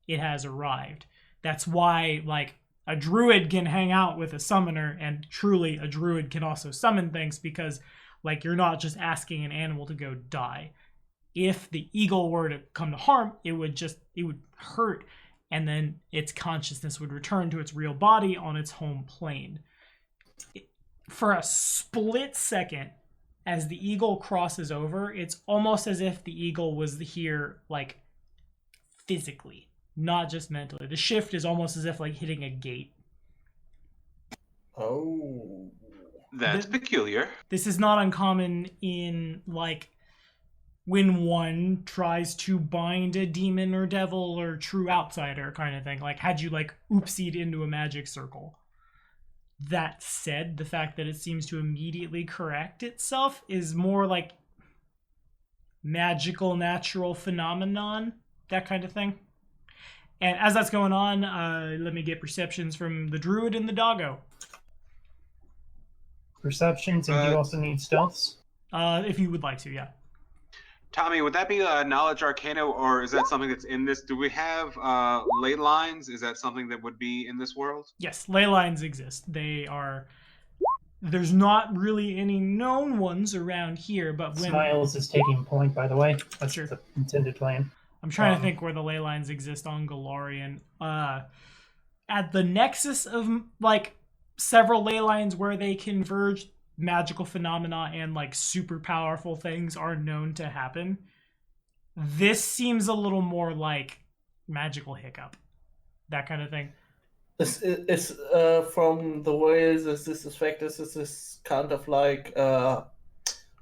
it has arrived. That's why, like, a druid can hang out with a summoner, and truly a druid can also summon things because, like, you're not just asking an animal to go die. If the eagle were to come to harm, it would hurt, and then its consciousness would return to its real body on its home plane. For a split second, as the eagle crosses over, it's almost as if the eagle was here, like, physically, not just mentally. The shift is almost as if, like, hitting a gate. Oh. That's peculiar. This is not uncommon in, like, when one tries to bind a demon or devil or true outsider kind of thing. Like, had you, like, oopsied into a magic circle. That said, the fact that it seems to immediately correct itself is more like magical, natural phenomenon, that kind of thing. And as that's going on, let me get perceptions from the druid and the doggo. Perceptions, and you also need stealths? If you would like to, yeah. Tommy, would that be knowledge arcana, or is that something that's in this? Do we have ley lines? Is that something that would be in this world? Yes, ley lines exist. They are... There's not really any known ones around here, but when... Smiles is taking point, by the way. That's Sure. the intended plan. I'm trying to think where the ley lines exist on Galarian. At the nexus of, like, several ley lines where they converge, magical phenomena and, like, super powerful things are known to happen. This seems a little more like magical hiccup. That kind of thing. It's from the way this effect is kind of like a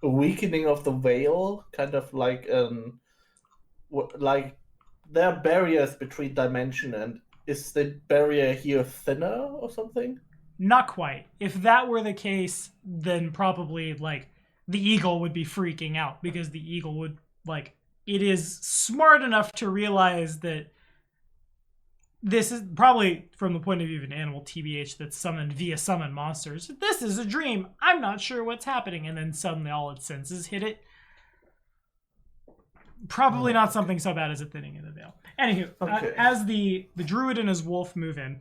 weakening of the veil, kind of like there are barriers between dimension, and is the barrier here thinner or something? Not quite. If that were the case, then probably, like, the eagle would be freaking out, because the eagle would, like, it is smart enough to realize that this is probably, from the point of view of an animal, TBH, that's summoned via summon monsters. This is a dream. I'm not sure what's happening. And then suddenly all its senses hit it. Probably not something so bad as a thinning in the veil. Anywho, Okay. as the druid and his wolf move in,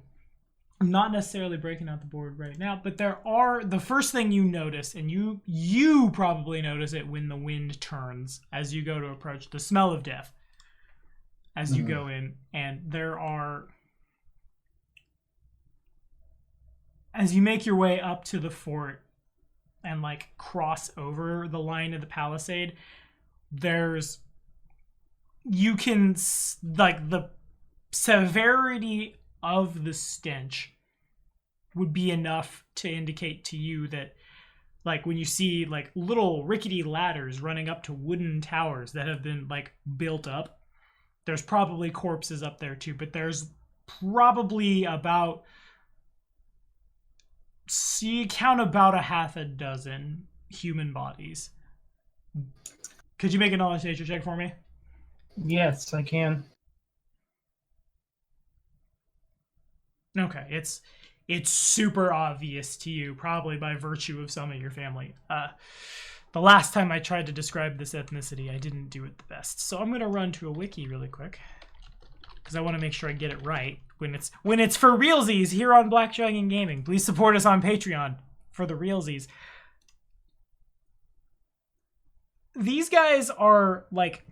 I'm not necessarily breaking out the board right now, but there are, the first thing you notice, and you probably notice it when the wind turns as you go to approach, the smell of death as you go in, and there are, as you make your way up to the fort and, like, cross over the line of the palisade, there's, you can, like, the severity of the stench would be enough to indicate to you that, like, when you see, like, little rickety ladders running up to wooden towers that have been, like, built up, there's probably corpses up there too, but there's probably about, count about a half a dozen human bodies. Could you make a knowledge nature check for me? Yes, I can. Okay, it's super obvious to you, probably by virtue of some of your family. The last time I tried to describe this ethnicity, I didn't do it the best. So I'm gonna run to a wiki really quick because I want to make sure I get it right when it's for realsies here on Black Dragon Gaming. Please support us on Patreon for the realsies. These guys are like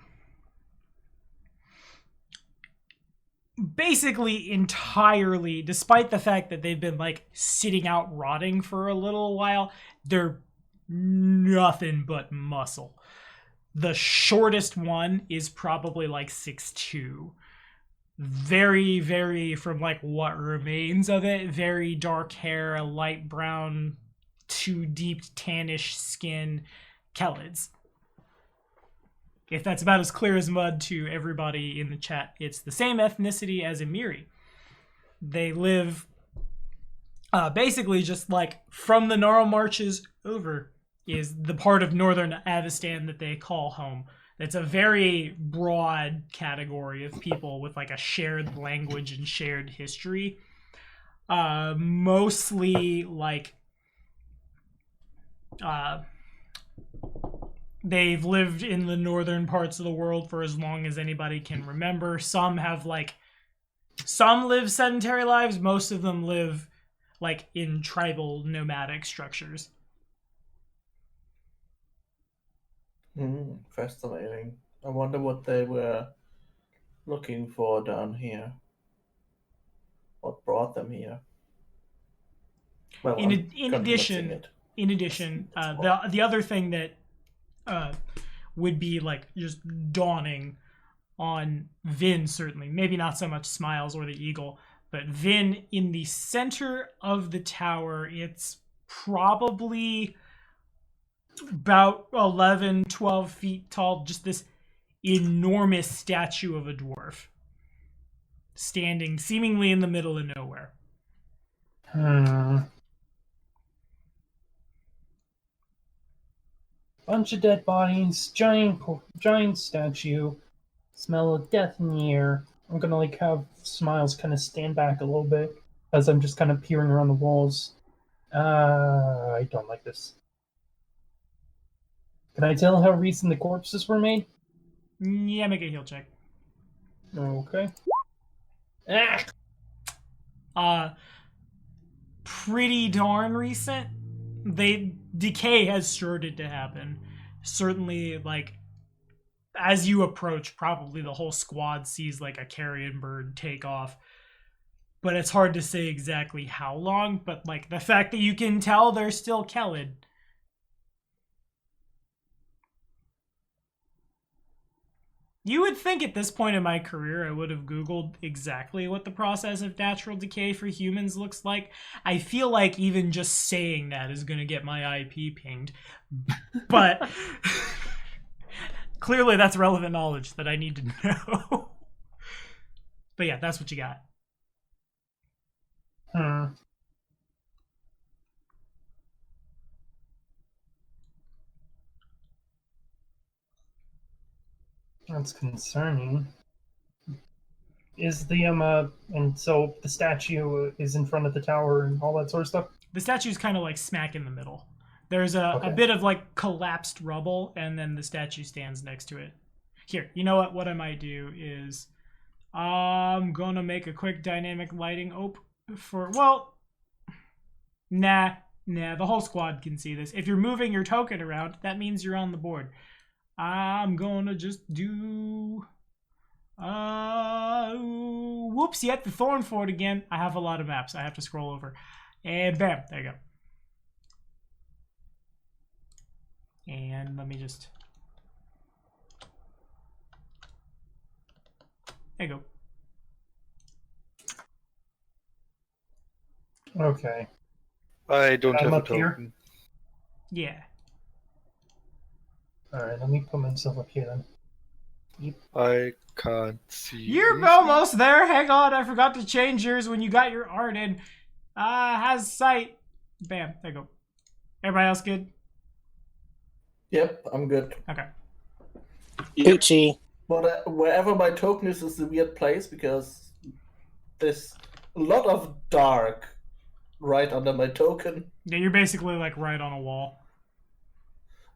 basically entirely, despite the fact that they've been like sitting out rotting for a little while, they're nothing but muscle. The shortest one is probably like 6'2". Very, very, from like what remains of it, very dark hair, light brown, too deep tannish skin, Kelids. If that's about as clear as mud to everybody in the chat, it's the same ethnicity as Emiri. They live basically just like from the Gnarl Marches over is the part of northern Avestan that they call home. It's a very broad category of people with like a shared language and shared history. Mostly like they've lived in the northern parts of the world for as long as anybody can remember. Some live sedentary lives. Most of them live like in tribal nomadic structures. Fascinating. I wonder what they were looking for down here. What brought them here? Well, in addition, the other thing that would be like just dawning on Vin, certainly, maybe not so much Smiles or the Eagle, but Vin in the center of the tower, it's probably about 11, 12 feet tall, just this enormous statue of a dwarf standing seemingly in the middle of nowhere. Bunch of dead bodies, giant statue, smell of death in the air. I'm gonna like have Smiles kind of stand back a little bit as I'm just kind of peering around the walls. I don't like this. Can I tell how recent the corpses were made? Yeah, make a heal check. Okay. Pretty darn recent. Decay has started to happen. Certainly, like, as you approach, probably the whole squad sees like a carrion bird take off. But it's hard to say exactly how long, but like the fact that you can tell they're still Kelid. You would think at this point in my career I would have Googled exactly what the process of natural decay for humans looks like. I feel like even just saying that is going to get my IP pinged. But clearly that's relevant knowledge that I need to know. But yeah, that's what you got. That's concerning. Is the and so the statue is in front of the tower and all that sort of stuff? The statue's kind of like smack in the middle. There's a bit of like collapsed rubble, and then the statue stands next to it. Here, you know what? What I might do is I'm gonna make a quick dynamic lighting for, well, nah, the whole squad can see this. If you're moving your token around, that means you're on the board. I'm gonna just do whoops, yet the Thornfort again. I have a lot of maps. I have to scroll over. And bam, there you go. And let me just, there you go. Okay. I don't I'm have a up here? token. Yeah. Alright, let me put myself up here then. I can't see. You're anything. almost there. Hang on, I forgot to change yours when you got your art in. Has sight. Bam, there you go. Everybody else good? Yep, I'm good. Okay. Gucci. But wherever my token is a weird place because this a lot of dark right under my token. Yeah, you're basically like right on a wall.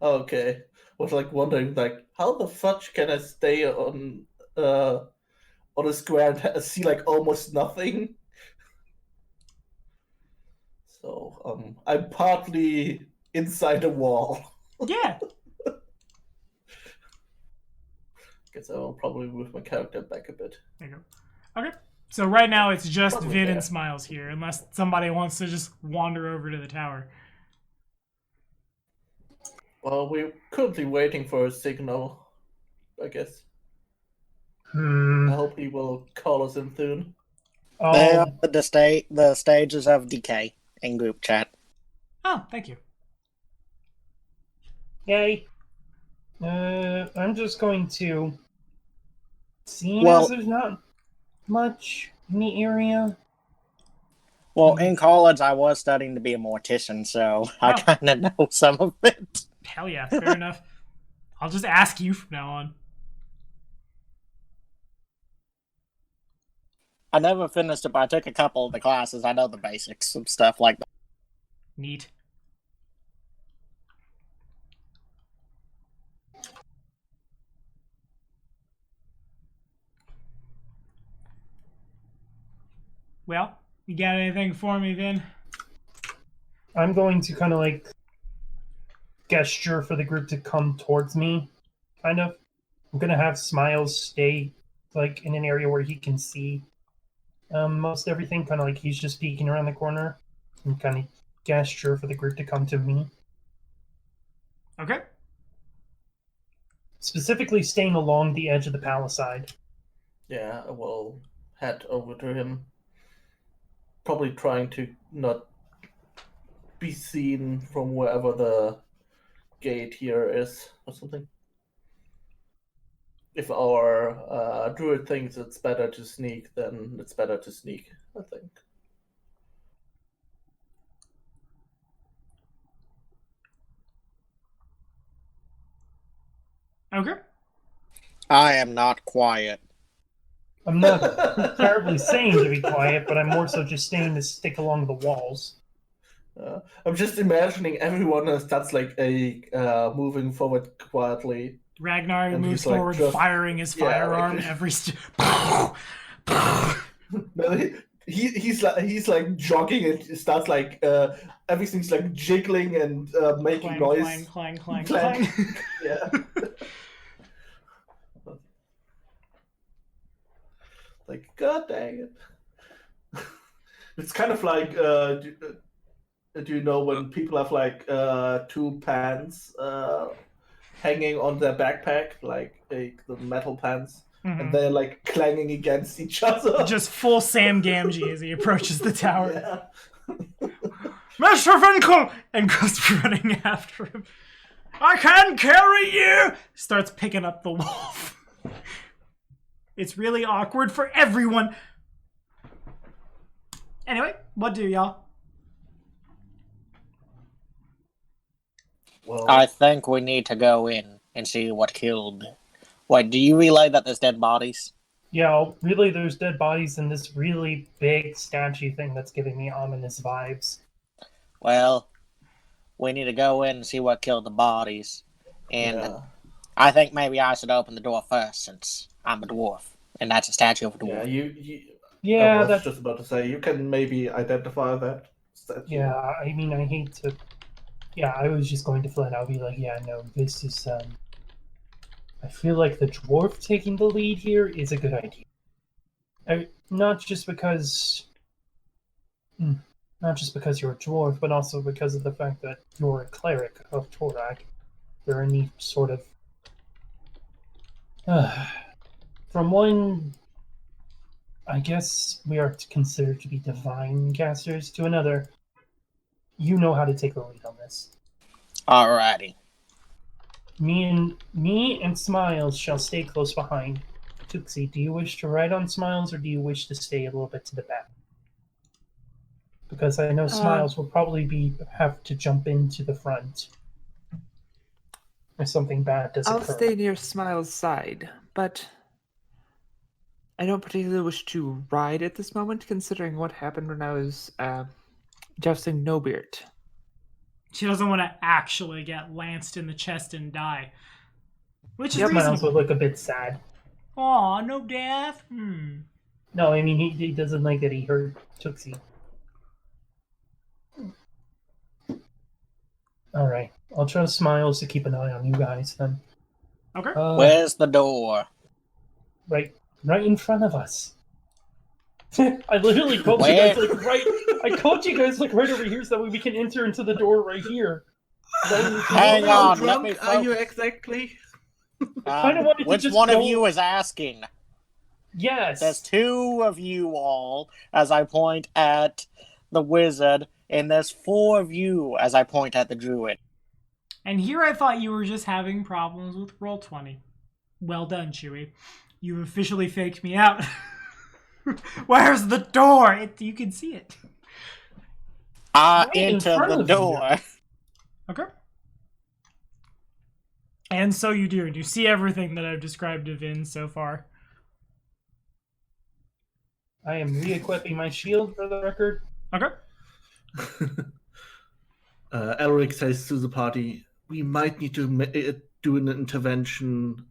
Okay. Was like wondering like how the fudge can I stay on a square and see like almost nothing? So I'm partly inside a wall. Yeah. Guess I'll probably move my character back a bit. There you go. Okay. So right now it's just Probably Vin there. and Smiles here, unless somebody wants to just wander over to the tower. Well, we're currently waiting for a signal, I guess. Hmm. I hope he will call us in soon. They Oh, are the stages of decay in group chat. Oh, thank you. yay. I'm just going to. Seeing Well- as there's not much in the area. Well, in college, I was studying to be a mortician, so I Oh. kind of know some of it. Hell yeah, fair enough. I'll just ask you from now on. I never finished it, but I took a couple of the classes. I know the basics of stuff like that. Neat. Well, you got anything for me, Vin? I'm going to kind of like gesture for the group to come towards me. Kind of. I'm gonna have Smiles stay like in an area where he can see most everything. Kind of like he's just peeking around the corner, and kind of gesture for the group to come to me. Okay. Specifically, staying along the edge of the palisade. Yeah, I will head over to him. Probably trying to not be seen from wherever the gate here is or something. If our druid thinks it's better to sneak, then it's better to sneak, I think. Okay. I am not quiet. I'm not terribly saying to be quiet, but I'm more so just staying to stick along the walls. I'm just imagining everyone as that's like a moving forward quietly. Ragnar And moves he's, like, forward, just- firing his yeah, firearm like- every. No, he's like jogging and it starts like everything's like jiggling and making clang, noise. clang, clang, clang, Clang. clang. Yeah. Like, god dang it. It's kind of like, do you know when people have like two pants hanging on their backpack, like the metal pants, Mhm. and they're like clanging against each other? Just full Sam Gamgee as he approaches the tower. Yeah. Master Finkel! And goes running after him. I can carry you! Starts picking up the wolf. It's really awkward for everyone. Anyway, what do y'all? Well, I think we need to go in and see what killed. Wait, do you relay that there's dead bodies? Yeah, really, there's dead bodies in this really big statue thing that's giving me ominous vibes. Well, we need to go in and see what killed the bodies. And yeah. I think maybe I should open the door first, since I'm a dwarf. And that's a statue of a Yeah, dwarf. you Yeah, I was that's just about to say you can maybe identify that statue. yeah. I mean, I hate to. Yeah, I was just going to flat out be like, yeah, no, this is. I feel like the dwarf taking the lead here is a good idea. Not just because you're a dwarf, but also because of the fact that you're a cleric of Torak. There are any sort of from one, I guess we are considered to be divine casters, to another, you know how to take the lead on this. Alrighty. Me and Smiles shall stay close behind. Tuxie, do you wish to ride on Smiles, or do you wish to stay a little bit to the back? Because I know Smiles will probably have to jump into the front if something bad does I'll occur. stay near Smile's side, but I don't particularly wish to ride at this moment, considering what happened when I was jousting Nobeard. She doesn't want to actually get lanced in the chest and die. Which is Smiles reasonable. would look a bit sad. Aw, no death? No, I mean, he doesn't like that he hurt Tootsie. Alright, I'll trust Smiles to keep an eye on you guys then. Okay. Where's the door? Right in front of us. I literally called you guys like right. I called you guys like right over here so that way we can enter into the door right here. Hang How on, let me drunk are you focus. exactly? kinda wanted to Which just one of go- you is asking? Yes. There's two of you all, as I point at the wizard, and there's four of you, as I point at the druid. And here I thought you were just having problems with Roll20. Well done, Chewie. You've officially faked me out. Where's the door? You can see it. I Right in enter front the of you. door. Okay. And so you do. And you see everything that I've described to Vin so far. I am re-equipping my shield for the record. Okay. Elric says to the party, we might need to do an intervention.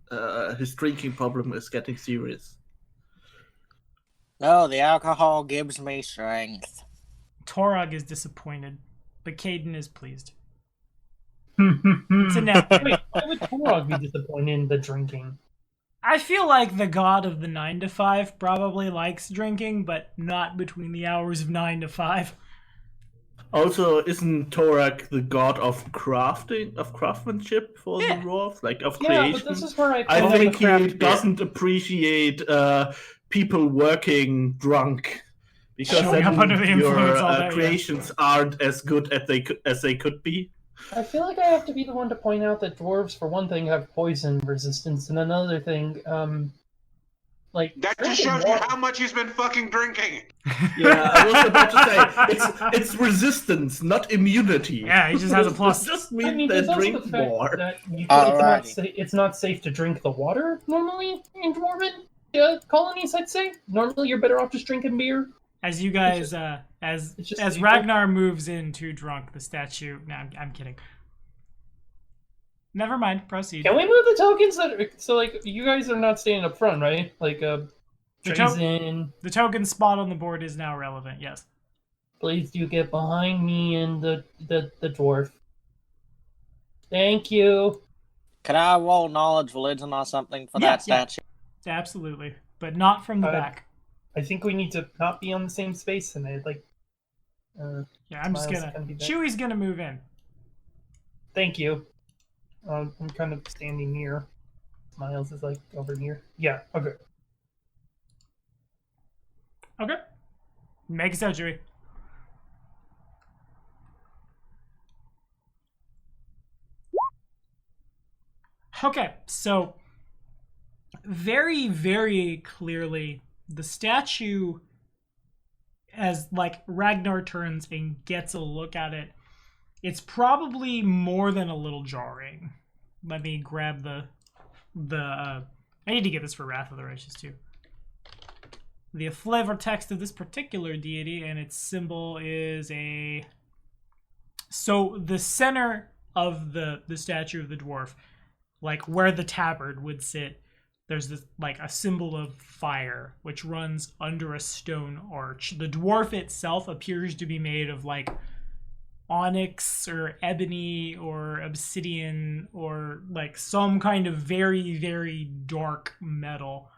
His drinking problem is getting serious. No, the alcohol gives me strength. Torog is disappointed, but Caden is pleased. Wait, It's a napkin. why would Torog be disappointed in the drinking? I feel like the god of the 9 to 5 probably likes drinking, but not between the hours of 9 to 5. Also, isn't Torak the god of craftsmanship for Yeah. the dwarves, like of Yeah, creation? but this is where I I call think the craft he beer. doesn't appreciate people working drunk because Showing up then under the your influence all day, yeah. creations aren't as good as they could be. I feel like I have to be the one to point out that dwarves, for one thing, have poison resistance, and another thing, like That just drinking shows you water- how much he's been fucking drinking. Yeah, I was about to say it's resistance, not immunity. Yeah, he just has a plus. It just I means mean, they there's also drink the fact more. that Alrighty. it's not safe to drink the water normally in dwarven colonies. I'd say normally you're better off just drinking beer. As you guys, it's just as safer. Ragnar moves in too drunk, the statue. No, I'm kidding. Never mind. Proceed. Can we move the tokens so like you guys are not staying up front, right? Like The Trazen, The token spot on the board is now relevant. Yes. please do get behind me and the dwarf. Thank you. Could I roll knowledge, religion, or something for Yeah, that statue? Absolutely, but not from the back. I think we need to not be on the same space, and I like. Yeah, I'm just Miles gonna. can be back. Chewie's gonna move in. Thank you. I'm kind of standing here. Miles is like over here. Yeah. Okay. Okay. Make it so, Chewie. Okay, so very, very clearly, the statue, as like Ragnar turns and gets a look at it, it's probably more than a little jarring. Let me grab the I need to get this for Wrath of the Righteous too. The flavor text of this particular deity and its symbol is a. So the center of the statue of the dwarf, like where the tabard would sit, there's this like a symbol of fire which runs under a stone arch. The dwarf itself appears to be made of like onyx or ebony or obsidian or like some kind of very, very dark metal.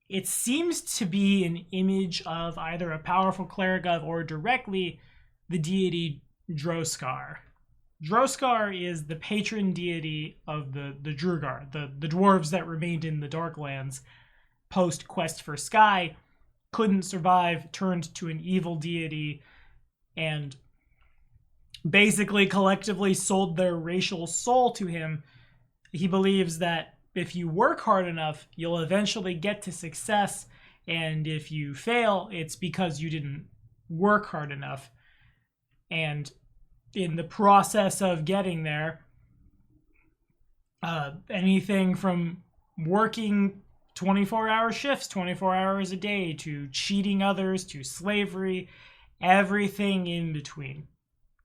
It seems to be an image of either a powerful cleric of or directly the deity Droskar. Droskar is the patron deity of the Drugar, the dwarves that remained in the Darklands post Quest for Sky, couldn't survive, turned to an evil deity, and basically collectively sold their racial soul to him. He believes that if you work hard enough, you'll eventually get to success, and if you fail, it's because you didn't work hard enough. And in the process of getting there, anything from working 24-hour shifts, 24 hours a day, to cheating others, to slavery, everything in between.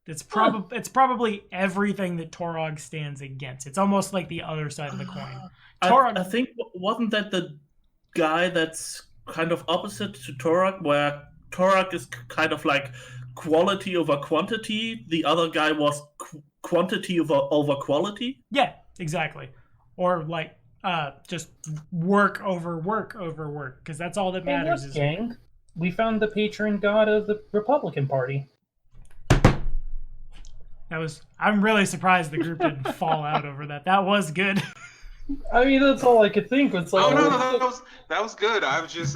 It's probably everything that Torog stands against. It's almost like the other side of the coin. Torog, I think, wasn't that the guy that's kind of opposite to Torog, where Torog is kind of like quality over quantity? The other guy was quantity over quality? yeah, exactly. Or like just work over work, because that's all that Hey, matters. look, gang. We found the patron god of the Republican Party. I'm really surprised the group didn't fall out over that. That was good. I mean, that's all I could think. It's like, Oh no, that was good. I was just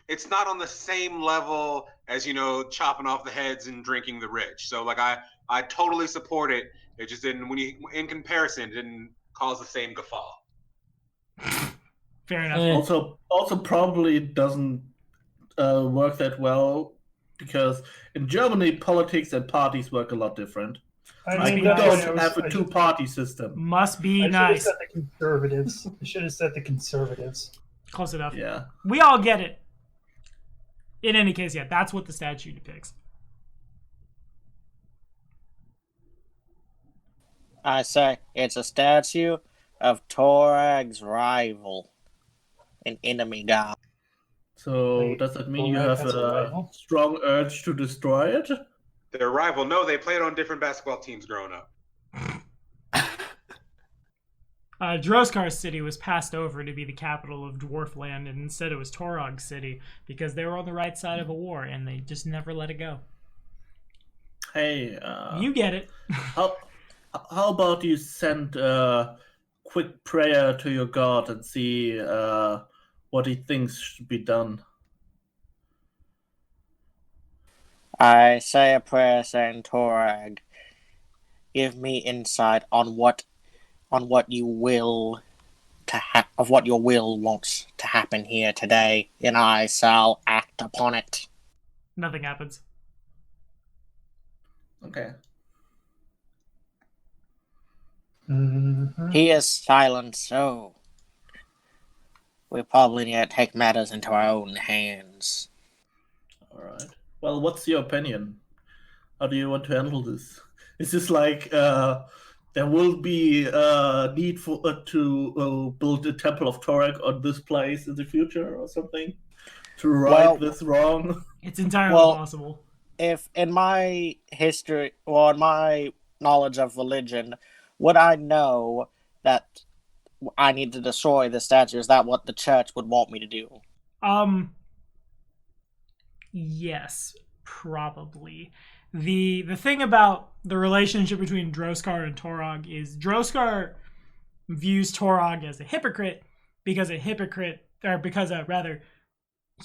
it's not on the same level as chopping off the heads and drinking the rich. So like I totally support it. It just didn't in comparison it didn't cause the same guffaw. Fair enough. Also probably doesn't work that well because in Germany politics and parties work a lot different. I mean, we don't have a two-party system. Must be I nice. should have said the conservatives. I should have said the conservatives. Close enough. Yeah. We all get it. In any case, yeah, that's what the statue depicts. I say it's a statue of Torag's rival, an enemy god. So Wait, does that mean you Torag have has a a rival? strong urge to destroy it? Their rival, no, they played on different basketball teams growing up. Droskar City was passed over to be the capital of Dwarfland, and instead it was Torog City because they were on the right side of a war, and they just never let it go. Hey, You get it. how about you send a quick prayer to your god and see what he thinks should be done? I say a prayer saying, Torag, give me insight on what you will of what your will wants to happen here today, and I shall act upon it. Nothing happens. Okay. Mm-hmm. He is silent, so we probably need to take matters into our own hands. All right. Well, what's your opinion? How do you want to handle this? Is this like there will be a need for to build a temple of Torag on this place in the future or something to right this wrong? It's entirely possible. If in my history or in my knowledge of religion, would I know that I need to destroy the statue? Is that what the church would want me to do? Yes, probably. The thing about the relationship between Droskar and Torog is Droskar views Torog as a hypocrite because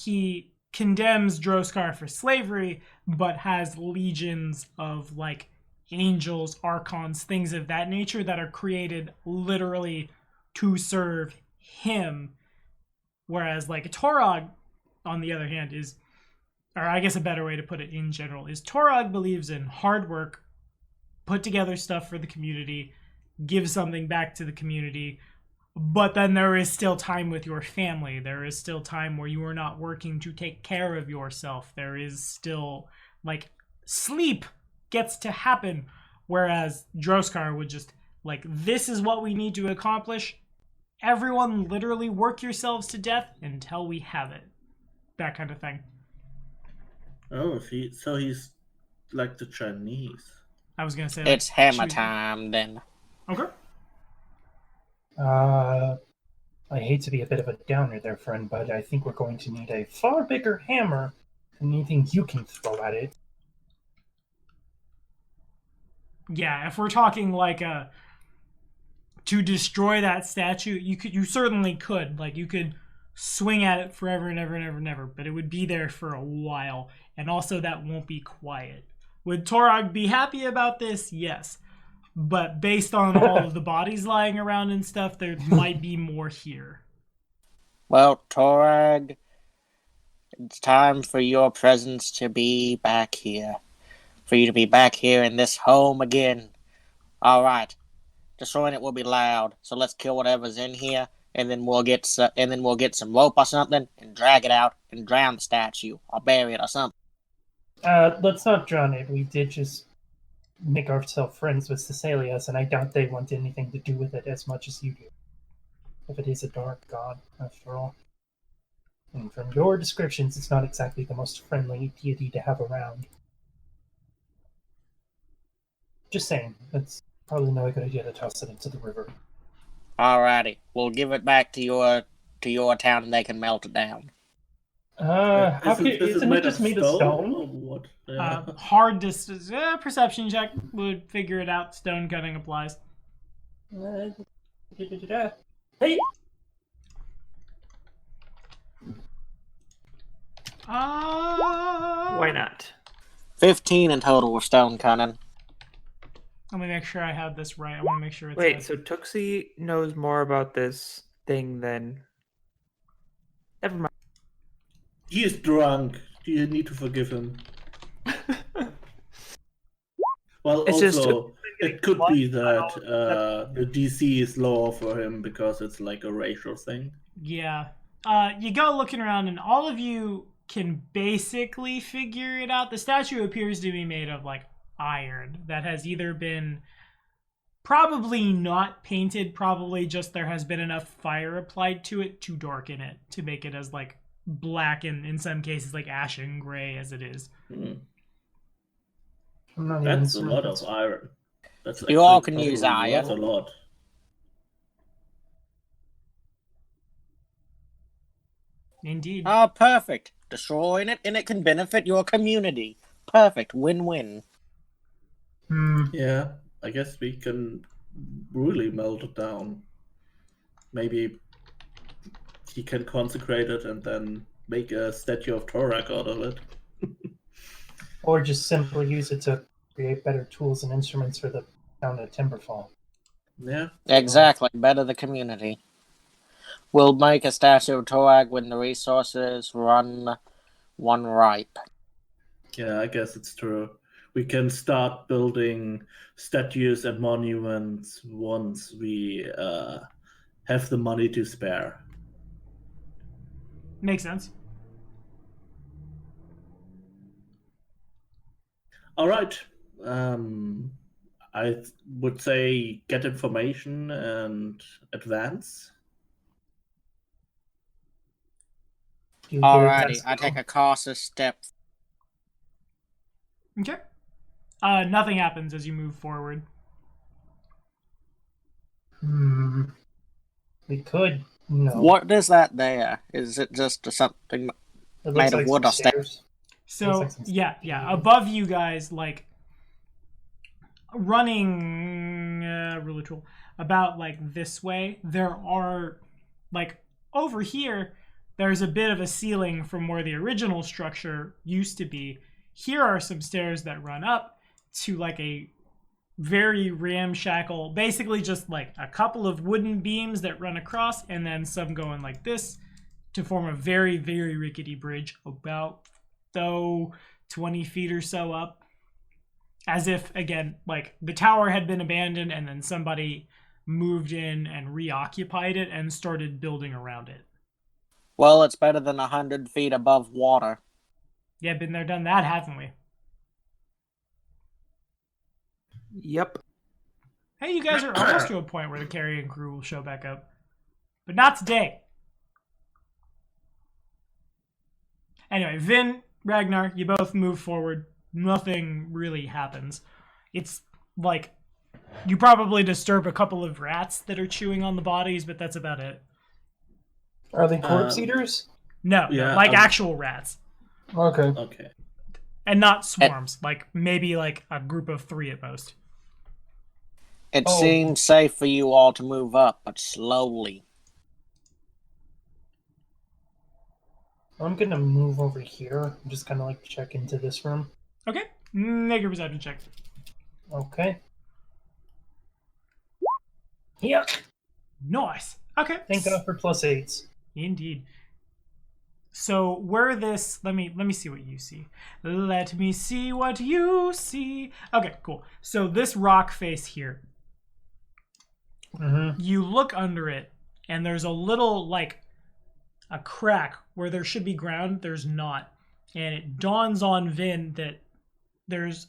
he condemns Droskar for slavery, but has legions of like angels, archons, things of that nature that are created literally to serve him. Whereas like Torog, on the other hand, is, or I guess a better way to put it in general, is Torog believes in hard work, put together stuff for the community, give something back to the community, but then there is still time with your family. There is still time where you are not working to take care of yourself. There is still, like, sleep gets to happen. Whereas Droskar would just, like, this is what we need to accomplish. Everyone literally work yourselves to death until we have it. That kind of thing. Oh, so he's like the Chinese. I was gonna say It's hammer time then. Okay. I hate to be a bit of a downer there, friend, but I think we're going to need a far bigger hammer than anything you can throw at it. Yeah, if we're talking like to destroy that statue, you certainly could. Like, you could swing at it forever and ever and ever and ever, but it would be there for a while, and also that won't be quiet. Would Torog be happy about this? Yes. But based on all of the bodies lying around and stuff, there might be more here. Well, Torag, it's time for your presence to be back here. For you to be back here in this home again. Alright. Destroying it will be loud, so let's kill whatever's in here and then we'll get some rope or something and drag it out and drown the statue or bury it or something. Let's not drown it. We did just make ourselves friends with Cecilius, and I doubt they want anything to do with it as much as you do. If it is a dark god, after all. And from your descriptions, it's not exactly the most friendly deity to have around. Just saying, it's probably not a good idea to toss it into the river. Alrighty, we'll give it back to your town and they can melt it down. Isn't it just made of stone? Or what? Yeah. Hard distance. Perception check would figure it out. Stone cutting applies. Hey! Why not? 15 in total with stone cutting. Let me make sure I have this right. I want to make sure it's Wait, so Tuxie knows more about this thing than... Never mind. He is drunk. You need to forgive him. Well, It's just- also, it could be that the DC is lower for him because it's like a racial thing. Yeah. You go looking around, and all of you can basically figure it out. The statue appears to be made of, like, iron that has either been probably not painted, probably just there has been enough fire applied to it to darken it, to make it as, like, black and in some cases, like, ashen gray as it is. Hmm. I'm not That's a even lot of iron. That's You all actually can use probably iron. worth a lot. Indeed. Oh, perfect. Destroying it and it can benefit your community. Perfect. Win-win. Yeah, I guess we can really melt it down. Maybe he can consecrate it and then make a statue of Torak out of it. Or just simply use it to create better tools and instruments for the town of Timberfall. Yeah. Exactly. Better the community. We'll make a statue of Torag when the resources run one ripe. Yeah, I guess it's true. We can start building statues and monuments once we have the money to spare. Makes sense. All right. I would say get information and advance. You hear Alrighty, that's- I take a cautious step. Okay. Nothing happens as you move forward. We could. No. What is that there? Is it just something? It looks made of like wood some or stone? stairs. So, Looks like some yeah. Above you guys, like, running, really cool, about, like, this way, there are, like, over here, there's a bit of a ceiling from where the original structure used to be. Here are some stairs that run up to, like, a very ramshackle, basically just, like, a couple of wooden beams that run across, and then some going like this to form a very, very rickety bridge, about, 20 feet or so up. As if, again, like, the tower had been abandoned and then somebody moved in and reoccupied it and started building around it. Well, it's better than 100 feet above water. Yeah, been there, done that, haven't we? Yep. Hey, you guys are almost to a point where the carrying crew will show back up. But not today. Anyway, Vin, Ragnar, you both move forward. Nothing really happens. It's like you probably disturb a couple of rats that are chewing on the bodies, but that's about it. Are they corpse eaters? No, Yeah, like actual rats. Okay. Okay. And not swarms, like maybe like a group of 3 at most. It Oh. seems safe for you all to move up, but slowly. I'm gonna move over here. I'm just gonna like check into this room. Okay, make a perception check. Okay. Yeah. Nice. Okay. Thank God for +8s. Indeed. So where this, let me see what you see. Let me see what you see. Okay, cool. So this rock face here, Mm-hmm. you look under it and there's a little, like, a crack where there should be ground. There's not. And it dawns on Vin that there's...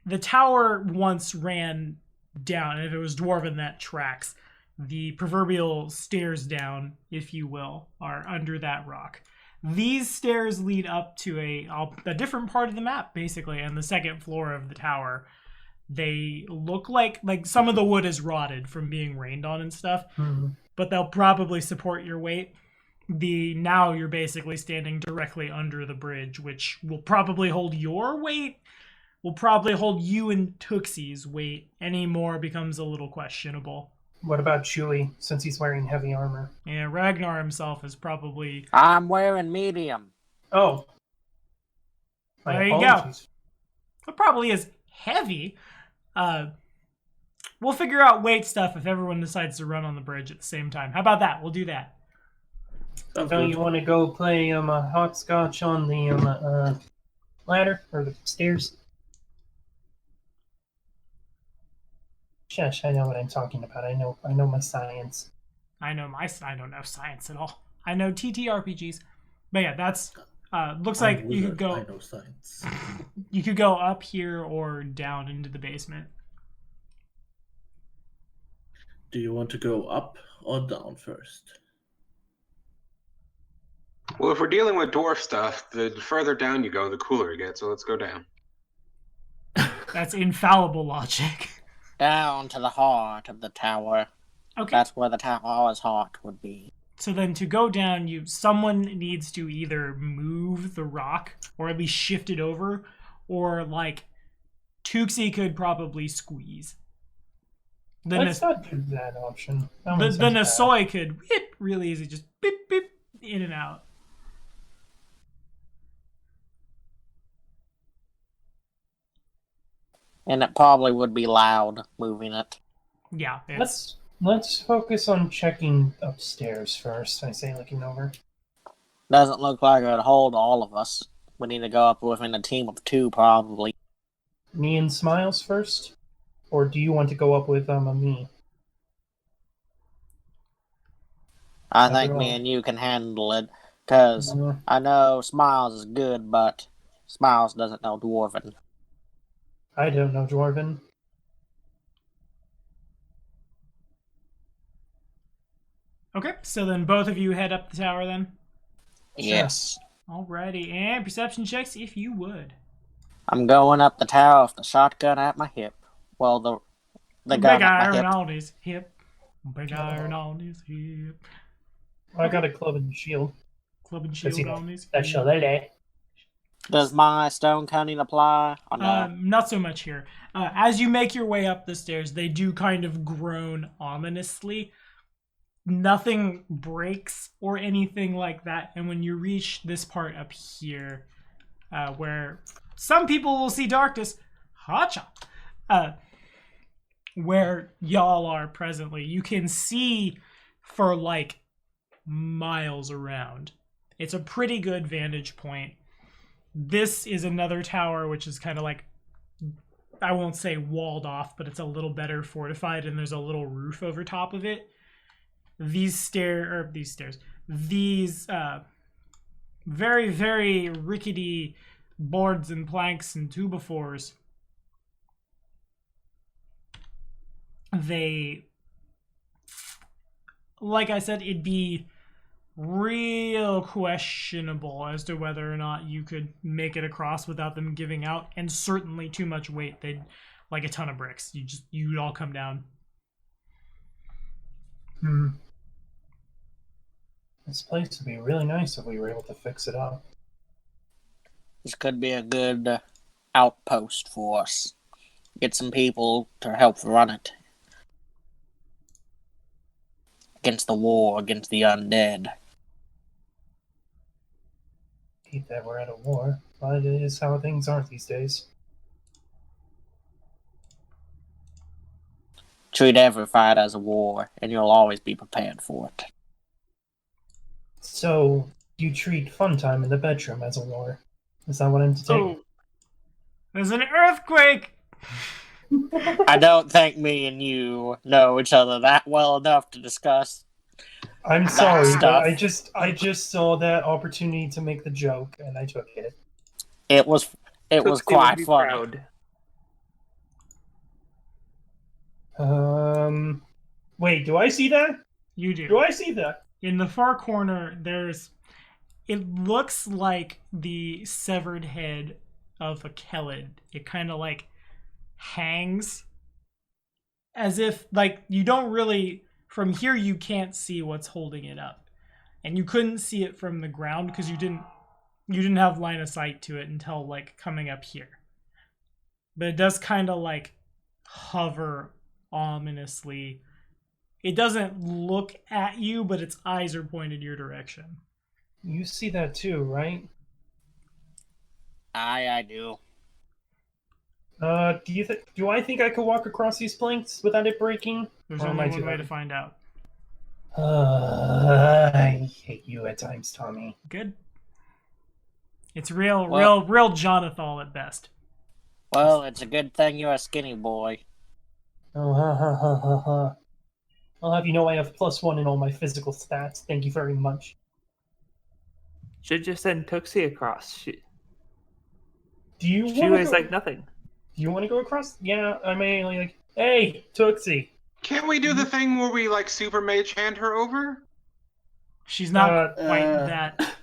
The tower once ran down, and if it was Dwarven, that tracks. The proverbial stairs down, if you will, are under that rock. These stairs lead up to a different part of the map, basically, and the second floor of the tower. They look like some of the wood is rotted from being rained on and stuff, but they'll probably support your weight. Now you're basically standing directly under the bridge, which will probably hold your weight, will probably hold you and Tuxie's weight. Any more becomes a little questionable. What about Chewie, since he's wearing heavy armor? Yeah, Ragnar himself is probably... I'm wearing medium. Oh. My There you apologies. go. It probably is heavy. We'll figure out weight stuff if everyone decides to run on the bridge at the same time. How about that? We'll do that. Sounds So good. you want to go play hopscotch on the ladder or the stairs? Shush! I know what I'm talking about. I know my science. I don't know science at all. I know TTRPGs. But yeah, that's looks like I'm a you wizard, could go I know science. you could go up here or down into the basement. Do you want to go up or down first? Well, if we're dealing with dwarf stuff, the further down you go, the cooler it gets. So let's go down. That's infallible logic. Down to the heart of the tower. Okay. That's where the tower's heart would be. So then to go down, someone needs to either move the rock or at least shift it over, or like Tuxie could probably squeeze. Let's not do that option. That The one sounds bad. Nasoy could really easy, just beep beep in and out. And it probably would be loud moving it. Yeah, it's, Let's focus on checking upstairs first. I say, looking over. Doesn't look like it would hold all of us. We need to go up within a team of 2, probably. Me and Smiles first, or do you want to go up with me? I After think me all. and you can handle it, because I know Smiles is good, but Smiles doesn't know Dwarven. I don't know Dwarven. okay, so then both of you head up the tower then. Yes. Alrighty, and perception checks if you would. I'm going up the tower with the shotgun at my hip. Well, the Big gun at my iron hip. on his hip. Big iron on his hip. I got a club and shield. Club and Does shield he- on his That's hip. shillelagh. Does my stone cunning apply? Or no? Not so much here. As you make your way up the stairs, they do kind of groan ominously. Nothing breaks or anything like that. And when you reach this part up here, where some people will see darkness, hacha, where y'all are presently, you can see for like miles around. It's a pretty good vantage point. This is another tower, which is kind of like, I won't say walled off, but it's a little better fortified, and there's a little roof over top of it. These very, very rickety boards and planks and two-by-fours, they, like I said, it'd be real questionable as to whether or not you could make it across without them giving out, and certainly too much weight. They'd like a ton of bricks. You'd all come down. This place would be really nice if we were able to fix it up. This could be a good outpost for us. Get some people to help run it. Against the war, against the undead. Hate that we're at a war, but it is how things are these days. Treat every fight as a war, and you'll always be prepared for it. So, you treat fun time in the bedroom as a war. Is that what I'm to take? Oh, there's an earthquake! I don't think me and you know each other that well enough to discuss I'm sorry, stuff. but I just saw that opportunity to make the joke, and I took it. It was Tootsie would quite be funny. proud. Wait, do I see that? You do. Do I see that? In the far corner, it looks like the severed head of a Kelid. It kind of like hangs as if like you don't really, from here you can't see what's holding it up. And you couldn't see it from the ground because you didn't have line of sight to it until like coming up here. But it does kind of like hover ominously. It doesn't look at you, but its eyes are pointed your direction. You see that too, right? I do. Do I think I could walk across these planks without it breaking? There's Or am only I one too way heavy? to find out. I hate you at times, Tommy. Good. It's real Jonathal at best. Well, it's a good thing you're a skinny boy. Oh, ha ha ha ha ha. I'll have you know I have +1 in all my physical stats. Thank you very much. Should just send Tootsie across. She She weighs like nothing. Do you want to go across? Yeah, I may like. Hey, Tootsie. Can't we do the thing where we like super mage hand her over? She's not quite that.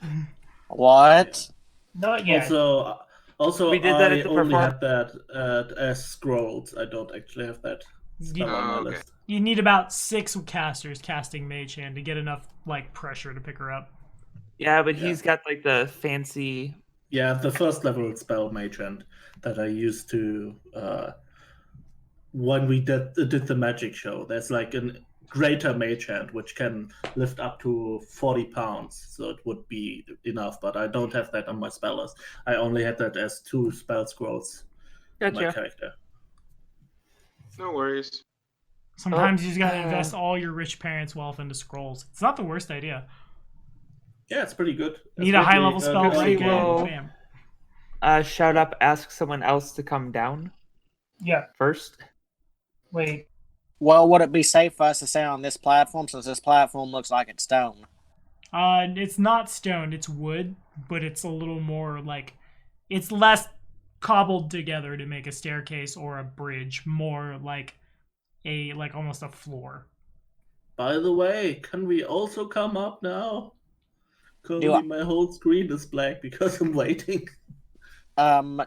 What? Not yet. Also, We did that I at the only perform- had that as scrolls. I don't actually have that spell on my okay. list. You need about 6 casters casting Mage Hand to get enough like pressure to pick her up. Yeah, but he's got like the fancy. Yeah, the first level spell Mage Hand that I used to when we did the magic show. There's like a greater Mage Hand which can lift up to 40 pounds, so it would be enough. But I don't have that on my spell list. I only had that as 2 spell scrolls. On my Gotcha. character. No worries. Sometimes you just gotta invest all your rich parents' wealth into scrolls. It's not the worst idea. Yeah, it's pretty good. Need a high level Especially, spell good right Tootsie good. will- Bam. Shout up, ask someone else to come down Yeah. first. Wait. Well, would it be safe for us to stay on this platform since this platform looks like it's stone? It's not stone, it's wood, but it's a little more like it's less cobbled together to make a staircase or a bridge, more like almost a floor. By the way, can we also come up now? Currently, Do I- my whole screen is black because I'm waiting.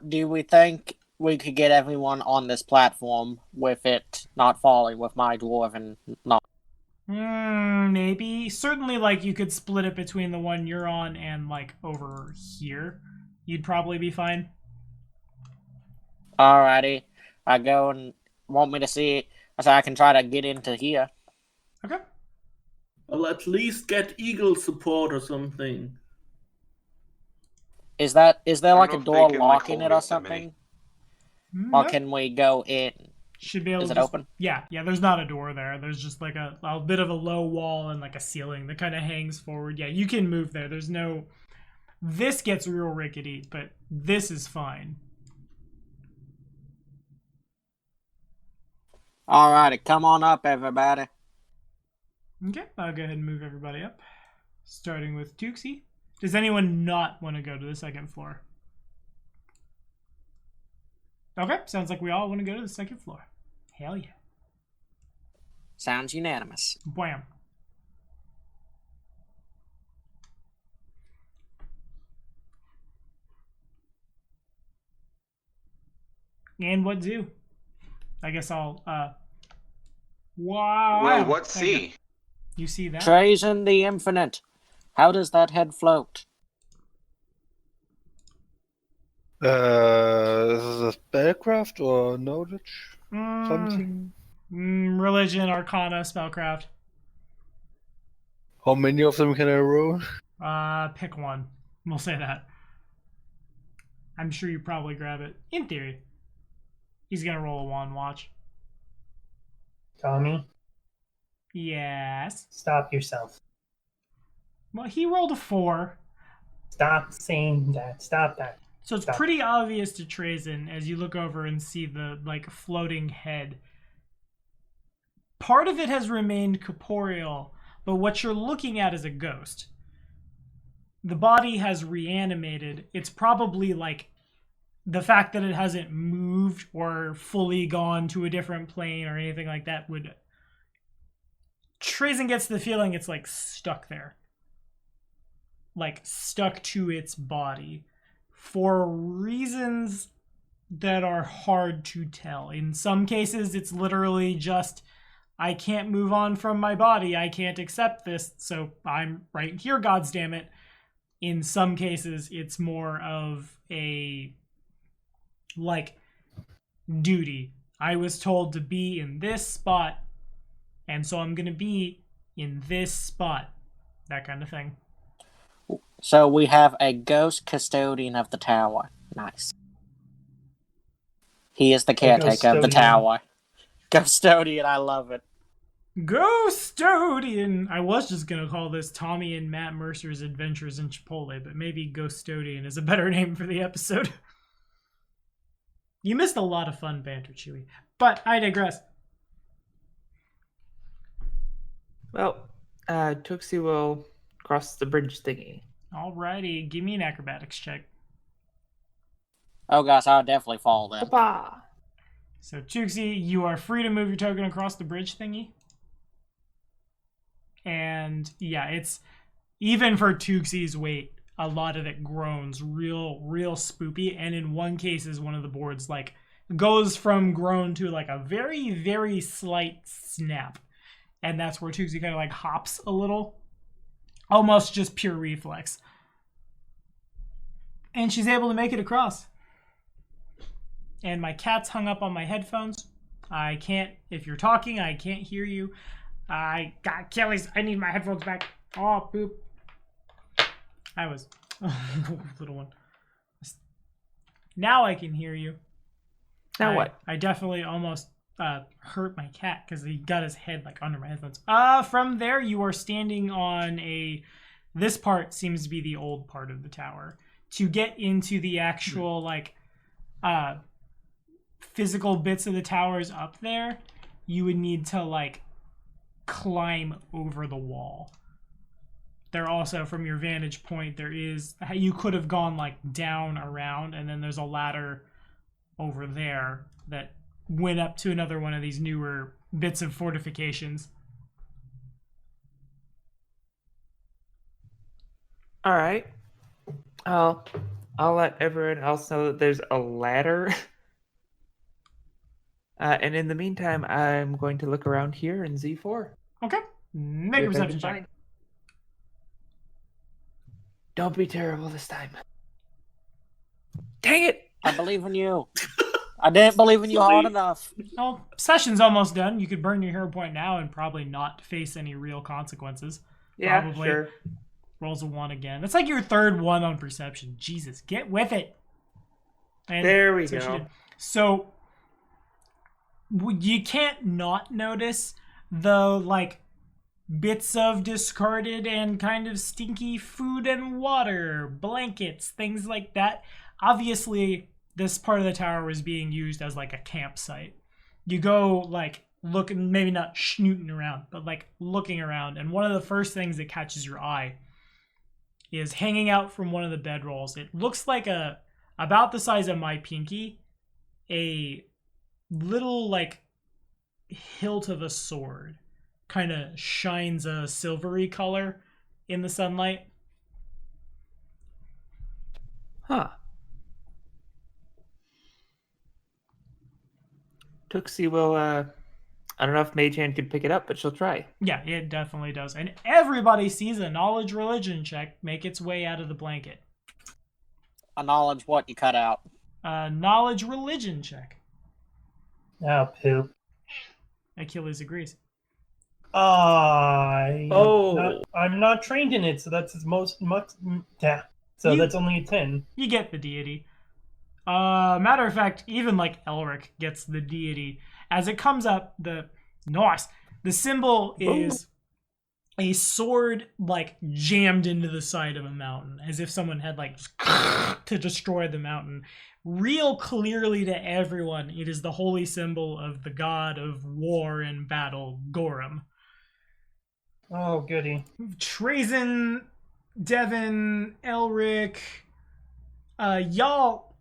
Do we think we could get everyone on this platform with it not falling, with my dwarven not? Maybe. Certainly, like, you could split it between the one you're on and, like, over here. You'd probably be fine. Alrighty. I go and want me to see so I can try to get into here. Okay. I'll at least get eagle support or something. Is there like know a if door they can, like, locking hold it or it that many. something? No. Or can we go in? Should be able Is to it just- open? Yeah, there's not a door there. There's just like a bit of a low wall and like a ceiling that kind of hangs forward. Yeah, you can move there. There's no... This gets real rickety, but this is fine. Alrighty, come on up, everybody. Okay, I'll go ahead and move everybody up. Starting with Tuxie. Does anyone not want to go to the second floor? Okay, sounds like we all want to go to the second floor. Hell yeah. Sounds unanimous. Bam. And what do? I guess I'll, wow. Well, what There you go. see? You see that? Trajan the Infinite. How does that head float? This is a spellcraft or knowledge? Mm, Something? religion, arcana, spellcraft. How many of them can I roll? Pick one. We'll say that. I'm sure you probably grab it. In theory. He's gonna roll a 1, watch. Tommy, Yes. stop yourself. Well, he rolled a 4. Stop saying that. Stop that. So it's Stop. pretty obvious to Trazen as you look over and see the, like, floating head. Part of it has remained corporeal, but what you're looking at is a ghost. The body has reanimated. It's probably like the fact that it hasn't moved or fully gone to a different plane or anything like that would... Trazen gets the feeling it's like stuck there. Like stuck to its body for reasons that are hard to tell. In some cases, it's literally just, I can't move on from my body. I can't accept this, so I'm right here, goddammit. In some cases, it's more of a, like, duty. I was told to be in this spot, and so I'm going to be in this spot. That kind of thing. So we have a ghost custodian of the tower. Nice. He is the caretaker of the tower. Ghostodian, I love it. Ghostodian! I was just going to call this Tommy and Matt Mercer's Adventures in Chipotle, but maybe Ghostodian is a better name for the episode. You missed a lot of fun banter, Chewie. But I digress. Well, Tuxie will cross the bridge thingy. Alrighty, give me an acrobatics check. Oh gosh, I'll definitely fall then. Papa! So, Tuxie, you are free to move your token across the bridge thingy. And, yeah, it's... Even for Tuxie's weight, a lot of it groans real spoopy. And in one case is one of the boards, like, goes from groan to, like, a very, very slight snap. And that's where Tuxie kind of, like, hops a little. Almost just pure reflex. And she's able to make it across. And my cat's hung up on my headphones. I can't, if you're talking, I can't hear you. I got Achilles. I need my headphones back. Oh, boop. I was little one. Now I can hear you. Now what? I definitely almost hurt my cat because he got his head like under my headphones. From there, you are standing on a... This part seems to be the old part of the tower. To get into the actual, like... physical bits of the towers up there, you would need to like climb over the wall. There also, from your vantage point, there is, you could have gone like down around, and then there's a ladder over there that went up to another one of these newer bits of fortifications. All right. I'll let everyone else know that there's a ladder. And in the meantime, I'm going to look around here in Z4. Okay. Make a perception check. Fine. Don't be terrible this time. Dang it! I believe in you. I didn't believe in you hard enough. Well, session's almost done. You could burn your hero point now and probably not face any real consequences. Yeah, probably. sure. Rolls a 1 again. It's like your third 1 on perception. Jesus, get with it. And there we go. So you can't not notice the like bits of discarded and kind of stinky food and water, blankets, things like that. Obviously, this part of the tower was being used as like a campsite. You go like looking, maybe not snooting around, but like looking around, and one of the first things that catches your eye is hanging out from one of the bedrolls. It looks like about the size of my pinky, a little like hilt of a sword kind of shines a silvery color in the sunlight. Huh. Tuxie will, I don't know if Mage Hand could pick it up, but she'll try. Yeah, it definitely does. And everybody sees a knowledge religion check make its way out of the blanket. A knowledge what you cut out. Knowledge religion check. Ah, poop. Achilles agrees. I'm not trained in it, so that's its most much. Yeah. So that's only a 10. You get the deity. Matter of fact, even like Elric gets the deity. As it comes up, the symbol is a sword like jammed into the side of a mountain, as if someone had like just to destroy the mountain. Real clearly to everyone, it is the holy symbol of the god of war and battle, Gorum. Oh, goody. Trazen, Devin, Elric, y'all.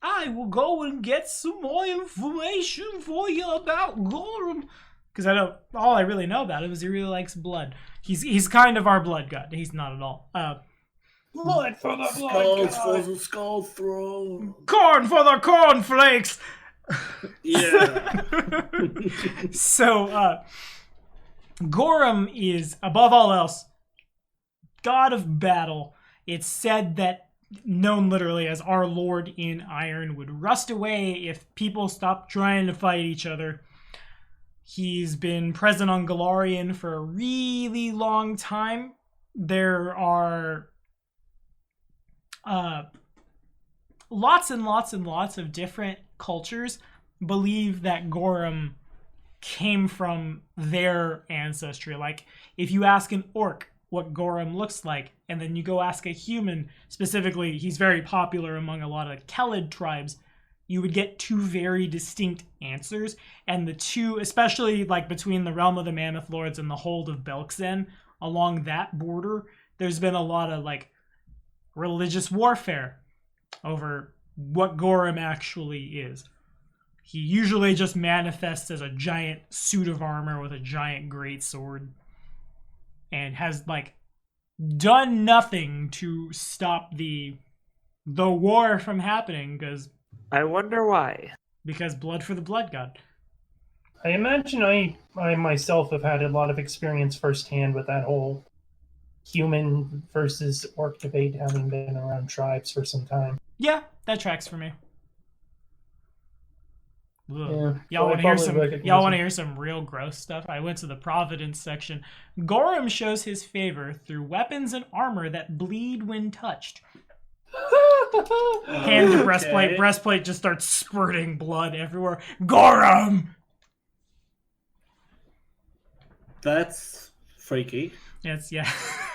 I will go and get some more information for you about Gorham. Because all I really know about him is he really likes blood. He's kind of our blood god. He's not at all. Blood for the blood Skulls for god. the skull throne. Corn for the cornflakes! Yeah. So, Gorham is, above all else, god of battle. It's said that, known literally as our Lord in Iron, would rust away if people stopped trying to fight each other. He's been present on Galarian for a really long time. There are lots and lots and lots of different cultures believe that Gorham came from their ancestry. Like, if you ask an orc what Gorham looks like, and then you go ask a human, specifically, he's very popular among a lot of Kelid tribes, you would get two very distinct answers, and the two, especially like between the Realm of the Mammoth Lords and the Hold of Belkzen, along that border, there's been a lot of like religious warfare over what Gorham actually is. He usually just manifests as a giant suit of armor with a giant great sword, and has like done nothing to stop the war from happening, I wonder why. because blood for the blood god. I imagine I myself have had a lot of experience firsthand with that whole human versus orc debate, having been around tribes for some time. Yeah, that tracks for me. Ugh. Yeah, Y'all want so I to hear probably some? recognize Y'all want to him. hear some real gross stuff? I went to the Providence section. Gorham shows his favor through weapons and armor that bleed when touched. Hand to breastplate. Okay. Breastplate just starts spurting blood everywhere. Gorham! That's freaky. It's, yeah,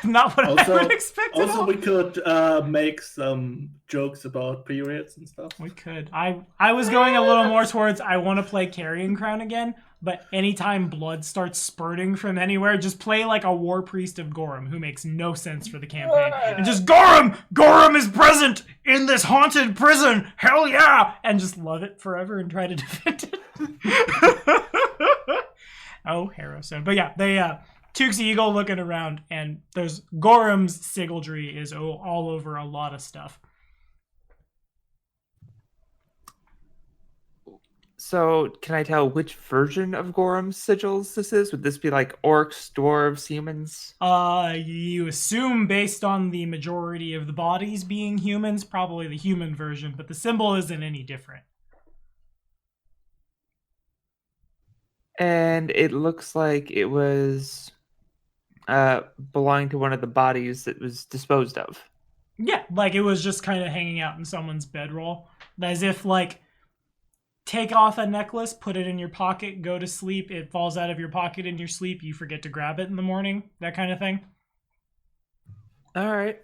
not what I Also, would expect at all. we could make some jokes about periods and stuff. We could. I was going a little more towards I want to play Carrion Crown again, but anytime blood starts spurting from anywhere, just play like a war priest of Gorham who makes no sense for the campaign. And just Gorham! Gorham is present in this haunted prison! Hell yeah! And just love it forever and try to defend it. Oh, Harrowstone. But yeah, they Tukes Eagle looking around, and there's Gorham's sigildry is all over a lot of stuff. So, can I tell which version of Gorham's sigils this is? Would this be like orcs, dwarves, humans? You assume based on the majority of the bodies being humans, probably the human version, but the symbol isn't any different. And it looks like it was belonging to one of the bodies that was disposed of. Yeah, like it was just kind of hanging out in someone's bedroll. As if, like, take off a necklace, put it in your pocket, go to sleep, it falls out of your pocket in your sleep, you forget to grab it in the morning, that kind of thing. All right.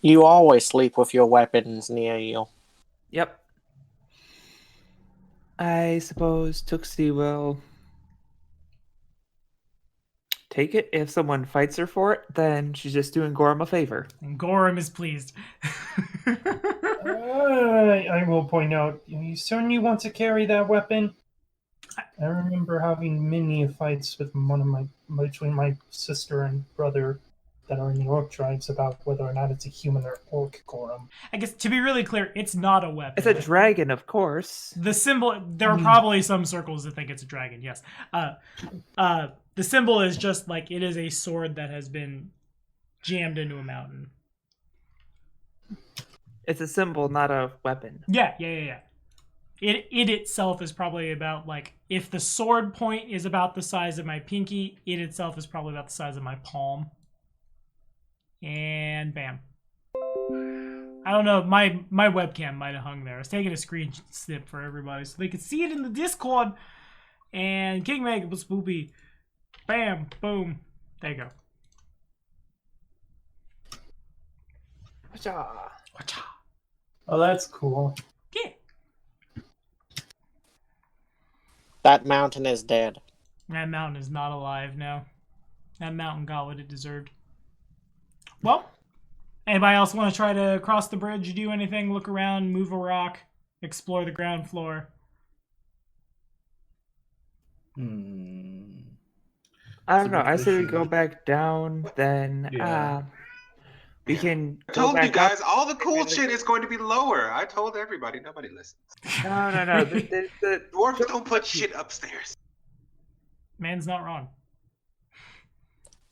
You always sleep with your weapons near you. Yep. I suppose Tuxie will take it. If someone fights her for it, then she's just doing Gorham a favor. And Gorham is pleased. I will point out, you certainly want to carry that weapon. I remember having many fights with between my sister and brother that are in the orc tribes about whether or not it's a human or orc Gorham. I guess, to be really clear, it's not a weapon. It's a dragon, of course. The symbol, there are probably some circles that think it's a dragon, yes. The symbol is just like, it is a sword that has been jammed into a mountain. It's a symbol, not a weapon. Yeah. It itself is probably about, like, if the sword point is about the size of my pinky, it itself is probably about the size of my palm. And bam. I don't know, my webcam might have hung there. I was taking a screen snip for everybody so they could see it in the Discord. And Kingmaker was Spoopy. Bam, boom. There you go. Wacha. Wacha. Oh, that's cool. Yeah. That mountain is dead. That mountain is not alive now. That mountain got what it deserved. Well, anybody else want to try to cross the bridge, do anything, look around, move a rock, explore the ground floor? I don't know. I say we go back down, then Yeah. we can I go told you back guys, up. all the cool shit is going to be lower. I told everybody. Nobody listens. No. The Dwarves don't put shit upstairs. Man's not wrong.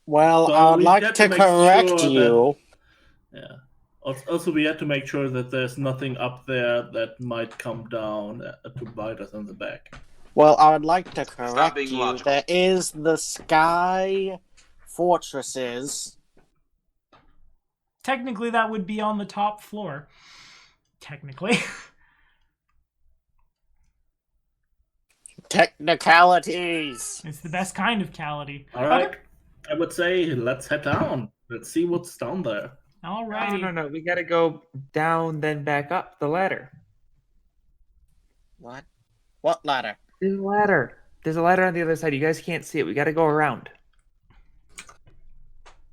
Well, Well, I would we like got to to make correct sure you. Yeah. Also, we had to make sure that there's nothing up there that might come down to bite us in the back. Well, I would like to correct being you. logical. There is the sky fortresses. Technically, that would be on the top floor. Technically. Technicalities. It's the best kind of cality. All right. Okay. I would say let's head down. Let's see what's down there. Alrighty. No. We gotta go down, then back up the ladder. What? What ladder? There's a ladder. There's a ladder on the other side. You guys can't see it. We gotta go around.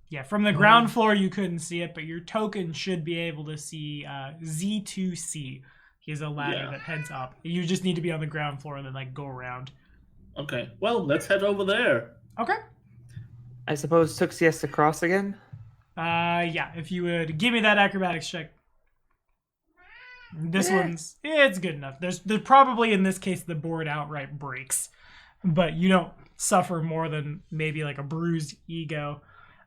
Yeah, from the ground floor you couldn't see it, but your token should be able to see Z2C. Is a ladder that heads up. You just need to be on the ground floor and then like go around. Okay. Well, let's head over there. Okay. I suppose Tuxie has to cross again. Yeah, if you would give me that acrobatics check. This one's it's good enough. There's probably in this case the board outright breaks, but you don't suffer more than maybe like a bruised ego.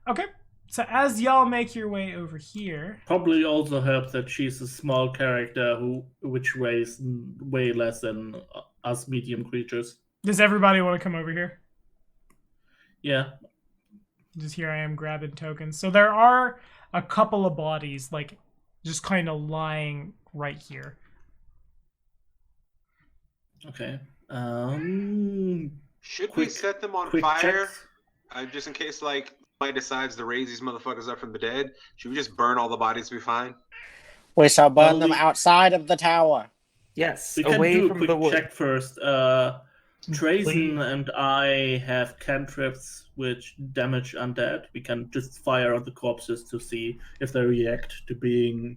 Okay. So as y'all make your way over here, Probably also helps that she's a small character which weighs way less than us medium creatures. does everybody want to come over here? Yeah. Just here I am grabbing tokens. So there are a couple of bodies like just kind of lying right here. Okay. Should we Quick- set them on quick fire? checks. Just in case, like, somebody decides to raise these motherfuckers up from the dead. Should we just burn all the bodies we find? We shall burn Well, them we- outside of the tower. Yes, We can away do a from quick the wood. check first. Trazen and I have cantrips which damage undead. We can just fire on the corpses to see if they react to being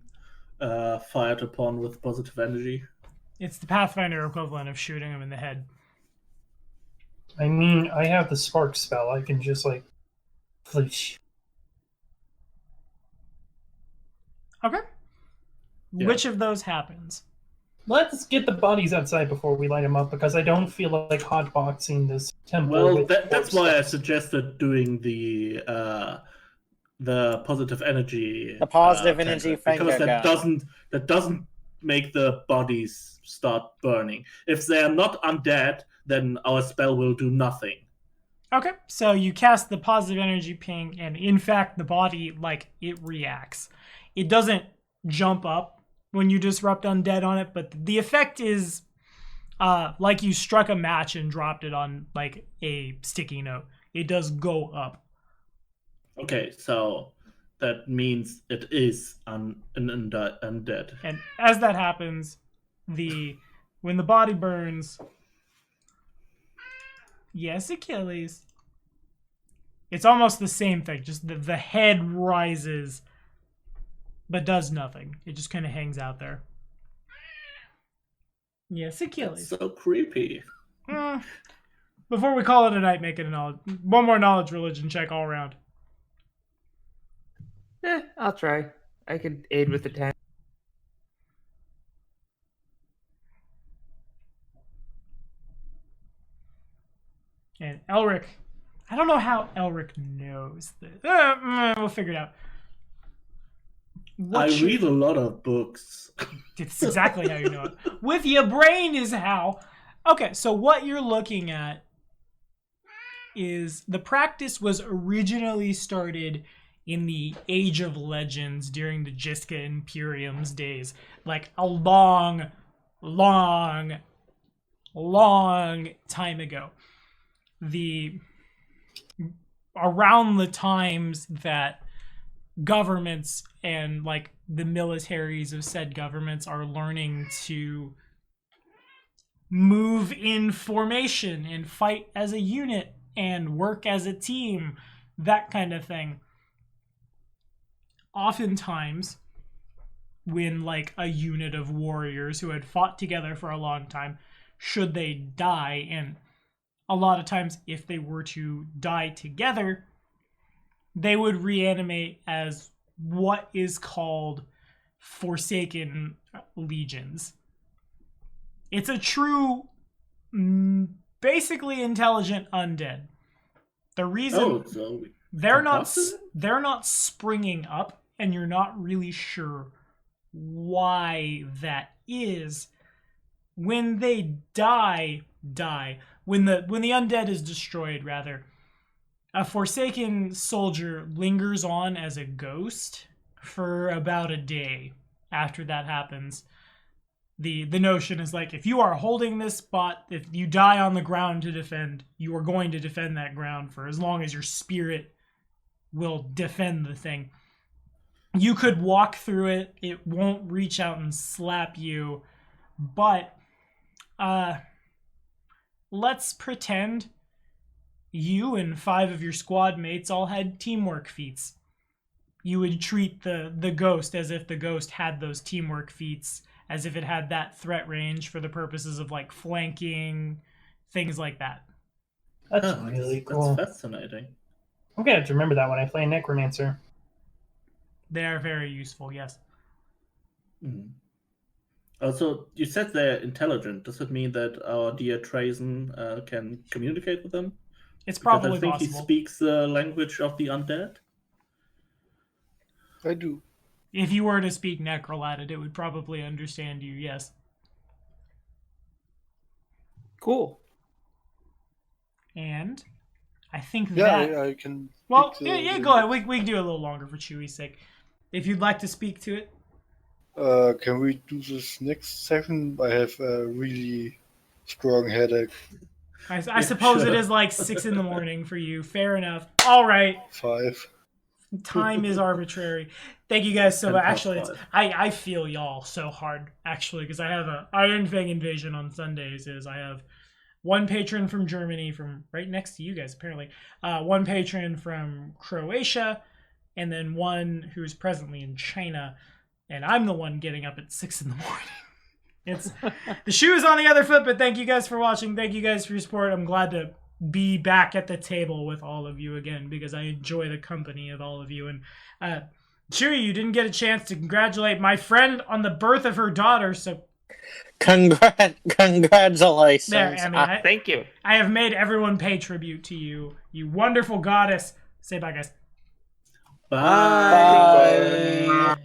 fired upon with positive energy. It's the Pathfinder equivalent of shooting them in the head. I mean, I have the spark spell. I can just like, fleesh. Okay. Yeah. Which of those happens? Let's get the bodies outside before we light them up, because I don't feel like hotboxing this temple. Well, with that's corpse why I stuff. suggested doing the positive energy. The positive energy cantrip, finger because that gun. doesn't make the bodies start burning. If they are not undead, then our spell will do nothing. Okay, so you cast the positive energy ping, and in fact, the body, like, it reacts. It doesn't jump up when you disrupt undead on it, but the effect is like you struck a match and dropped it on, like, a sticky note. It does go up. Okay, so that means it is undead. And as that happens, when the body burns, yes, Achilles. It's almost the same thing. Just the head rises, but does nothing. It just kind of hangs out there. Yes, Achilles. So creepy. Before we call it a night, make it one more knowledge religion check all around. I'll try. I could aid with the 10. And Elric, I don't know how Elric knows this. We'll figure it out. I read a lot of books. It's exactly how you know it. With your brain is how. Okay, so what you're looking at is the practice was originally started in the Age of Legends during the Jiska Imperium's days. Like a long, long, long time ago. Around the times that governments and like the militaries of said governments are learning to move in formation and fight as a unit and work as a team, that kind of thing. Oftentimes, when like a unit of warriors who had fought together for a long time, should they die, and a lot of times if they were to die together, they would reanimate as what is called Forsaken Legions. It's a true, basically intelligent undead. The reason they're not springing up, and you're not really sure why that is. When they die, when the undead is destroyed, rather, a Forsaken soldier lingers on as a ghost for about a day after that happens. The notion is like, if you are holding this spot, if you die on the ground to defend, you are going to defend that ground for as long as your spirit will defend the thing. You could walk through it, it won't reach out and slap you, but let's pretend you and 5 of your squad mates all had teamwork feats. You would treat the ghost as if the ghost had those teamwork feats, as if it had that threat range for the purposes of like flanking, things like that. That's really cool. That's fascinating. I'm gonna have to remember that when I play Necromancer. They are very useful, yes. Mm. Also, you said they're intelligent. Does it mean that our dear Trazen can communicate with them? It's probably because I think possible. he speaks the language of the undead. I do. If you were to speak Necrolatid, it would probably understand you, yes. Cool. And I think Yeah, that... I can. Well, speak yeah, go ahead. We can do it a little longer for Chewy's sake. If you'd like to speak to it. Can we do this next session? I have a really strong headache. I suppose sure. It is like 6 a.m. for you. Fair enough. All right. 5. Time is arbitrary. Thank you guys so much. Actually, Five. I feel y'all so hard, actually, because I have a Iron Fang Invasion on Sundays. I have one patron from Germany, from right next to you guys, apparently. One patron from Croatia, and then one who's presently in China. And I'm the one getting up at 6 a.m. It's the shoe is on the other foot, but thank you guys for watching. Thank you guys for your support. I'm glad to be back at the table with all of you again, because I enjoy the company of all of you. And Chewy, you didn't get a chance to congratulate my friend on the birth of her daughter, so Congratulations. there, I Thank you. I have made everyone pay tribute to you, you wonderful goddess. Say bye, guys. Bye. Bye.